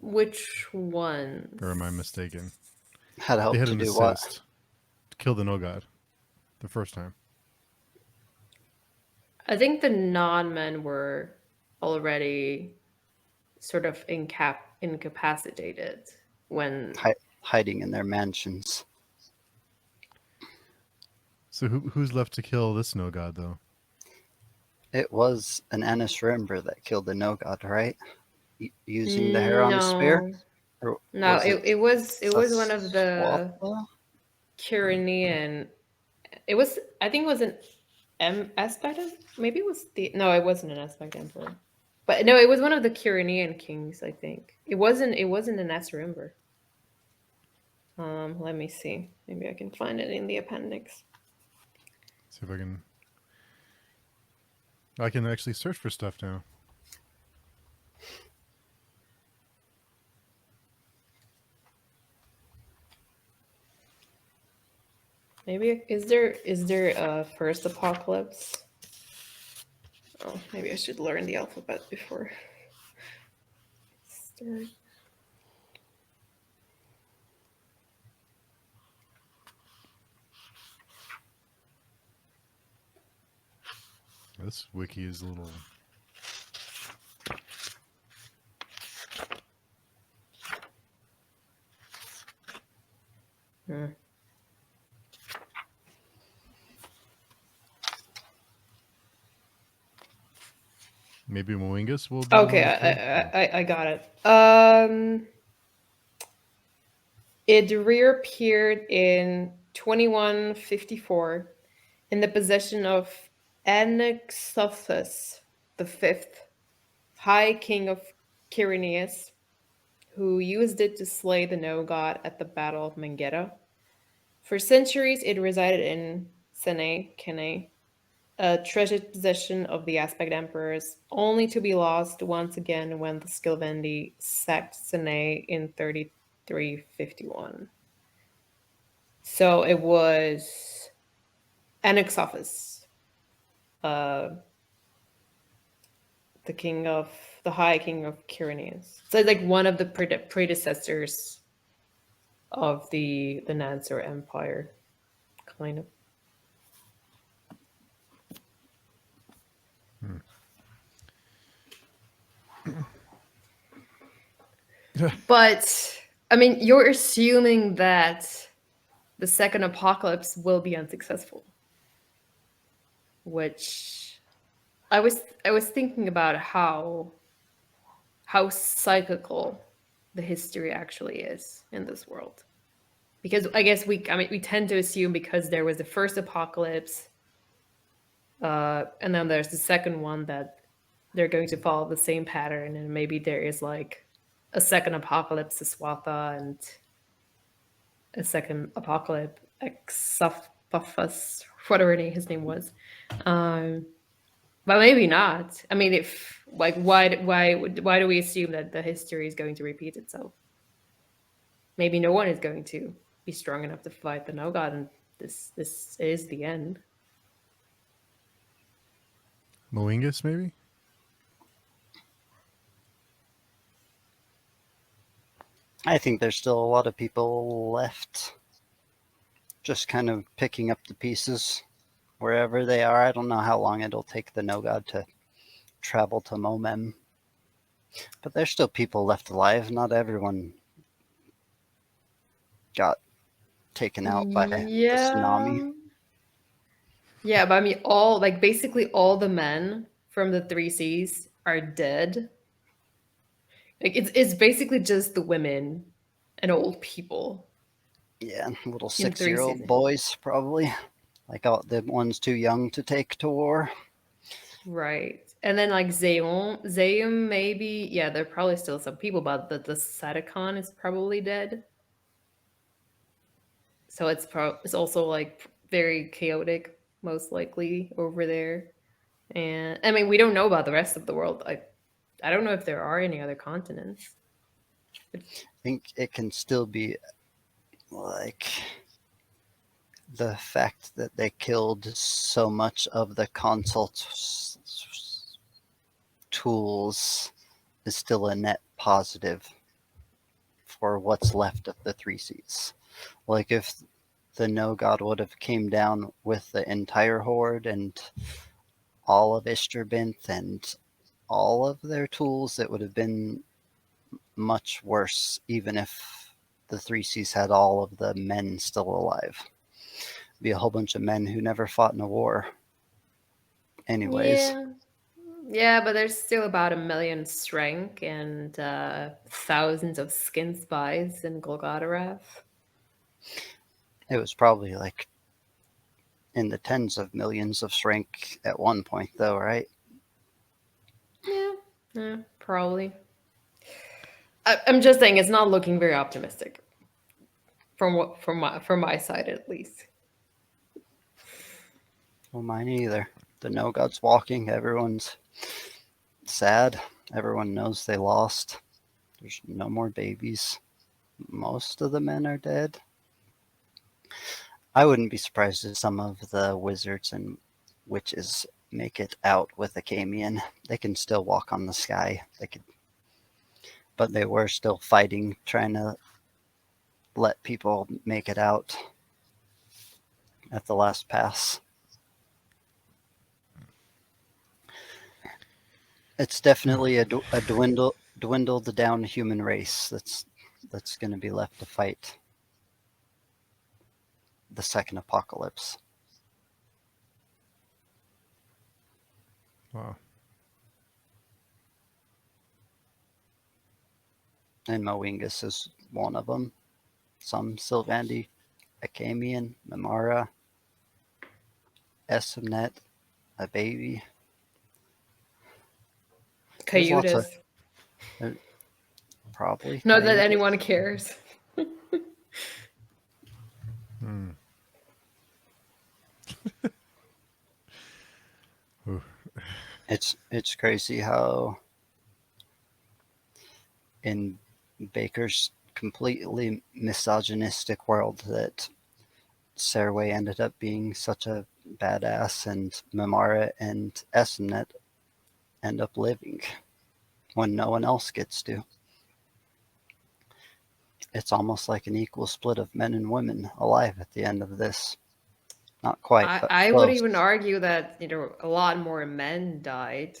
Which ones? Or am I mistaken? Had They help had to an do what? assist to kill the no god the first time. I think the non-men were already sort of incapacitated when. Hiding in their mansions. So who's left to kill this no god though? It was an Anasarimber that killed the no god, right? Using the Heron spear? No, Or no, was it it was one of the Saswatha? Kyrenian. It was, I think it was an aspect of, maybe it was the, no, it wasn't an aspect emperor, but no, it was one of the Kyrenian kings. I think it wasn't an Anasarimber. Let me see. Maybe I can find it in the appendix. See if I can actually search for stuff now. Maybe is there a first apocalypse? Oh, maybe I should learn the alphabet before start. This wiki is a little. Hmm. Maybe Moingus will be Okay, able to. I got it. It reappeared in 2154 in the possession of Anaxophus the Fifth, High King of Kyrenius, who used it to slay the no god at the Battle of Mengeda. For centuries, it resided in Kene, a treasured possession of the Aspect Emperors, only to be lost once again when the Skilvendi sacked Sene in 3351. So it was Anaxophus, uh, the High King of Kyrenius. So it's like one of the predecessors of the Nansar Empire, kind of. But I mean, you're assuming that the second apocalypse will be unsuccessful. Which I was thinking about how cyclical the history actually is in this world. Because I guess we tend to assume because there was the first apocalypse, and then there's the second one, that they're going to follow the same pattern, and maybe there is like a second apocalypse Swatha and a second apocalypse Exuffus, whatever his name was. Um, but maybe not. I mean, if like why do we assume that the history is going to repeat itself? Maybe no one is going to be strong enough to fight the no god, and this is the end. Moingus, maybe? I think there's still a lot of people left, just kind of picking up the pieces wherever they are. I don't know how long it'll take the no god to travel to Momem, but there's still people left alive. Not everyone got taken out by the tsunami. Yeah, but I mean, basically all the men from the three seas are dead. Like it's basically just the women and old people. Yeah, little In 6-year-old seasons. boys, probably. Like all the ones too young to take to war. Right. And then like Zeum maybe, yeah, there are probably still some people, but the Sadakon is probably dead. So it's also like very chaotic, most likely over there. And I mean, we don't know about the rest of the world. I don't know if there are any other continents. I think it can still be like the fact that they killed so much of the consult tools is still a net positive for what's left of the three seas. Like if the no god would have came down with the entire horde and all of Isterbinth and all of their tools, it would have been much worse, even if the three seas had all of the men still alive. It'd be a whole bunch of men who never fought in a war anyways. Yeah, but there's still about 1 million strength and thousands of skin spies in Golgotha. It was probably like in the tens of millions of strength at one point, though, right? Yeah, probably. I'm just saying it's not looking very optimistic from my side at least. Well, mine either. The no god's walking. Everyone's sad. Everyone knows they lost. There's no more babies. Most of the men are dead. I wouldn't be surprised if some of the wizards and witches make it out with a Camion. They can still walk on the sky. But they were still fighting, trying to let people make it out at the last pass. It's definitely a dwindled down human race that's going to be left to fight the second apocalypse. Wow. And Moingus is one of them. Some Sylvandi, Acamian, Memara, Esmnet, a baby. There's lots of probably. Not that anyone cares. It's crazy how in Baker's completely misogynistic world that Serway ended up being such a badass, and Memara and Esmnet end up living when no one else gets to. It's almost like an equal split of men and women alive at the end of this. Not quite, but I close. would even argue that a lot more men died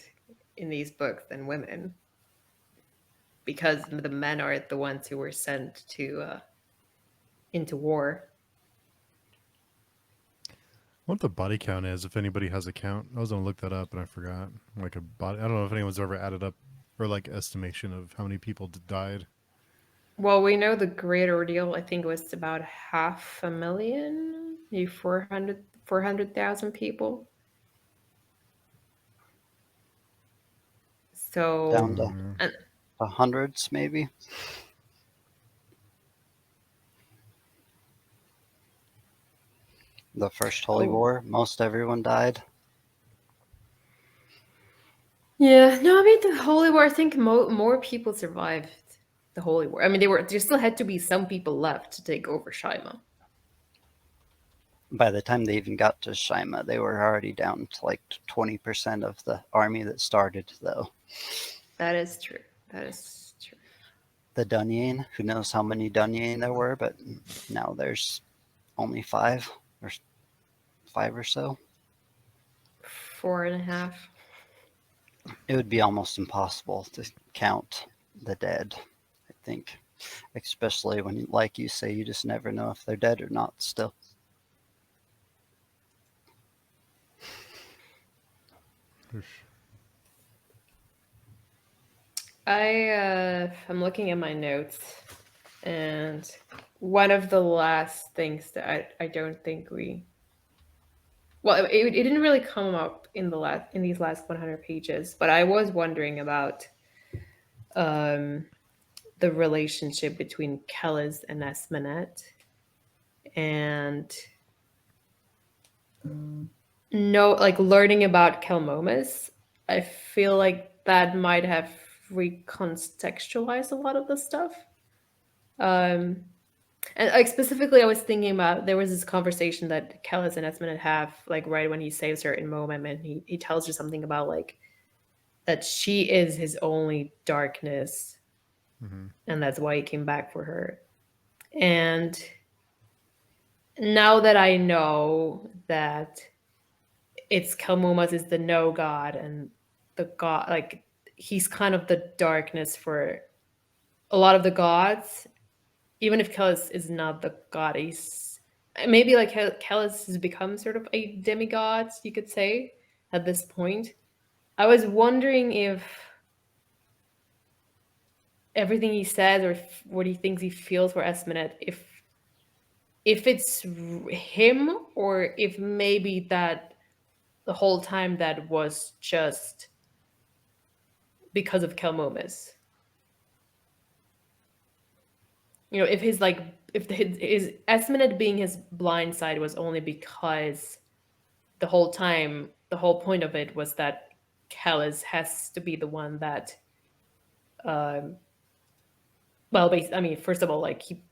in these books than women, because the men are the ones who were sent to into war. what the body count is, if anybody has a count. I was gonna look that up and I forgot. Like a body, I don't know if anyone's ever added up or like estimation of how many people died. Well, we know the Great Ordeal, I think, was about 500,000, maybe 400,000 people. So, Down to and the hundreds, maybe. The First Holy Oh. War, most everyone died. Yeah, no, I mean the Holy War. I think more people survived the Holy War. I mean, there still had to be some people left to take over Shima. By the time they even got to Shima, they were already down to like 20% of the army that started, though. That is true. That is true. The Dunyan, who knows how many Dunyan there were, but now there's only five or so. 4.5. It would be almost impossible to count the dead, I think. Especially when, like you say, you just never know if they're dead or not still. I'm looking at my notes, and one of the last things that I don't think we, well, it didn't really come up in these last 100 pages, but I was wondering about um the relationship between Kellis and Esmenet, and no, like learning about Kelmomus. I feel like that might have recontextualized a lot of the stuff. Um, and like specifically, I was thinking about there was this conversation that Kellis and Esmond have, like right when he saves her in Moment, and he tells her something about like that she is his only darkness, and that's why he came back for her. And now that I know that it's Kelmumas is the no god and the god, like he's kind of the darkness for a lot of the gods, even if Kellis is not the god, he's maybe like Kellis has become sort of a demigod, you could say, at this point. I was wondering if everything he says or what he thinks he feels for Esmenet, if it's him or if maybe that the whole time that was just because of Kelmomus. You know, if his like if his Esmenet being his blind side was only because the whole time the whole point of it was that Kellis has to be the one that well, I mean, first of all, like he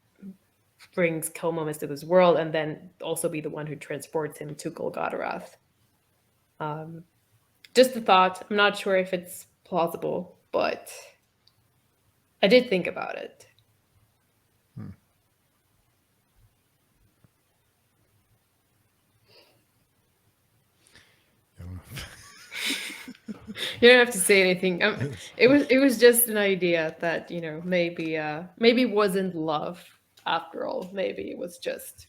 brings Kelmomus to this world and then also be the one who transports him to Golgotha. Just a thought. I'm not sure if it's plausible, but I did think about it. You don't have to say anything. It was just an idea that maybe wasn't love after all. Maybe it was just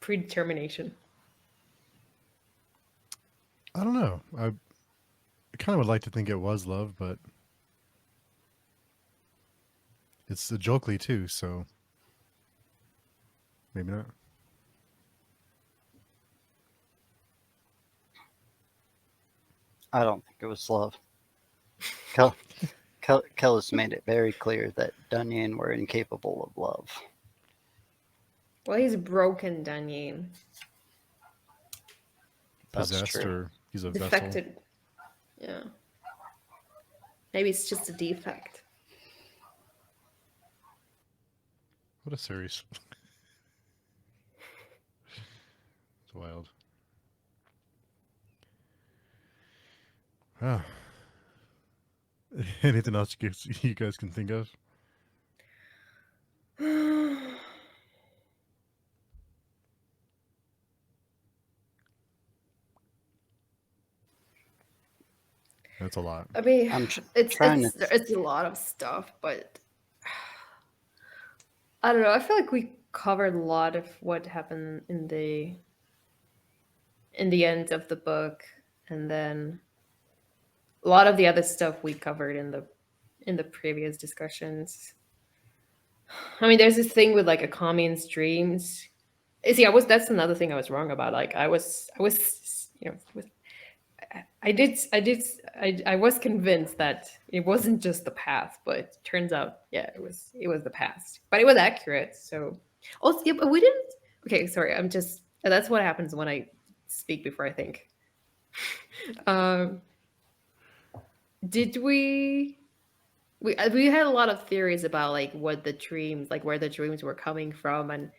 predetermination. I don't know. I kind of would like to think it was love, but it's a Jokely too, so maybe not. I don't think it was love. Kellis made it very clear that Dunyan were incapable of love. Well, he's broken, Danyin. That's Possessed, true. or he's a vessel. Defected. Yeah. Maybe it's just a defect. What a series. It's wild. Ah. Anything else you guys can think of? That's a lot. I mean, I'm it's trying it's a lot of stuff, but I don't know. I feel like we covered a lot of what happened in the end of the book, and then a lot of the other stuff we covered in the previous discussions. I mean, there's this thing with like Akami's dreams. See, that's another thing I was wrong about. Like I was convinced that it wasn't just the past, but turns out, yeah, it was the past. But it was accurate. So also, yeah, but we didn't. Okay, sorry. That's what happens when I speak before I think. Um, did we had a lot of theories about like what the dreams, like where the dreams were coming from, and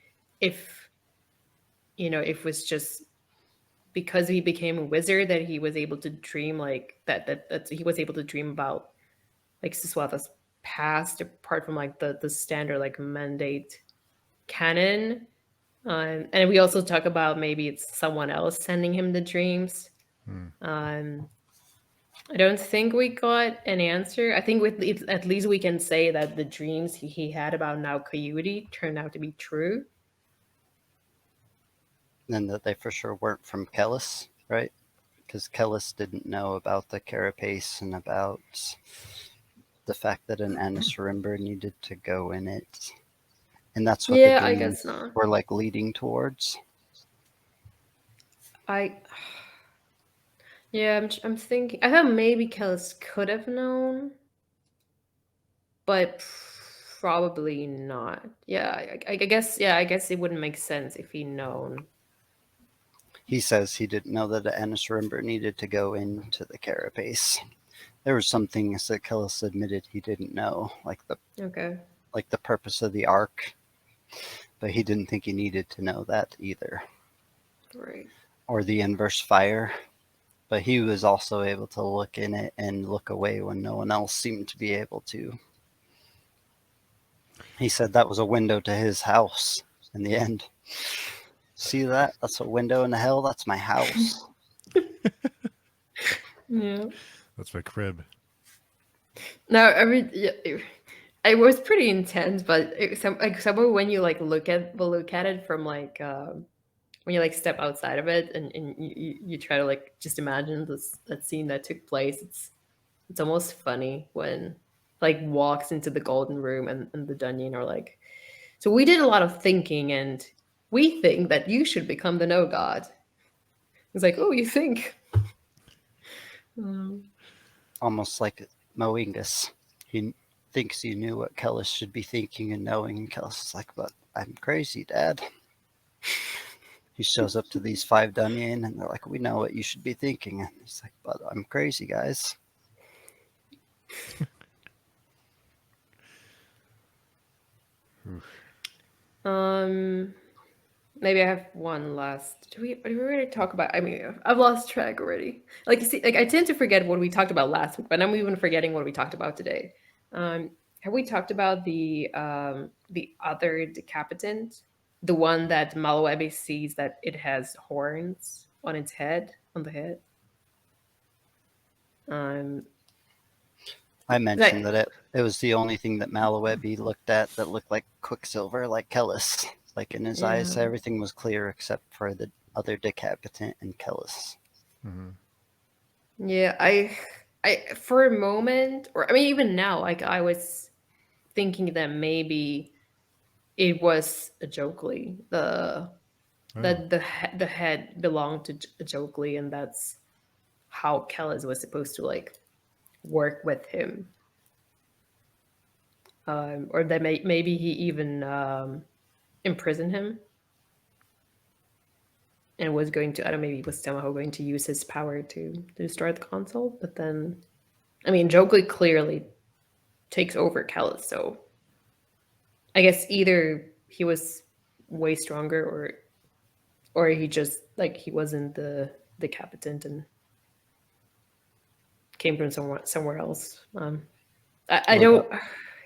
if if it was just because he became a wizard that he was able to dream like that he was able to dream about like Siswatha's past, apart from like the standard like mandate canon. And we also talk about maybe it's someone else sending him the dreams. Hmm. I don't think we got an answer. I think at least we can say that the dreams he had about now Coyote turned out to be true. And that they for sure weren't from Kellis, right? Because Kellis didn't know about the carapace and about the fact that an Anasarimber needed to go in it. And that's what the Yeah, I guess dreams not. were like leading towards. I Yeah, I'm thinking. I thought maybe Kellis could have known, but probably not. Yeah, I guess. Yeah, I guess it wouldn't make sense if he known. He says he didn't know that an Anasarimber needed to go into the carapace. There were some things that Kellis admitted he didn't know, like Okay. the purpose of the ark, but he didn't think he needed to know that either. Right. Or the inverse fire, but he was also able to look in it and look away when no one else seemed to be able to. He said that was a window to his house in the end. See that? That's a window into hell. That's my house. Yeah. That's my crib. No, it was pretty intense, but somehow when you like look at it from like when you like step outside of it and you try to like just imagine that scene that took place, it's almost funny when like walks into the golden room and the dungeon are like, so we did a lot of thinking and we think that you should become the no god. It's like, oh, you think. Almost like Moingus. He thinks he knew what Kellis should be thinking and knowing, and Kellis is like, but I'm crazy, Dad. He shows up to these 5 Dunyan and they're like, we know what you should be thinking. And he's like, but I'm crazy, guys. Maybe I have one last. Did we already talk about? I mean, I've lost track already. Like, see, like I tend to forget what we talked about last week, but I'm even forgetting what we talked about today. Have we talked about the other decapitant, the one that Malwebe sees that it has horns on its head, on the head? I mentioned that it was the only thing that Malawebi looked at that looked like Quicksilver, like Kellis. Like in his eyes, Yeah. everything was clear except for the other decapitant and Kellis. Hmm. Yeah, I for a moment, or I mean, even now, like I was thinking that maybe it was a Jokely. That the head belonged to a Jokely, and that's how Kellis was supposed to like work with him. Or that maybe he even imprisoned him and was going to, I don't know, maybe he was somehow going to use his power to destroy the console. But then, I mean, Jokely clearly takes over Kellis, so I guess either he was way stronger or he just like he wasn't the decapitant and came from somewhere else. I Well, don't.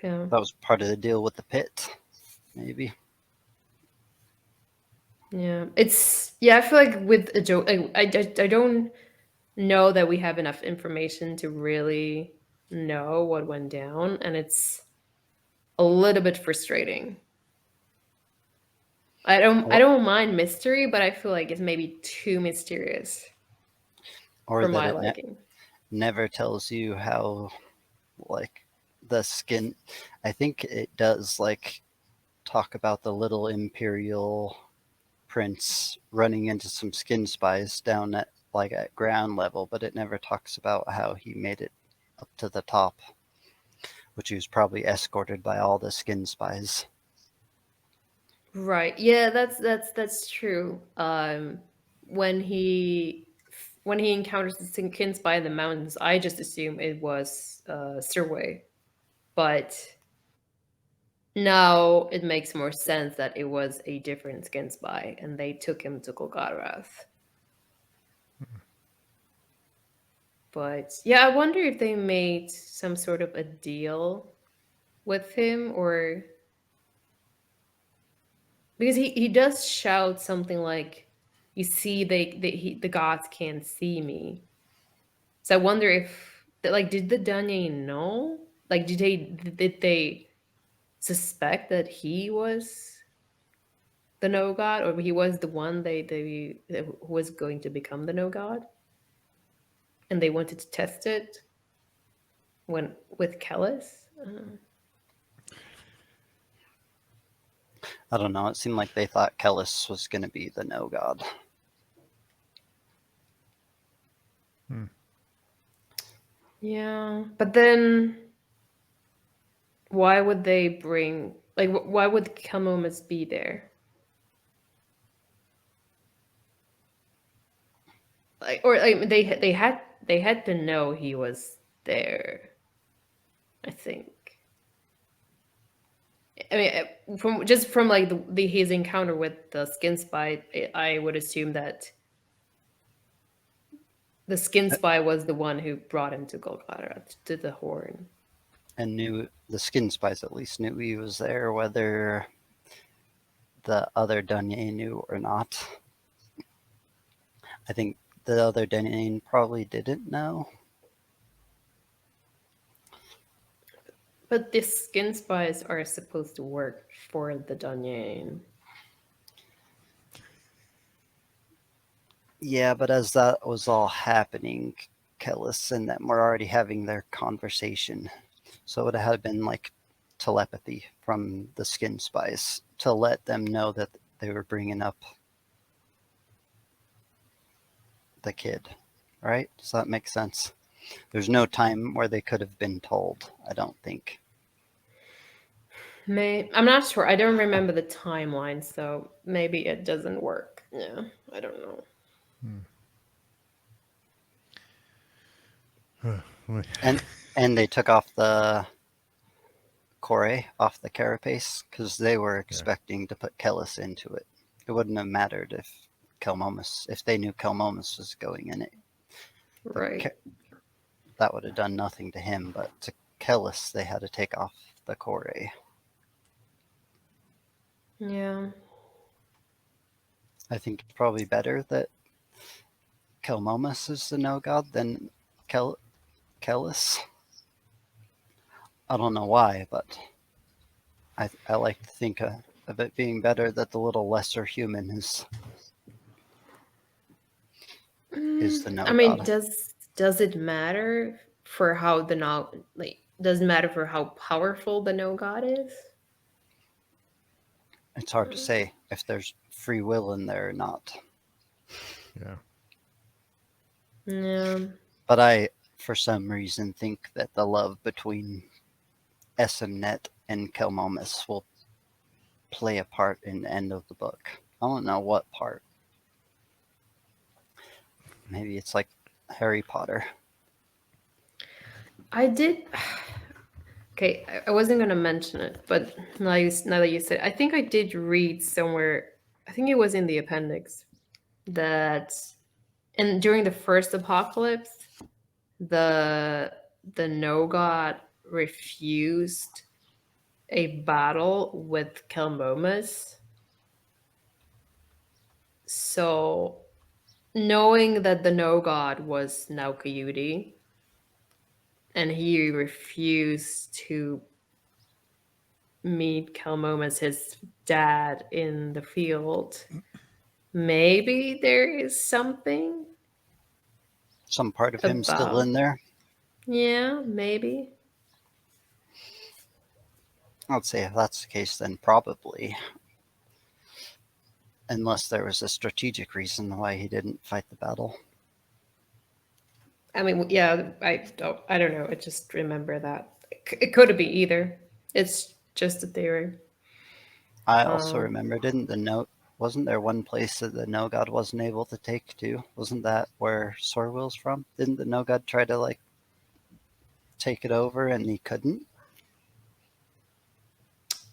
Yeah. that was part of the deal with the pit, maybe. Yeah, I feel like with a joke, I don't know that we have enough information to really know what went down, and it's a little bit frustrating. I don't mind mystery, but I feel like it's maybe too mysterious or for that my it liking. never tells you how, like, the skin. I think it does, like, talk about the little imperial prince running into some skin spies down at, like, at ground level, but it never talks about how he made it up to the top, which he was probably escorted by all the skin spies. Right. Yeah, that's true. When he when he encounters the Sinkins by the mountains, I just assume it was Sirway. But now it makes more sense that it was a different skin spy and they took him to Golgarath. But yeah, I wonder if they made some sort of a deal with him, or because he does shout something like, "You see, the gods can't see me." So I wonder if like did the Danye know? Like did they suspect that he was the no god, or he was the one they who was going to become the no god, and they wanted to test it when with Kellis? I don't know. It seemed like they thought Kellis was going to be the no god. Yeah, but then why would they bring like why would Kelmomus be there? Like or like they had to know he was there. I think. I mean, from like the his encounter with the skin spy, I would assume that the skin spy was the one who brought him to Golgotha to the horn. And knew the skin spies at least knew he was there, whether the other Dunye knew or not. I think the other Dunye probably didn't know. But the skin spies are supposed to work for the Dunyan. Yeah, but as that was all happening, Kellis and them were already having their conversation. So it had been like telepathy from the skin spies to let them know that they were bringing up the kid. Right? Does that make sense? There's no time where they could have been told, I don't think. I'm not sure. I don't remember the timeline, so maybe it doesn't work. Yeah, I don't know. And they took off the Corey off the carapace because they were expecting to put Kellis into it. It wouldn't have mattered if they knew Kelmomus was going in it. Right. That would have done nothing to him, but to Kellis, they had to take off the Corey. Yeah. I think it's probably better that Kelmomus is the no god than Kellis. I don't know why, but I like to think of it being better that the little lesser human is the no I mean, god. does it matter for how the no like does it matter for how powerful the no god is? It's hard to say if there's free will in there or not. Yeah. Yeah. But I, for some reason, think that the love between Essenet and Kelmomus will play a part in the end of the book. I don't know what part. Maybe it's like Harry Potter. I did. Okay, I wasn't gonna mention it, but now that you said, I think I did read somewhere. I think it was in the appendix that, and during the first apocalypse, the the no god refused a battle with Kelmomus. So, knowing that the no god was now and he refused to meet Kelmom as his dad in the field, maybe there is something Some part of him still about. in there. Yeah, maybe. I'd say if that's the case, then probably. Unless there was a strategic reason why he didn't fight the battle. I mean, yeah, I don't know. I just remember that it could be either. It's just a theory. I also Um, remember, wasn't there one place that the No God wasn't able to take to? Wasn't that where Sorwill's from? Didn't the No God try to like take it over and he couldn't?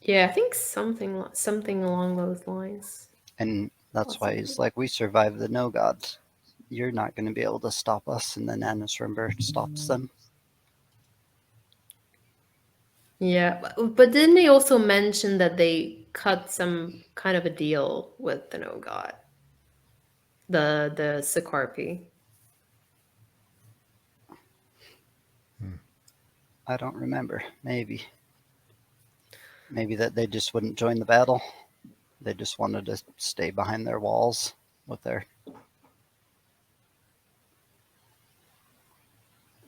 yeah, I think something along those lines. And that's why Possibly. he's like, we survived the No Gods. You're not going to be able to stop us. And then Anasrimber stops them. Yeah, but didn't they also mention that they cut some kind of a deal with the No God, the Sicarpi? I don't remember. Maybe that they just wouldn't join the battle. They just wanted to stay behind their walls with their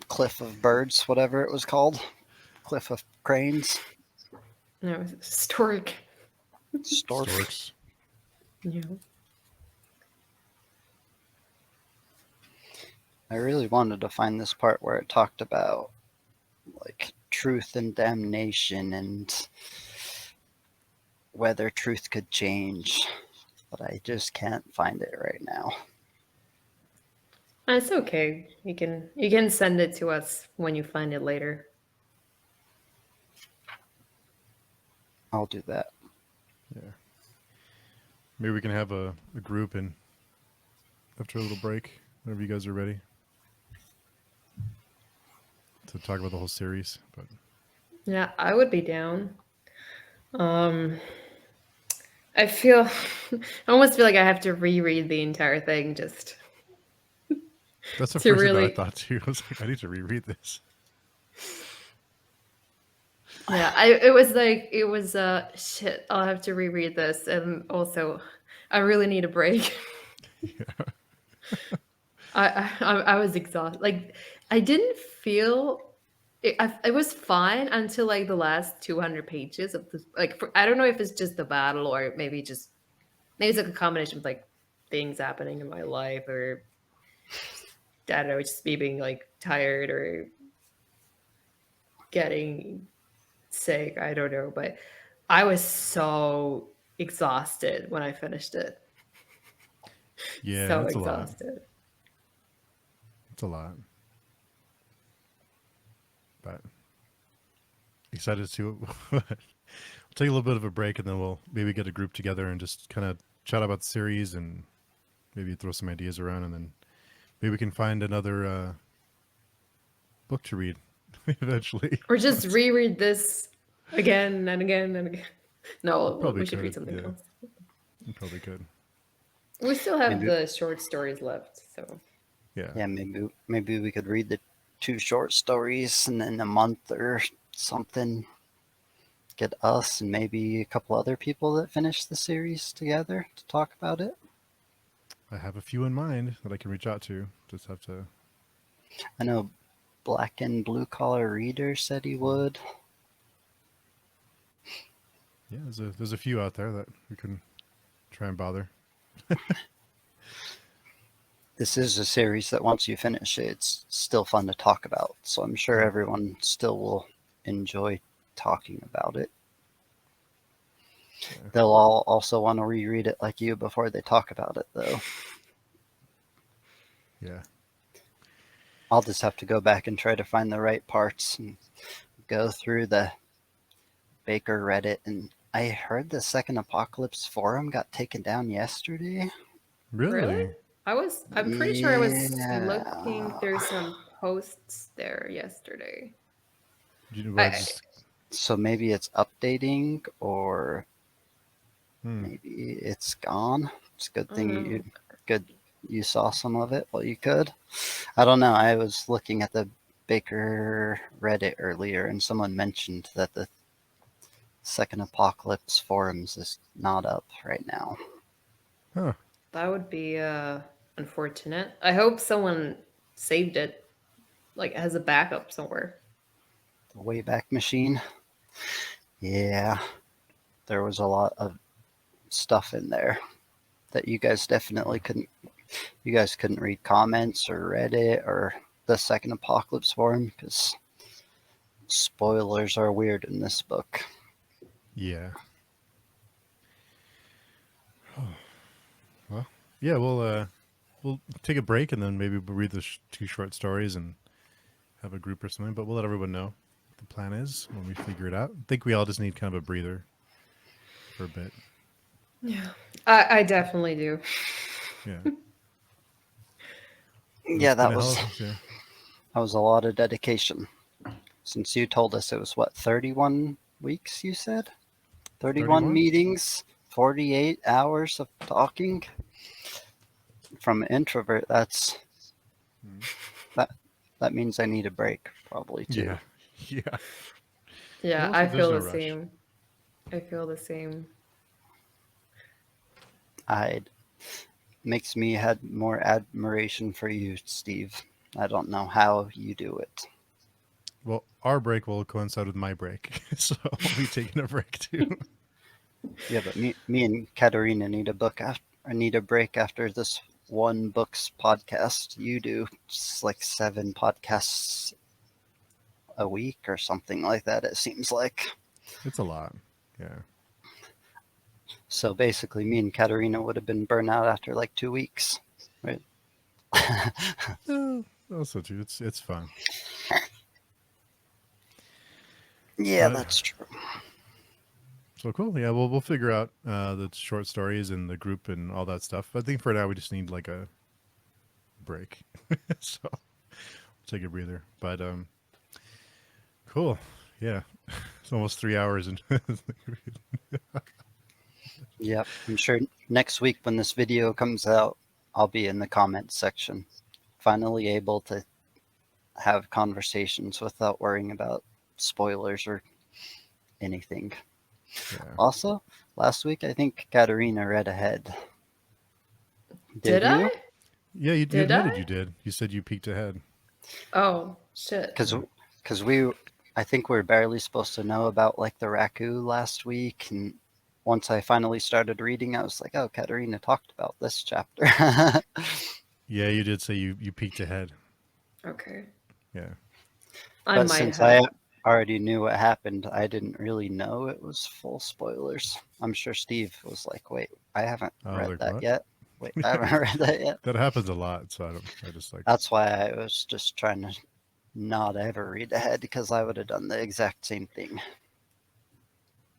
cliff of birds, whatever it was called. Cliff of cranes. No, stork. Storks. Yeah. I really wanted to find this part where it talked about like truth and damnation and whether truth could change, but I just can't find it right now. It's okay. You can send it to us when you find it later. I'll do that. Yeah. Maybe we can have a group and after a little break, whenever you guys are ready, to talk about the whole series. But Yeah, I would be down. I feel I almost feel like I have to reread the entire thing just that's the to first thing that I really. thought too. I was like, I need to reread this. Yeah, it was shit. I'll have to reread this, and also, I really need a break. Yeah. I was exhausted. Like I didn't feel it was fine until like the last 200 pages of this. Like I don't know if it's just the battle or maybe it's like a combination of like things happening in my life or I don't know, just me being like tired or getting sick. I don't know, but I was so exhausted when I finished it. Yeah, So it's a lot. exhausted. It's a lot. But excited to we'll take a little bit of a break and then we'll maybe get a group together and just kind of chat about the series and maybe throw some ideas around and then maybe we can find another book to read eventually. Or just reread this again and again and again. No, Probably we should read could. something Yeah, else. probably could. We still have Maybe, the short stories left, so Yeah. yeah, maybe we could read the 2 short stories and in a month or something get us and maybe a couple other people that finish the series together to talk about it. I have a few in mind that I can reach out to. Just have to. I know Black and Blue Collar Reader said he would. Yeah, there's a few out there that we can try and bother. This is a series that once you finish it, it's still fun to talk about. So I'm sure everyone still will enjoy talking about it. Yeah. They'll all also want to reread it like you before they talk about it, though. Yeah. I'll just have to go back and try to find the right parts and go through the Baker Reddit. And I heard the Second Apocalypse forum got taken down yesterday. really? Really? I'm pretty sure I was looking Yeah. through some posts there yesterday. I I just. So maybe it's updating or Hmm. maybe it's gone. It's a good I don't thing know. you saw some of it while you could. I don't know. I was looking at the Baker Reddit earlier and someone mentioned that the Second Apocalypse forums is not up right now. Huh. That would be unfortunate. I hope someone saved it, like has a backup somewhere. The Wayback Machine. Yeah, there was a lot of stuff in there that you guys definitely couldn't. You guys couldn't read comments or Reddit or the Second Apocalypse forum because spoilers are weird in this book. Yeah. Well, yeah, we'll take a break and then maybe we'll read the two short stories and have a group or something. But we'll let everyone know what the plan is when we figure it out. I think we all just need kind of a breather for a bit. Yeah, I definitely do. Yeah. Yeah, That was a lot of dedication. Since you told us it was what, 31 weeks? You said 31 meetings, 48 hours of talking. From an introvert, that means I need a break probably too. Yeah. Yeah, Also, I there's feel no the rush. same. I feel the same. Makes me had more admiration for you, Steve. I don't know how you do it. Well, our break will coincide with my break, so I'll be taking a break too. Yeah, but me and Katerina need a break after this one book's podcast. You do just like 7 podcasts a week or something like that, it seems like. It's a lot. Yeah. So basically, me and Katerina would have been burnt out after like 2 weeks, right? Also, too, it's fun. Yeah, that's true. So cool. Yeah, we'll figure out the short stories and the group and all that stuff. I think for now we just need like a break. So we'll take a breather. But cool. Yeah. It's almost 3 hours and Yep, I'm sure next week when this video comes out, I'll be in the comments section. Finally able to have conversations without worrying about spoilers or anything. yeah. Also, last week I think Katerina read ahead. Did you? I? Yeah, you Did admitted I? you did. You said you peeked ahead. Oh shit. Because I think we were barely supposed to know about like the raku last week, and once I finally started reading, I was like, oh, Katerina talked about this chapter. Yeah, you did say you peeked ahead. Okay. Yeah. I But might since have. I already knew what happened, I didn't really know it was full spoilers. I'm sure Steve was like, wait, I haven't read Like that what? yet. Wait, I haven't read that yet. That happens a lot, so I just like That's why I was just trying to not ever read ahead, because I would have done the exact same thing.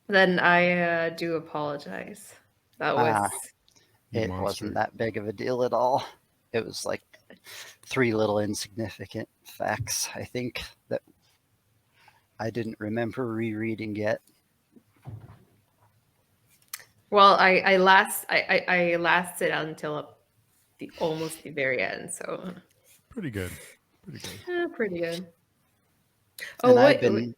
Then I do apologize. That was. you It monster. wasn't that big of a deal at all. It was like 3 little insignificant facts, I think, that I didn't remember rereading yet. Well, I lasted until almost the very end, so Pretty good. pretty good. And Oh I've wait, been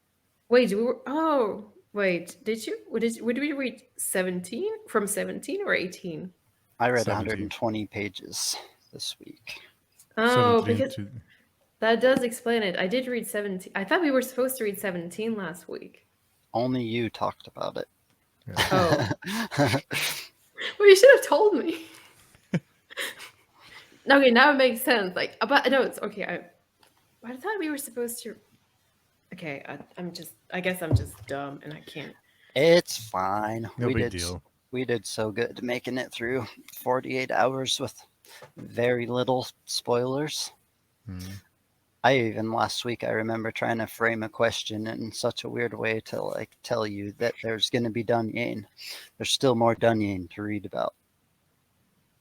wait, we were, oh wait, did you? What did we read? 17 from 17 or 18? I read 17. 120 pages this week. Oh, 17 because to that does explain it. I did read 17. I thought we were supposed to read 17 last week. Only you talked about it. yeah. Oh, well, you should have told me. Okay, now it makes sense. Like, but no, it's okay. I thought we were supposed to. Okay, I guess I'm just dumb and I can't. It's fine. No big deal. We did so good making it through 48 hours with very little spoilers. I even last week, I remember trying to frame a question in such a weird way to like tell you that there's going to be Dunyan. There's still more Dunyan to read about.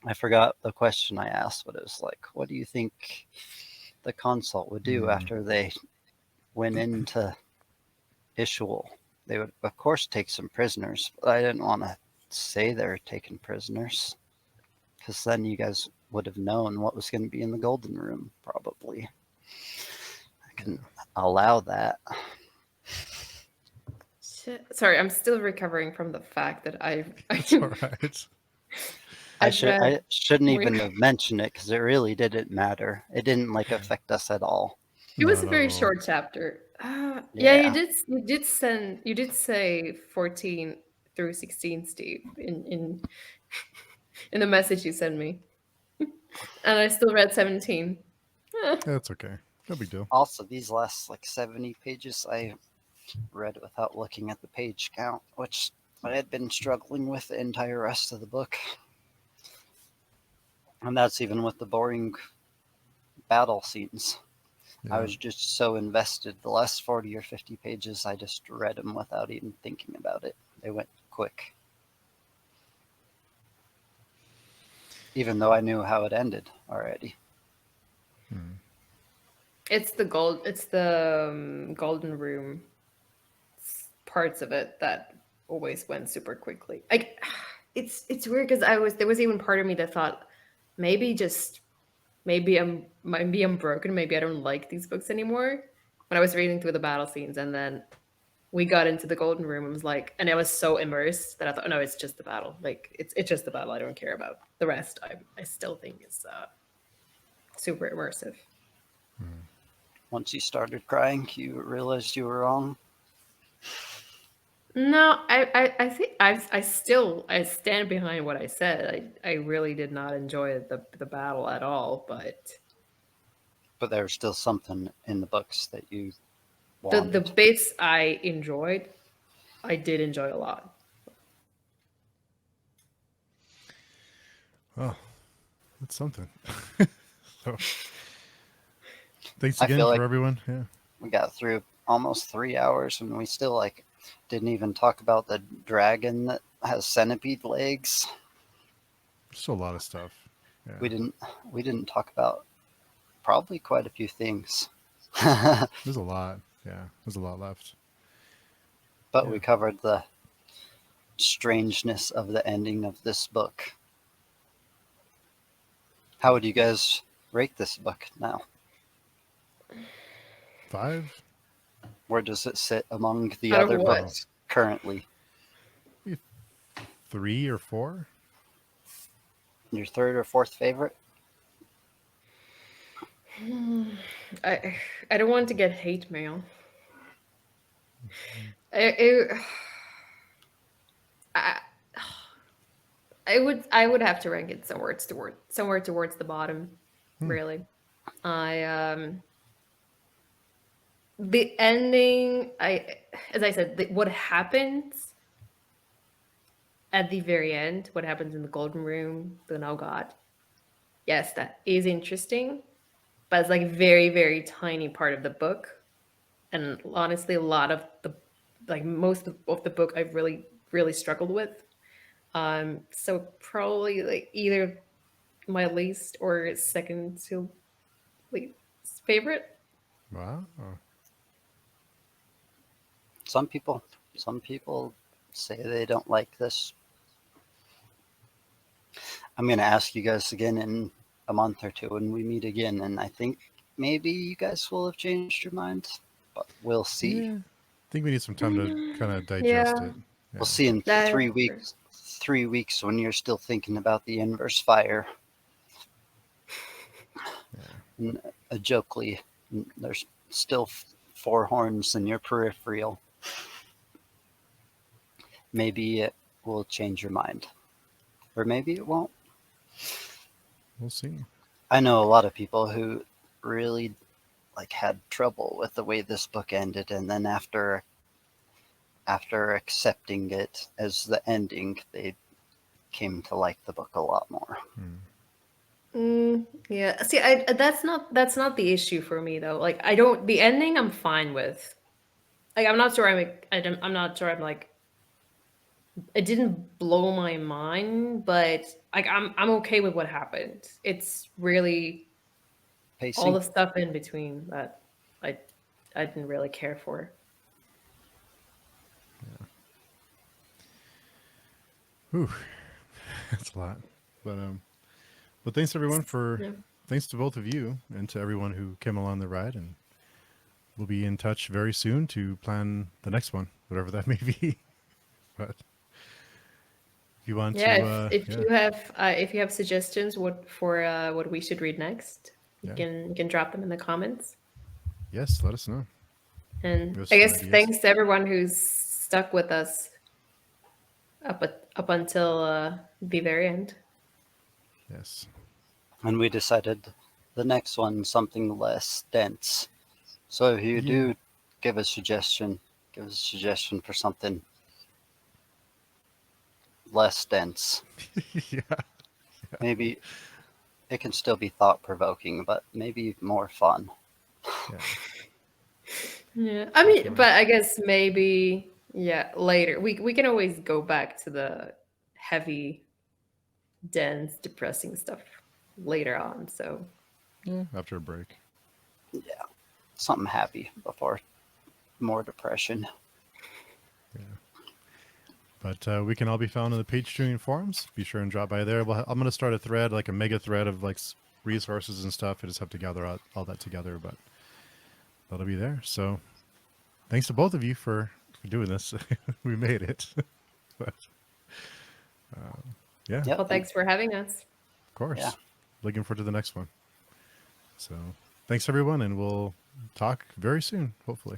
I forgot the question I asked, but it was like, what do you think the consult would do after they went into Ishul? They would, of course, take some prisoners, but I didn't want to say they were taking prisoners, because then you guys would have known what was going to be in the Golden Room, probably. I can allow that. Shit. Sorry, I'm still recovering from the fact that It's all right. I've read I shouldn't way. even have mentioned it because it really didn't matter. It didn't like affect us at all. It was Not a at very all. short chapter. Yeah, Yeah. you did say 14 through 16, Steve, in the message you sent me. And I still read 17. Eh. That's okay. No big deal. Also, these last like 70 pages I read without looking at the page count, which I had been struggling with the entire rest of the book. And that's even with the boring battle scenes. I Yeah. was just so invested. The last 40 or 50 pages, I just read them without even thinking about it. They went quick. Even though I knew how it ended already. It's the golden room parts of it that always went super quickly. Like it's weird because there was even part of me that thought maybe just maybe I'm broken, maybe I don't like these books anymore. When I was reading through the battle scenes and then we got into the golden room, I was like, and I was so immersed that I thought, no, it's just the battle. Like it's just the battle. I don't care about the rest. I still think is super immersive. Once you started crying, you realized you were wrong. No, I think I stand behind what I said. I really did not enjoy the battle at all, but But there was still something in the books that you the wanted. bits I enjoyed, I did enjoy a lot. Oh, that's something. So, thanks I again feel for like everyone. Yeah. we got through almost 3 hours and we still like didn't even talk about the dragon that has centipede legs. Still a lot of stuff. Yeah. We didn't talk about probably quite a few things. But There's a lot. Yeah. There's a lot left. we Yeah. covered the strangeness of the ending of this book. How would you guys rate this book now? 5? Where does it sit among the Out of other what? books currently? Maybe 3 or 4? Your third or fourth favorite? I I don't want to get hate mail. I, I, I would have to rank it somewhere towards the bottom, Hmm. really. I the ending, I as I said, what happens at the very end, what happens in the golden room, the no god. Yes, that is interesting, but it's like very very tiny part of the book, and honestly, a lot of the like most of the book I've really struggled with. So probably like either my least or second to least favorite. Wow. Some people say they don't like this. I'm going to ask you guys again in a month or two when we meet again, and I think maybe you guys will have changed your mind, but we'll see. Yeah. I think we need some time to kind of Yeah, digest it. We'll Yeah. see in that 3 weeks. 3 weeks when you're still thinking about the inverse fire. Yeah. And a jokely, there's still 4 horns in your peripheral. Maybe it will change your mind, or maybe it won't. We'll see. I know a lot of people who really like had trouble with the way this book ended, and then after accepting it as the ending, they came to like the book a lot more. yeah. See, that's not the issue for me though. Like, I don't the ending. I'm fine with. Like, I'm not sure. I'm not sure. I'm like. It didn't blow my mind, but like I'm okay with what happened. It's really all Pacing. the stuff in between that I I didn't really care for. Whew. That's a lot. But thanks everyone Yeah. thanks to both of you and to everyone who came along the ride, and we'll be in touch very soon to plan the next one with whatever that may be. But if you want Yeah, to, if you have suggestions what we should read next, Yeah. you can drop them in the comments. yes, let us know. And Give us I some guess ideas. thanks to everyone who's stuck with us up until the very end. Yes. And we decided the next one something less dense. So if you Yeah. do give a suggestion for something less dense. Yeah. Maybe it can still be thought provoking, but maybe more fun. Yeah. Yeah, I mean, Definitely. but I guess maybe later we can always go back to the heavy, dense, depressing stuff later on. So Yeah. After a break. Yeah, something happy before more depression. But we can all be found in the Page Tuning forums. Be sure and drop by there. I'm going to start a thread, like a mega thread of like resources and stuff. I just have to gather all that together, but that'll be there. So thanks to both of you for doing this. We made it. But yeah, Yep. well, thanks for having us. of course. Yeah. Looking forward to the next one. So thanks everyone, and we'll talk very soon, hopefully.